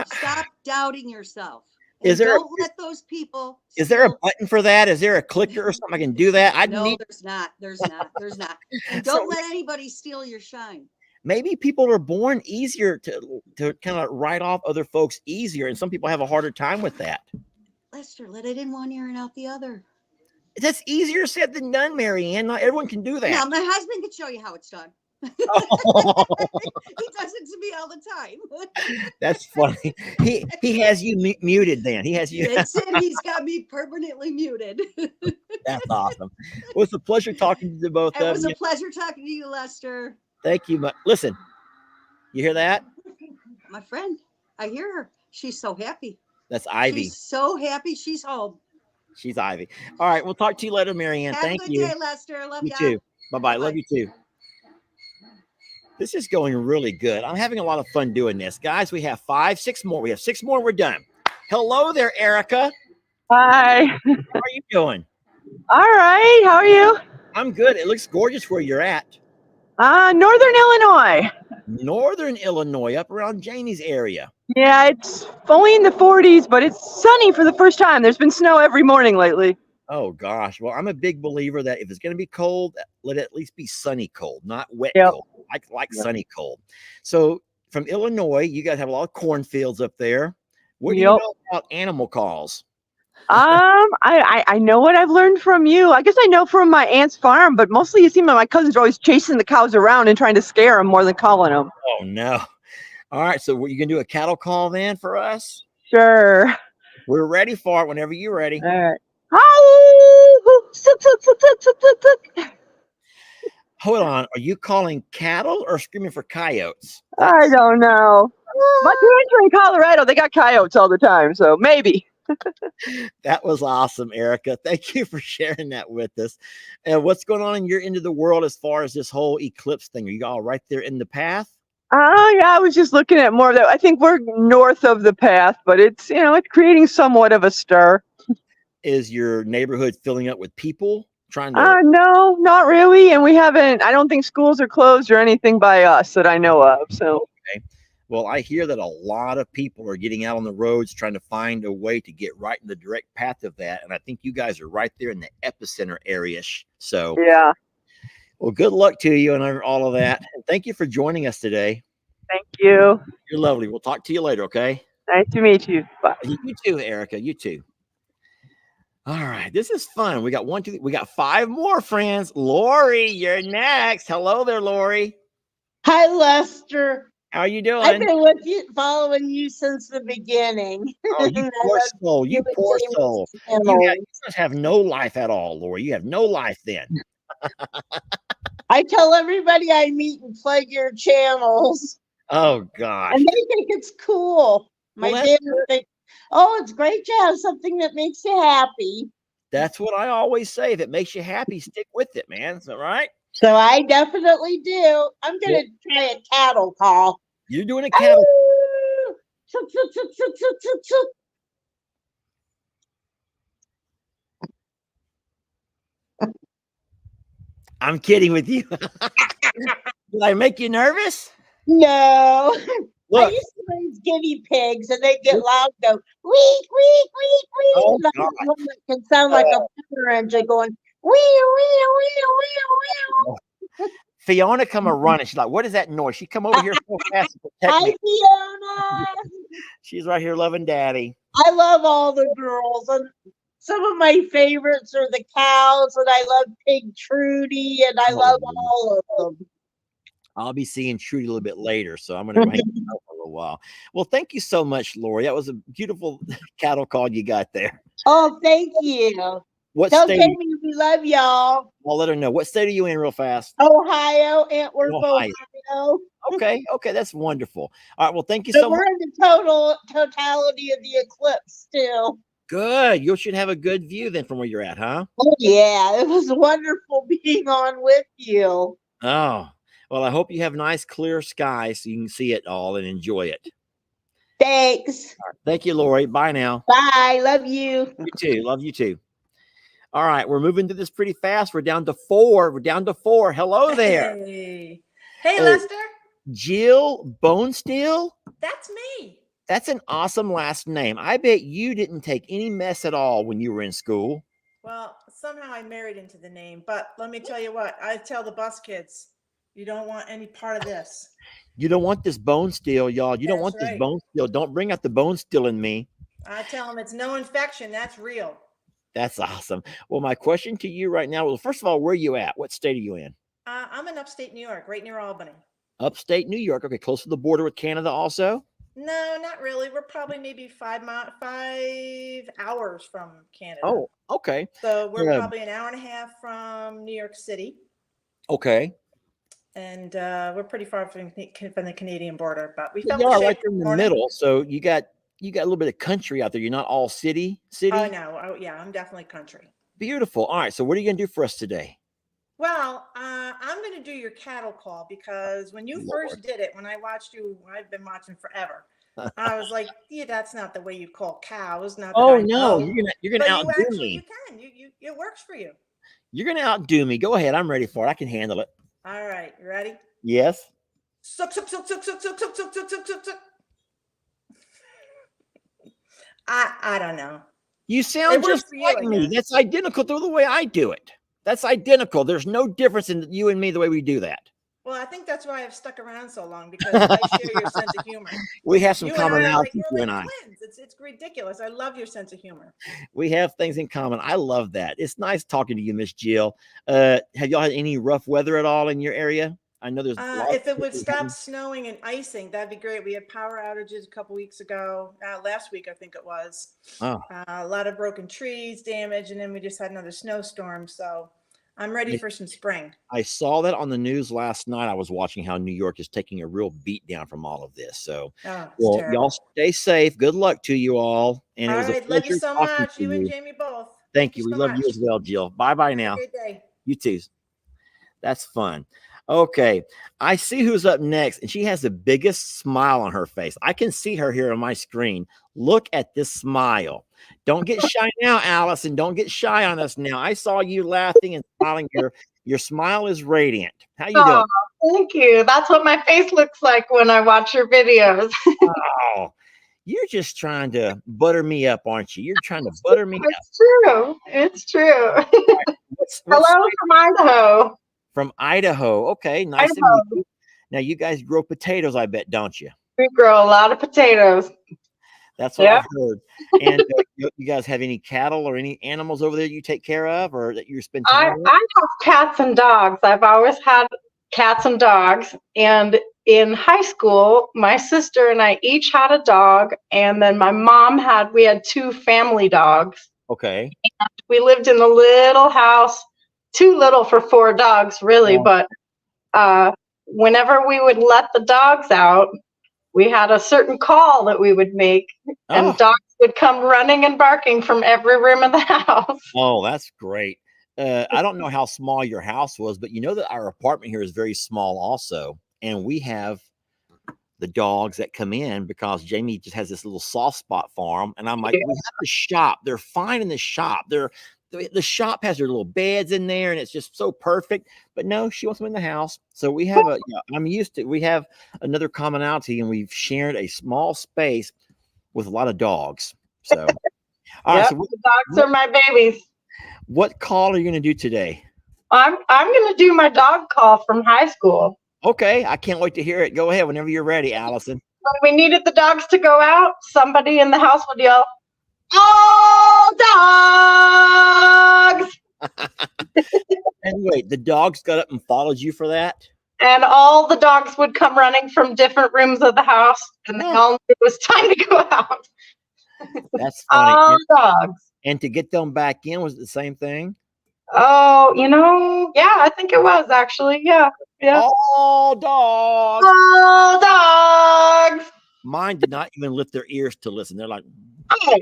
Stop doubting yourself. Don't let those people. Is there a button for that? Is there a clicker or something I can do that? There's not. There's not. Don't let anybody steal your shine. Maybe people are born easier to kind of write off other folks easier, and some people have a harder time with that. Lester, let it in one ear and out the other. That's easier said than done, Mary Ann. Not everyone can do that. Now, my husband can show you how it's done. Oh. He does it to me all the time. That's funny. He has you muted then. He has you. That's it. He's got me permanently muted. That's awesome. Well, it's a pleasure talking to both of you. It was a pleasure talking to you, Lester. Thank you. Listen, you hear that? My friend, I hear her. She's so happy. That's Ivy. She's so happy she's home. She's Ivy. All right. We'll talk to you later, Mary Ann. Thank you. Have a good day, Lester. Love you too. Bye-bye. Love you too. This is going really good. I'm having a lot of fun doing this. Guys, we have 6 more. We have 6 more. We're done. Hello there, Erica. Hi. How are you doing? All right. How are you? I'm good. It looks gorgeous where you're at. Northern Illinois. Northern Illinois, up around Jamie's area. Yeah, it's only in the 40s, but it's sunny for the first time. There's been snow every morning lately. Oh gosh. Well, I'm a big believer that if it's going to be cold, let it at least be sunny cold, not wet cold. I like sunny cold. So from Illinois, you guys have a lot of cornfields up there. What do you know about animal calls? I know what I've learned from you. I guess I know from my aunt's farm, but mostly it seems like my cousins are always chasing the cows around and trying to scare them more than calling them. Oh no. All right. So you can do a cattle call then for us? Sure. We're ready for it whenever you're ready. All right. Hold on. Are you calling cattle or screaming for coyotes? I don't know. My parents are in Colorado. They got coyotes all the time, so maybe. That was awesome, Erica. Thank you for sharing that with us. And what's going on in your end of the world as far as this whole eclipse thing? Are you all right there in the path? Yeah, I was just looking at more of that. I think we're north of the path, but it's, it's creating somewhat of a stir. Is your neighborhood filling up with people trying to? No, not really. And I don't think schools are closed or anything by us that I know of. So. Okay. Well, I hear that a lot of people are getting out on the roads trying to find a way to get right in the direct path of that. And I think you guys are right there in the epicenter area. So, yeah. Well, good luck to you and all of that. And thank you for joining us today. Thank you. You're lovely. We'll talk to you later, okay? Nice to meet you. Bye. You too, Erica. You too. All right. This is fun. We got we got 5 more friends. Lori, you're next. Hello there, Lori. Hi, Lester. How are you doing? I've been with you, following you since the beginning. Oh, you poor soul. You poor soul. You must have no life at all, Lori. You have no life then. I tell everybody I meet and plug your channels. Oh, gosh. And they think it's cool. My dad thinks, oh, it's great to have something that makes you happy. That's what I always say. If it makes you happy, stick with it, man. Is that right? So I definitely do. I'm going to try a cattle call. You're doing a cattle call. I'm kidding with you. Did I make you nervous? No. Look. I used to raise guinea pigs and they get loud, go, week, week, week, week. Oh, one that can sound like a fire engine going, wee, wee, wee, wee, wee. Fiona come a running. She's like, what is that noise? She come over here so fast to protect Hi, me. Fiona. She's right here loving daddy. I love all the girls. And some of my favorites are the cows, and I love Pig Trudy, and I love all of them. I'll be seeing Trudy a little bit later, so I'm going to hang out for a little while. Well, thank you so much, Lori. That was a beautiful cattle call you got there. Oh, thank you. What Tell state? Jamie we love y'all. I'll let her know. What state are you in real fast? Ohio, Antwerp, Ohio. Okay, that's wonderful. All right, well, thank you so much. We're in the totality of the eclipse still. Good. You should have a good view then from where you're at, huh? Oh, yeah. It was wonderful being on with you. Oh, well, I hope you have nice, clear skies so you can see it all and enjoy it. Thanks. Right. Thank you, Lori. Bye now. Bye. Love you. You too. Love you too. All right. We're moving through this pretty fast. We're down to 4. Hello there. Hey, Lester. Jill Bonesteel? That's me. That's an awesome last name. I bet you didn't take any mess at all when you were in school. Well, somehow I married into the name, but let me tell you what, I tell the bus kids, you don't want any part of this. You don't want this Bonesteel, y'all. You don't want this Bonesteel. Don't bring out the Bonesteel in me. I tell them it's no infection. That's real. That's awesome. Well, my question to you right now, well, first of all, where are you at? What state are you in? I'm in upstate New York, right near Albany. Upstate New York. Okay, close to the border with Canada also? No, not really. We're probably maybe 5 hours from Canada. Oh, okay. So we're probably an hour and a half from New York City. Okay. And we're pretty far from the Canadian border, but we are right in the middle. So you got a little bit of country out there. You're not all city. Oh no. Oh yeah, I'm definitely country. Beautiful. All right. So what are you gonna do for us today? Well, I'm going to do your cattle call because when you first did it, when I watched you, I've been watching forever. I was like, yeah, that's not the way you call cows. Not oh no, you're gonna outdo me. You can. It works for you. You're gonna outdo me. Go ahead. I'm ready for it. I can handle it. All right, you ready? Yes. Suck, suck, suck, suck, suck, suck, suck, suck, suck, suck, suck, suck. I don't know. You sound just like me. That's identical to the way I do it. That's identical. There's no difference in you and me the way we do that. Well, I think that's why I've stuck around so long, because I share your sense of humor. We have some You commonalities, you and and I. Twins. It's ridiculous. I love your sense of humor. We have things in common. I love that. It's nice talking to you, Miss Jill. Have y'all had any rough weather at all in your area? I know there's if it would stop snowing and icing, that'd be great. We had power outages a couple weeks ago, last week I think it was. Oh. A lot of broken trees, damage, and then we just had another snowstorm. So I'm ready for some spring. I saw that on the news last night. I was watching how New York is taking a real beat down from all of this. So, well, y'all stay safe. Good luck to you all. And it was a pleasure. Love you so much. You and Jamie both. Thank you. We love you as well, Jill. Bye now. Have a good day. You too. That's fun. Okay, I see who's up next, and she has the biggest smile on her face. I can see her here on my screen. Look at this smile. Don't get shy now, Allison. Don't get shy on us now. I saw you laughing and smiling. Your smile is radiant. How you doing? Thank you. That's what my face looks like when I watch your videos. Oh, you're just trying to butter me up, aren't you? You're trying to butter me up. It's true. It's true. Hello from Idaho. From Idaho. Okay, nice to meet you. Now, you guys grow potatoes, I bet, don't you? We grow a lot of potatoes. That's what I heard. And you guys have any cattle or any animals over there you take care of or that you spend time with? I have cats and dogs. I've always had cats and dogs. And in high school, my sister and I each had a dog. And then my mom we had 2 family dogs. Okay. And we lived in a little house. Too little for 4 dogs, really, but whenever we would let the dogs out, we had a certain call that we would make, and dogs would come running and barking from every room of the house. Oh, that's great. I don't know how small your house was, but you know that our apartment here is very small also, and we have the dogs that come in because Jamie just has this little soft spot for them, and I'm like, we have to shop. They're fine in the shop. The shop has their little beds in there and it's just so perfect, but no, she wants them in the house. So we have we have another commonality, and we've shared a small space with a lot of dogs. So, all right, so the dogs are my babies. What call are you going to do today? I'm going to do my dog call from high school. Okay. I can't wait to hear it. Go ahead whenever you're ready, Allison. When we needed the dogs to go out, somebody in the house would yell, "All dogs!" And wait, the dogs got up and followed you for that? And all the dogs would come running from different rooms of the house, and they all knew it was time to go out. That's funny. All dogs. And to get them back in, was it the same thing? Oh, yeah, I think it was actually. Yeah. All dogs. All dogs. Mine did not even lift their ears to listen. They're like, oh.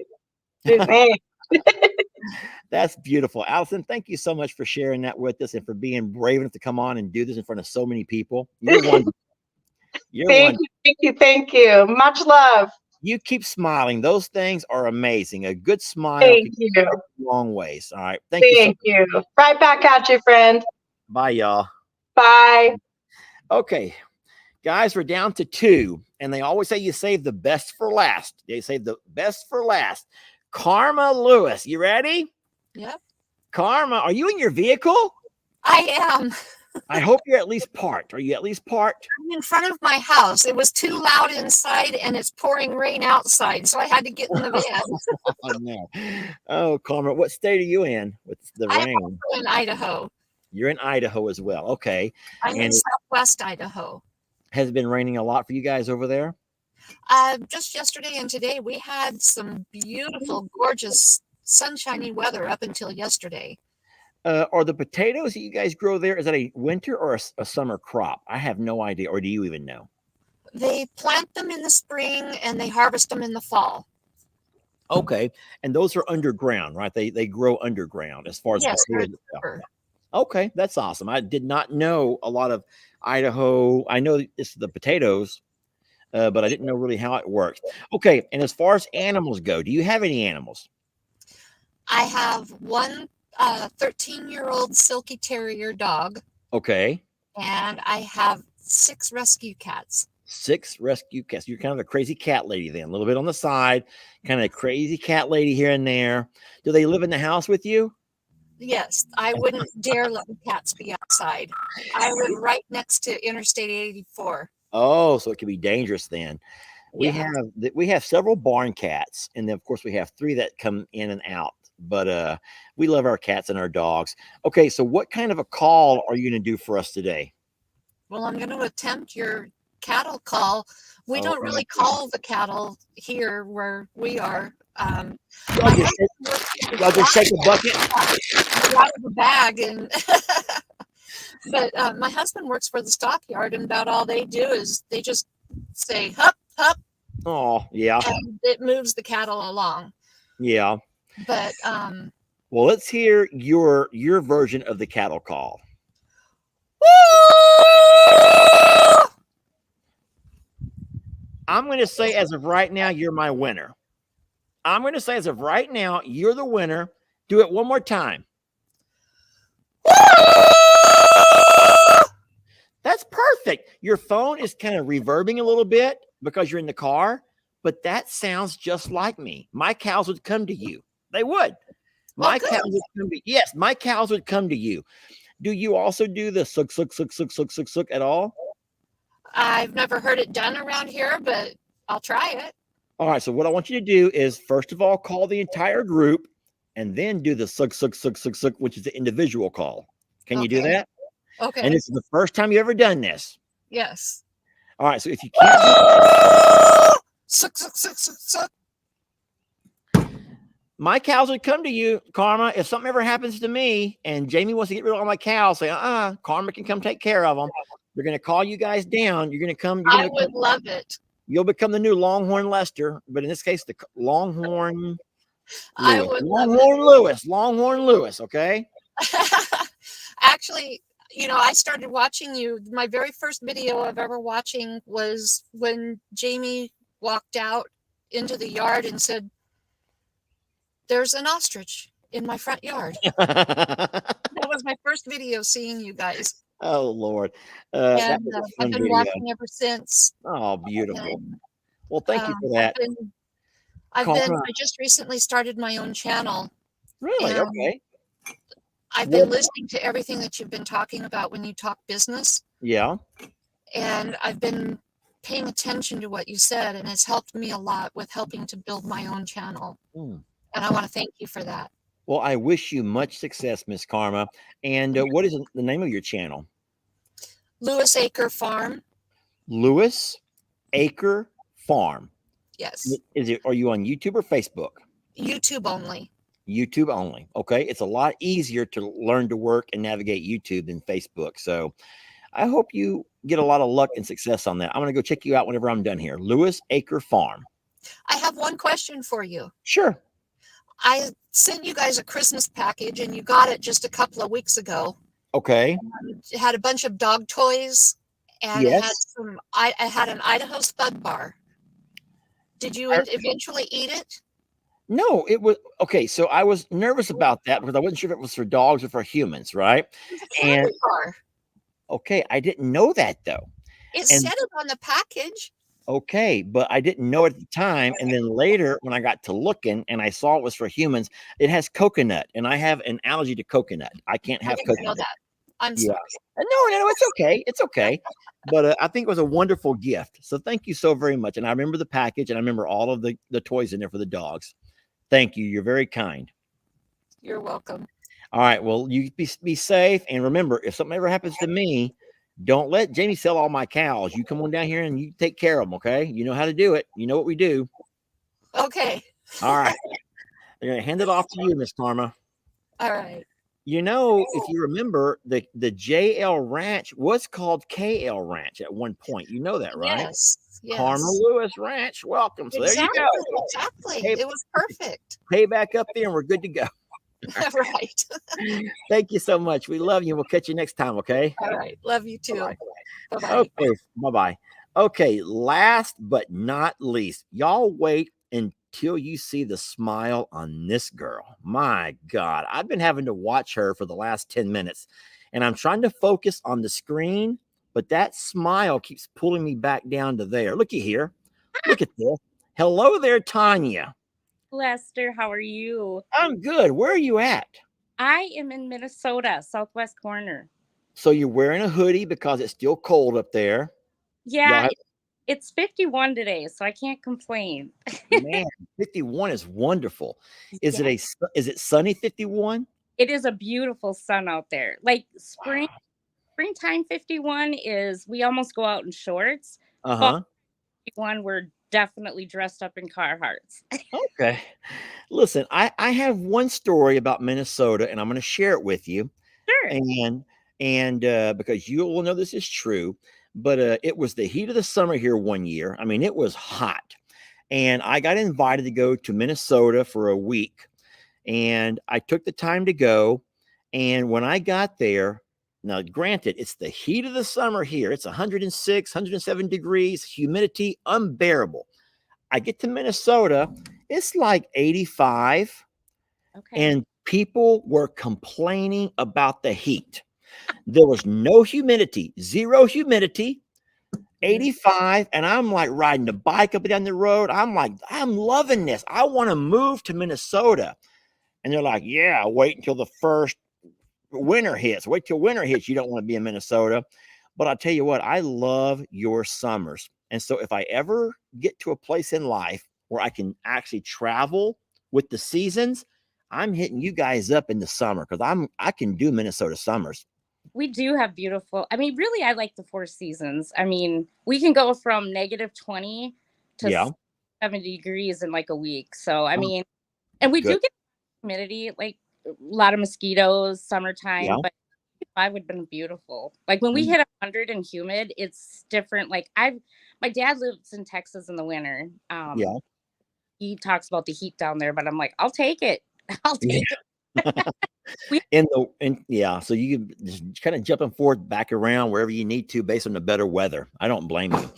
That's beautiful. Allison, thank you so much for sharing that with us and for being brave enough to come on and do this in front of so many people. You're wonderful. Thank you. Much love. You keep smiling. Those things are amazing. A good smile can go a long ways. All right. Thank you. Right back at you, friend. Bye, y'all. Bye. Okay. Guys, we're down to 2. And they always say you save the best for last. They save the best for last. Karma Lewis, you ready? Yep. Karma, are you in your vehicle? I am. I hope you're at least parked. Are you at least parked? I'm in front of my house. It was too loud inside and it's pouring rain outside, so I had to get in the van. Oh, no. Oh, Karma, what state are you in with the rain? I'm in Idaho. You're in Idaho as well. Okay. I'm in southwest Idaho. Has it been raining a lot for you guys over there? Just yesterday and today, we had some beautiful, gorgeous, sunshiny weather up until yesterday. Are the potatoes that you guys grow there, is that a winter or a summer crop? I have no idea. Or do you even know? They plant them in the spring and they harvest them in the fall. Okay. And those are underground, right? They grow underground as far as potatoes. Okay. That's awesome. I did not know a lot of Idaho. I know it's the potatoes, but I didn't know really how it works. Okay. And as far as animals go, do you have any animals? I have one 13-year-old silky terrier dog. Okay. And I have 6 rescue cats. 6 rescue cats. You're kind of a crazy cat lady then, a little bit on the side, kind of crazy cat lady here and there. Do they live in the house with you? Yes, I wouldn't dare let the cats be outside. I live right next to Interstate 84. Oh, so it can be dangerous then. We have several barn cats, and then of course we have 3 that come in and out. But we love our cats and our dogs. Okay, so what kind of a call are you going to do for us today? Well, I'm going to attempt your cattle call. We don't really call the cattle here where we are. Y'all just take a bucket out of the bag, and but my husband works for the stockyard, and about all they do is they just say hup hup. Oh yeah, and it moves the cattle along. Yeah, but well, let's hear your version of the cattle call. I'm going to say, as of right now, you're my winner. I'm going to say, as of right now, you're the winner. Do it one more time. That's perfect. Your phone is kind of reverbing a little bit because you're in the car, but that sounds just like me. My cows would come to you. They would. My cows would come to yes, my cows would come to you. Do you also do the suck, suck, suck, suck, suck, suck, suck at all? I've never heard it done around here, but I'll try it. All right. So what I want you to do is, first of all, call the entire group and then do the suck, suck, suck, suck, suck, which is the individual call. Can you do that? Okay. And this is the first time you've ever done this. Yes. All right. So if you can't suck, suck, suck, suck, suck. My cows would come to you, Karma. If something ever happens to me and Jamie wants to get rid of all my cows, say, Karma can come take care of them. They're going to call you guys down. You're going to come. I would love it. You'll become the new Longhorn Lester, but in this case, the Longhorn Lewis. I would Longhorn Lewis. Longhorn Lewis. Okay. Actually, I started watching you. My very first video I've ever watching was when Jamie walked out into the yard and said, "There's an ostrich in my front yard." That was my first video seeing you guys. Oh, Lord. And I've been watching ever since. Oh, beautiful. Well, thank you for that. I just recently started my own channel. Really? Okay. I've been listening to everything that you've been talking about when you talk business. Yeah. And I've been paying attention to what you said, and it's helped me a lot with helping to build my own channel. And I want to thank you for that. Well, I wish you much success, Miss Karma. And what is the name of your channel? Lewis Acre Farm. Lewis Acre Farm. Yes. Are you on YouTube or Facebook? YouTube only. YouTube only. Okay. It's a lot easier to learn to work and navigate YouTube than Facebook. So I hope you get a lot of luck and success on that. I'm going to go check you out whenever I'm done here. Lewis Acre Farm. I have one question for you. Sure. I sent you guys a Christmas package and you got it just a couple of weeks ago. Okay. It had a bunch of dog toys and it had I had an Idaho Spud Bar. Did you eventually eat it? No, it was okay. So I was nervous about that because I wasn't sure if it was for dogs or for humans, right? It was a candy bar. Okay, I didn't know that though. It said it on the package. Okay, but I didn't know it at the time. And then later when I got to looking and I saw it was for humans, it has coconut and I have an allergy to coconut. I can't have coconut. Know that. I'm sorry. No, it's okay. It's okay. But I think it was a wonderful gift. So thank you so very much. And I remember the package and I remember all of the toys in there for the dogs. Thank you. You're very kind. You're welcome. All right. Well, you be safe. And remember, if something ever happens to me, don't let Jamie sell all my cows. You come on down here and you take care of them. Okay. You know how to do it. You know what we do. Okay. All right. They're going to hand it off to you, Miss Karma. All right. If you remember, the JL Ranch was called KL Ranch at one point. You know that, right? Yes. Karma Lewis Ranch. Welcome. So there you go. Exactly. It was perfect. Pay back up there and we're good to go. Right. Thank you so much. We love you. We'll catch you next time. Okay. All right. Love you too. Bye-bye. Okay. Bye-bye. Okay. Last but not least, y'all wait until you see the smile on this girl. My God, I've been having to watch her for the last 10 minutes. and I'm trying to focus on the screen, but that smile keeps pulling me back down to there. Looky here. Look at this. Hello there, Tanya. Lester, how are you? I'm good. Where are you at? I am in Minnesota, southwest corner. So you're wearing a hoodie because it's still cold up there. Yeah, it's 51 today, so I can't complain. Man, 51 is wonderful. Is it sunny 51? It is a beautiful sun out there. Like springtime 51 is we almost go out in shorts. Uh-huh. 51, we're definitely dressed up in Carhartts. Okay. Listen, I have one story about Minnesota, and I'm going to share it with you. Sure. And because you will know this is true, but it was the heat of the summer here one year. I mean, it was hot, and I got invited to go to Minnesota for a week, and I took the time to go. And when I got there, now granted, it's the heat of the summer here. It's 106, 107 degrees, humidity unbearable. I get to Minnesota, it's like 85. Okay. And people were complaining about the heat. There was no humidity, zero humidity, 85. And I'm like riding the bike up and down the road. I'm like, I'm loving this. I want to move to Minnesota. And they're like, yeah, wait until the first winter hits. Wait till winter hits. You don't want to be in Minnesota. But I'll tell you what, I love your summers. And so if I ever get to a place in life where I can actually travel with the seasons, I'm hitting you guys up in the summer because I can do Minnesota summers. We do have beautiful, I mean, really, I like the 4 seasons. I mean, we can go from -20 to 70 degrees in like a week. So, I mean, and we do get humidity, like a lot of mosquitoes, summertime, but 5 would have been beautiful. Like when we hit 100 and humid, it's different. Like my dad lives in Texas in the winter. He talks about the heat down there, but I'm like, I'll take it. I'll take it. So you can just kind of jumping forward back around wherever you need to based on the better weather. I don't blame you.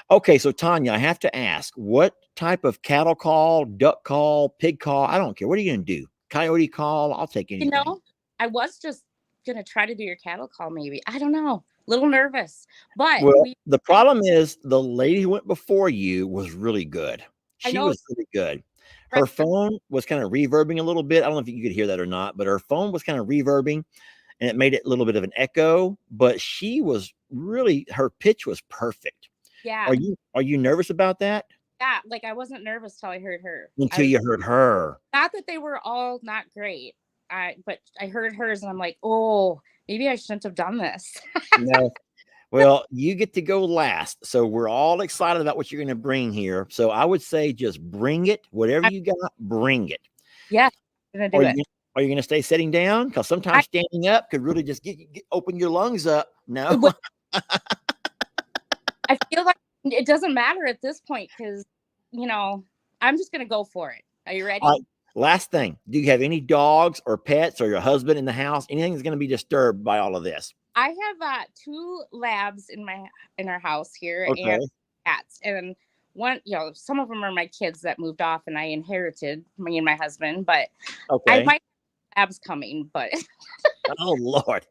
Okay, so Tanya, I have to ask, what type of cattle call, duck call, pig call? I don't care. What are you going to do? Coyote call? I'll take anything. You know, I was just going to try to do your cattle call maybe. I don't know. A little nervous. But the problem is the lady who went before you was really good. She was really good. Her phone was kind of reverbing a little bit. I don't know if you could hear that or not, but her phone was kind of reverbing and it made it a little bit of an echo, but she was really, her pitch was perfect. Yeah. Are you nervous about that? Yeah. Like I wasn't nervous till I heard her. Until you heard her. Not that they were all not great. But I heard hers and I'm like, oh, maybe I shouldn't have done this. No. Well, you get to go last. So we're all excited about what you're going to bring here. So I would say just bring it. Whatever you got, bring it. Yeah. I'm gonna do it. Are you going to stay sitting down? Because sometimes standing up could really just open your lungs up. No. I feel like it doesn't matter at this point because, you know, I'm just going to go for it. Are you ready? Last thing. Do you have any dogs or pets or your husband in the house? Anything that's going to be disturbed by all of this? I have 2 labs in our house here and cats. And one, you know, some of them are my kids that moved off and I inherited, me and my husband, but I might have labs coming, but oh Lord.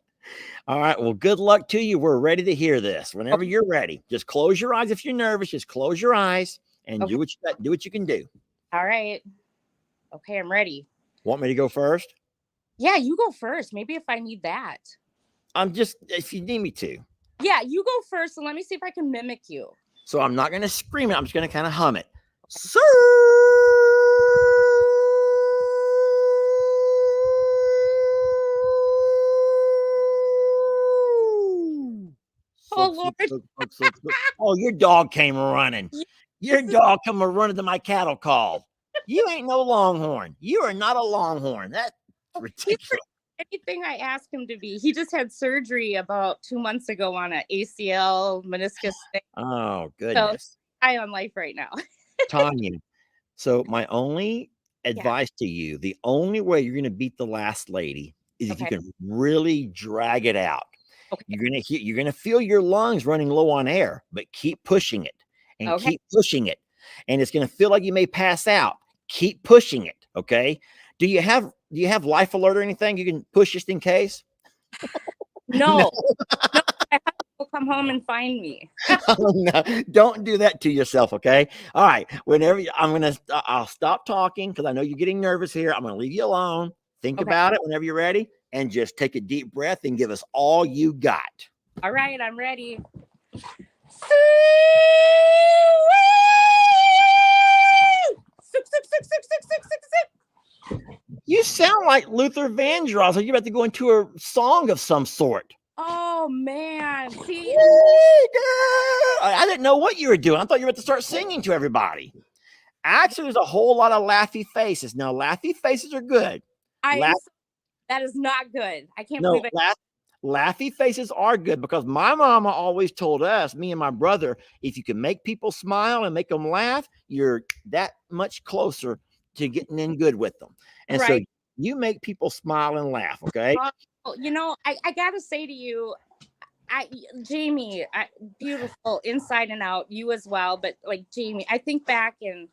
All right. Well, good luck to you. We're ready to hear this. Whenever you're ready, just close your eyes. If you're nervous, just close your eyes and do what you can do. All right. Okay, I'm ready. Want me to go first? Yeah, you go first. Maybe if I need that. If you need me to. Yeah, you go first and let me see if I can mimic you. So I'm not going to scream it. I'm just going to kind of hum it. Sir. Oh, Lord. Oh, your dog came running. Your dog come running to my cattle call. You ain't no longhorn. You are not a longhorn. That's ridiculous. Anything I asked him to be. He just had surgery about 2 months ago on an ACL meniscus thing. Oh, goodness. So high on life right now. Tanya, so my only advice to you, the only way you're going to beat the last lady is if you can really drag it out. Okay. You're going to feel your lungs running low on air, but keep pushing it and keep pushing it. And it's going to feel like you may pass out. Keep pushing it. Okay. Do you have life alert or anything you can push just in case? No, no, my husband will come home and find me. Oh, no, don't do that to yourself, okay? All right. Whenever I'll stop talking because I know you're getting nervous here. I'm gonna leave you alone. Think Okay. about it whenever you're ready, and just take a deep breath and give us all you got. All right, I'm ready. You sound like Luther Vandross. Are you about to go into a song of some sort? Oh man, see, I didn't know what you were doing. I thought you were about to start singing to everybody. Actually, there's a whole lot of laughy faces. Now, laughy faces are good. that is not good. I can't believe it. Laughy faces are good because my mama always told us, me and my brother, if you can make people smile and make them laugh, you're that much closer to getting in good with them. And so you make people smile and laugh, okay? You know, I gotta say to you, Jamie, beautiful inside and out, you as well. But like Jamie, I think back and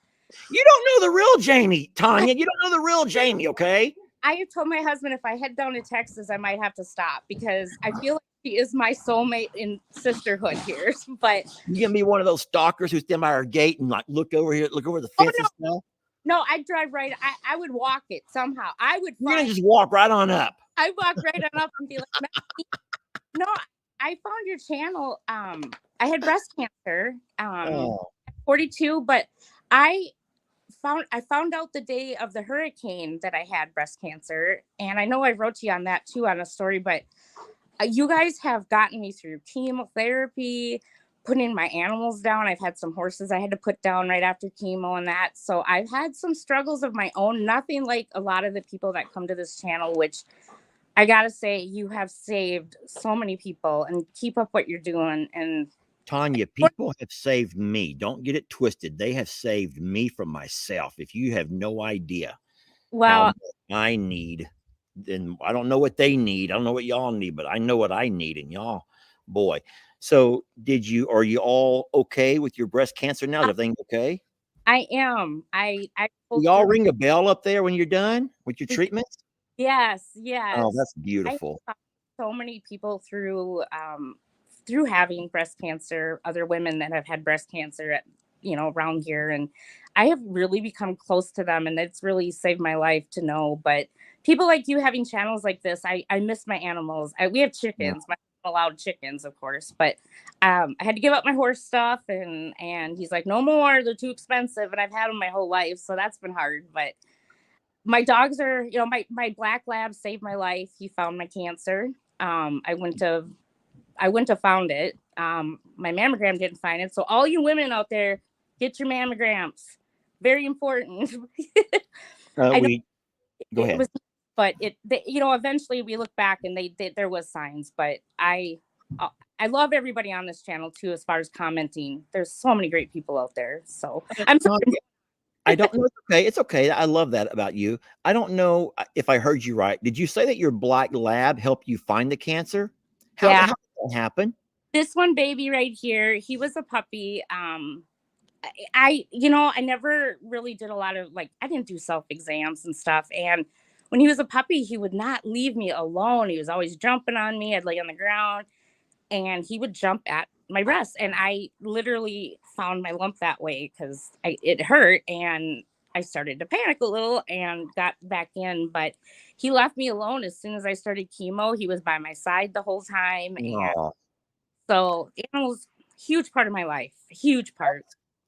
you don't know the real Jamie, Tanya. You don't know the real Jamie, okay? I have told my husband if I head down to Texas, I might have to stop because I feel like she is my soulmate in sisterhood here. But you gonna be one of those stalkers who stand by our gate and like look over here, look over the fence and stuff? No, I'd drive right. I would walk it somehow. You're gonna just walk right on up. I walk right on up and be like, no, I found your channel. I had breast cancer, 42, but I found out the day of the hurricane that I had breast cancer. And I know I wrote to you on that too, on a story, but you guys have gotten me through chemotherapy, putting my animals down. I've had some horses I had to put down right after chemo and that. So I've had some struggles of my own, nothing like a lot of the people that come to this channel, which I gotta say, you have saved so many people, and keep up what you're doing. And Tanya, people have saved me. Don't get it twisted. They have saved me from myself. If you have no idea how much I need, then I don't know what they need. I don't know what y'all need, but I know what I need. And y'all, boy. So are you all okay with your breast cancer now? Is everything okay? I am. Y'all ring a bell up there when you're done with your treatments? Yes. Oh, that's beautiful. I so many people through having breast cancer, other women that have had breast cancer around here. And I have really become close to them, and it's really saved my life to know. But people like you having channels like this, I miss my animals. We have chickens, my allowed chickens, of course, but I had to give up my horse stuff, and he's like, no more, they're too expensive. And I've had them my whole life, so that's been hard. But my dogs are, my black lab saved my life. He found my cancer. I went to found it. My mammogram didn't find it. So all you women out there, get your mammograms. Very important. Go ahead. But eventually we look back and there was signs. But I love everybody on this channel too, as far as commenting. There's so many great people out there. So I'm sorry. I don't know. It's okay. It's okay. I love that about you. I don't know if I heard you right. Did you say that your black lab helped you find the cancer? How did that happen? This one baby right here, he was a puppy. I never really did a lot of I didn't do self-exams and stuff. And when he was a puppy, he would not leave me alone. He was always jumping on me. I'd lay on the ground and he would jump at my breast. And I literally found my lump that way because it hurt. And I started to panic a little and got back in. But he left me alone as soon as I started chemo. He was by my side the whole time. And so animals, huge part of my life, huge part.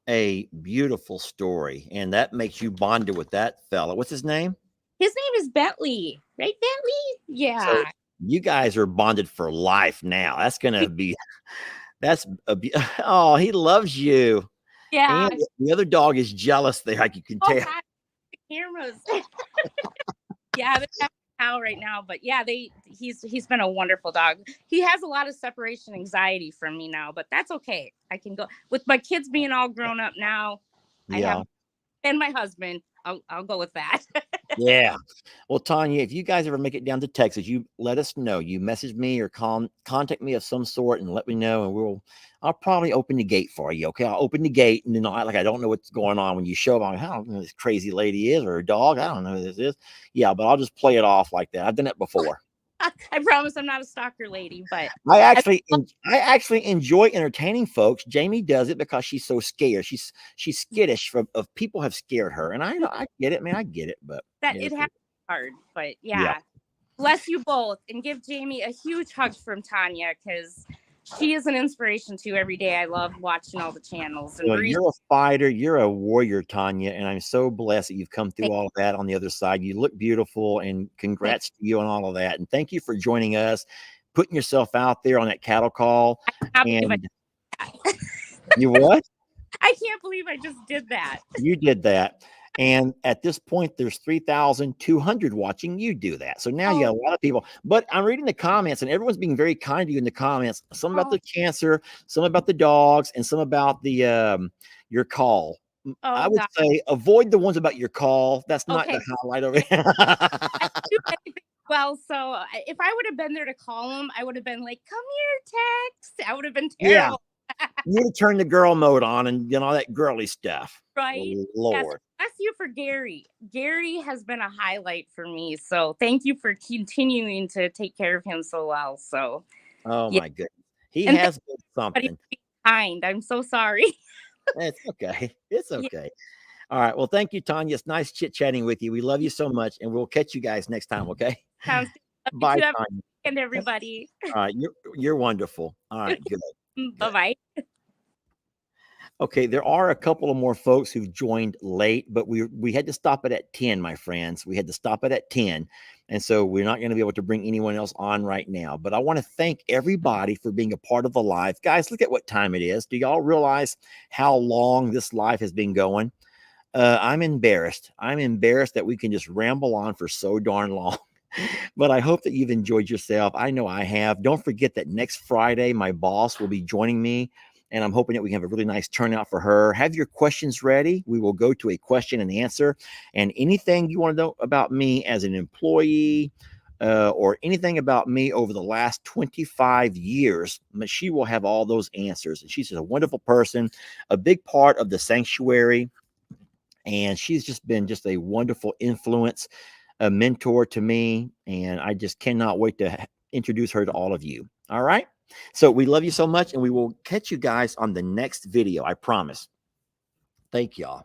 A beautiful story. And that makes you bonded with that fella. What's his name? His name is Bentley, right? Bentley? Yeah. So you guys are bonded for life now. That's going to be, oh, he loves you. Yeah. And the other dog is jealous there, like you can tell. God, the cameras. Yeah, they're having a cow right now, but yeah, he's been a wonderful dog. He has a lot of separation anxiety from me now, but that's okay. I can go with my kids being all grown up now. And my husband. I'll go with that. Yeah. Well, Tanya, if you guys ever make it down to Texas, you let us know. You message me or contact me of some sort and let me know, and I'll probably open the gate for you. Okay. I'll open the gate and then I don't know what's going on when you show up. I don't know who this crazy lady is or a dog. I don't know who this is. Yeah, but I'll just play it off like that. I've done it before. I promise I'm not a stalker lady, but I actually enjoy entertaining folks. Jamie does it because she's so scared. She's skittish of people have scared her, and I get it, man. I get it, but that it has hard. But yeah. yeah, bless you both, and give Jamie a huge hug from Tanya because she is an inspiration too. Every day, I love watching all the channels. And Well, you're a fighter, you're a warrior, Tanya, and I'm so blessed that you've come through all of that on the other side. You look beautiful, and congrats to you on all of that. And thank you for joining us, putting yourself out there on that cattle call. And you what? I can't believe I just did that. You did that. And at this point, there's 3,200 watching you do that. So now you got a lot of people. But I'm reading the comments, and everyone's being very kind to you in the comments. Some about the cancer, some about the dogs, and some about the your call. I would say avoid the ones about your call. That's not the highlight over here. Well, so if I would have been there to call him, I would have been like, "Come here, text." I would have been terrible. Yeah. You would turn the girl mode on and all that girly stuff. Right. Oh, Lord. Yes. Bless you for Gary. Gary has been a highlight for me. So thank you for continuing to take care of him so well. So oh my goodness. He and has been something. Be kind. I'm so sorry. It's okay. It's okay. Yeah. All right. Well, thank you, Tanya. It's nice chit-chatting with you. We love you so much, and we'll catch you guys next time, okay? Sounds good. Bye, Tanya. And everybody. All right. You're wonderful. All right. Good. Bye-bye. Okay, there are a couple of more folks who've joined late, but we had to stop it at 10, my friends. We had to stop it at 10. And so we're not going to be able to bring anyone else on right now. But I want to thank everybody for being a part of the live. Guys, look at what time it is. Do y'all realize how long this live has been going? I'm embarrassed. I'm embarrassed that we can just ramble on for so darn long. But I hope that you've enjoyed yourself. I know I have. Don't forget that next Friday, my boss will be joining me. And I'm hoping that we can have a really nice turnout for her. Have your questions ready. We will go to a question and answer. And anything you want to know about me as an employee or anything about me over the last 25 years, she will have all those answers. And she's just a wonderful person, a big part of the sanctuary. And she's just been just a wonderful influence, a mentor to me. And I just cannot wait to introduce her to all of you. All right. So we love you so much, and we will catch you guys on the next video. I promise. Thank y'all.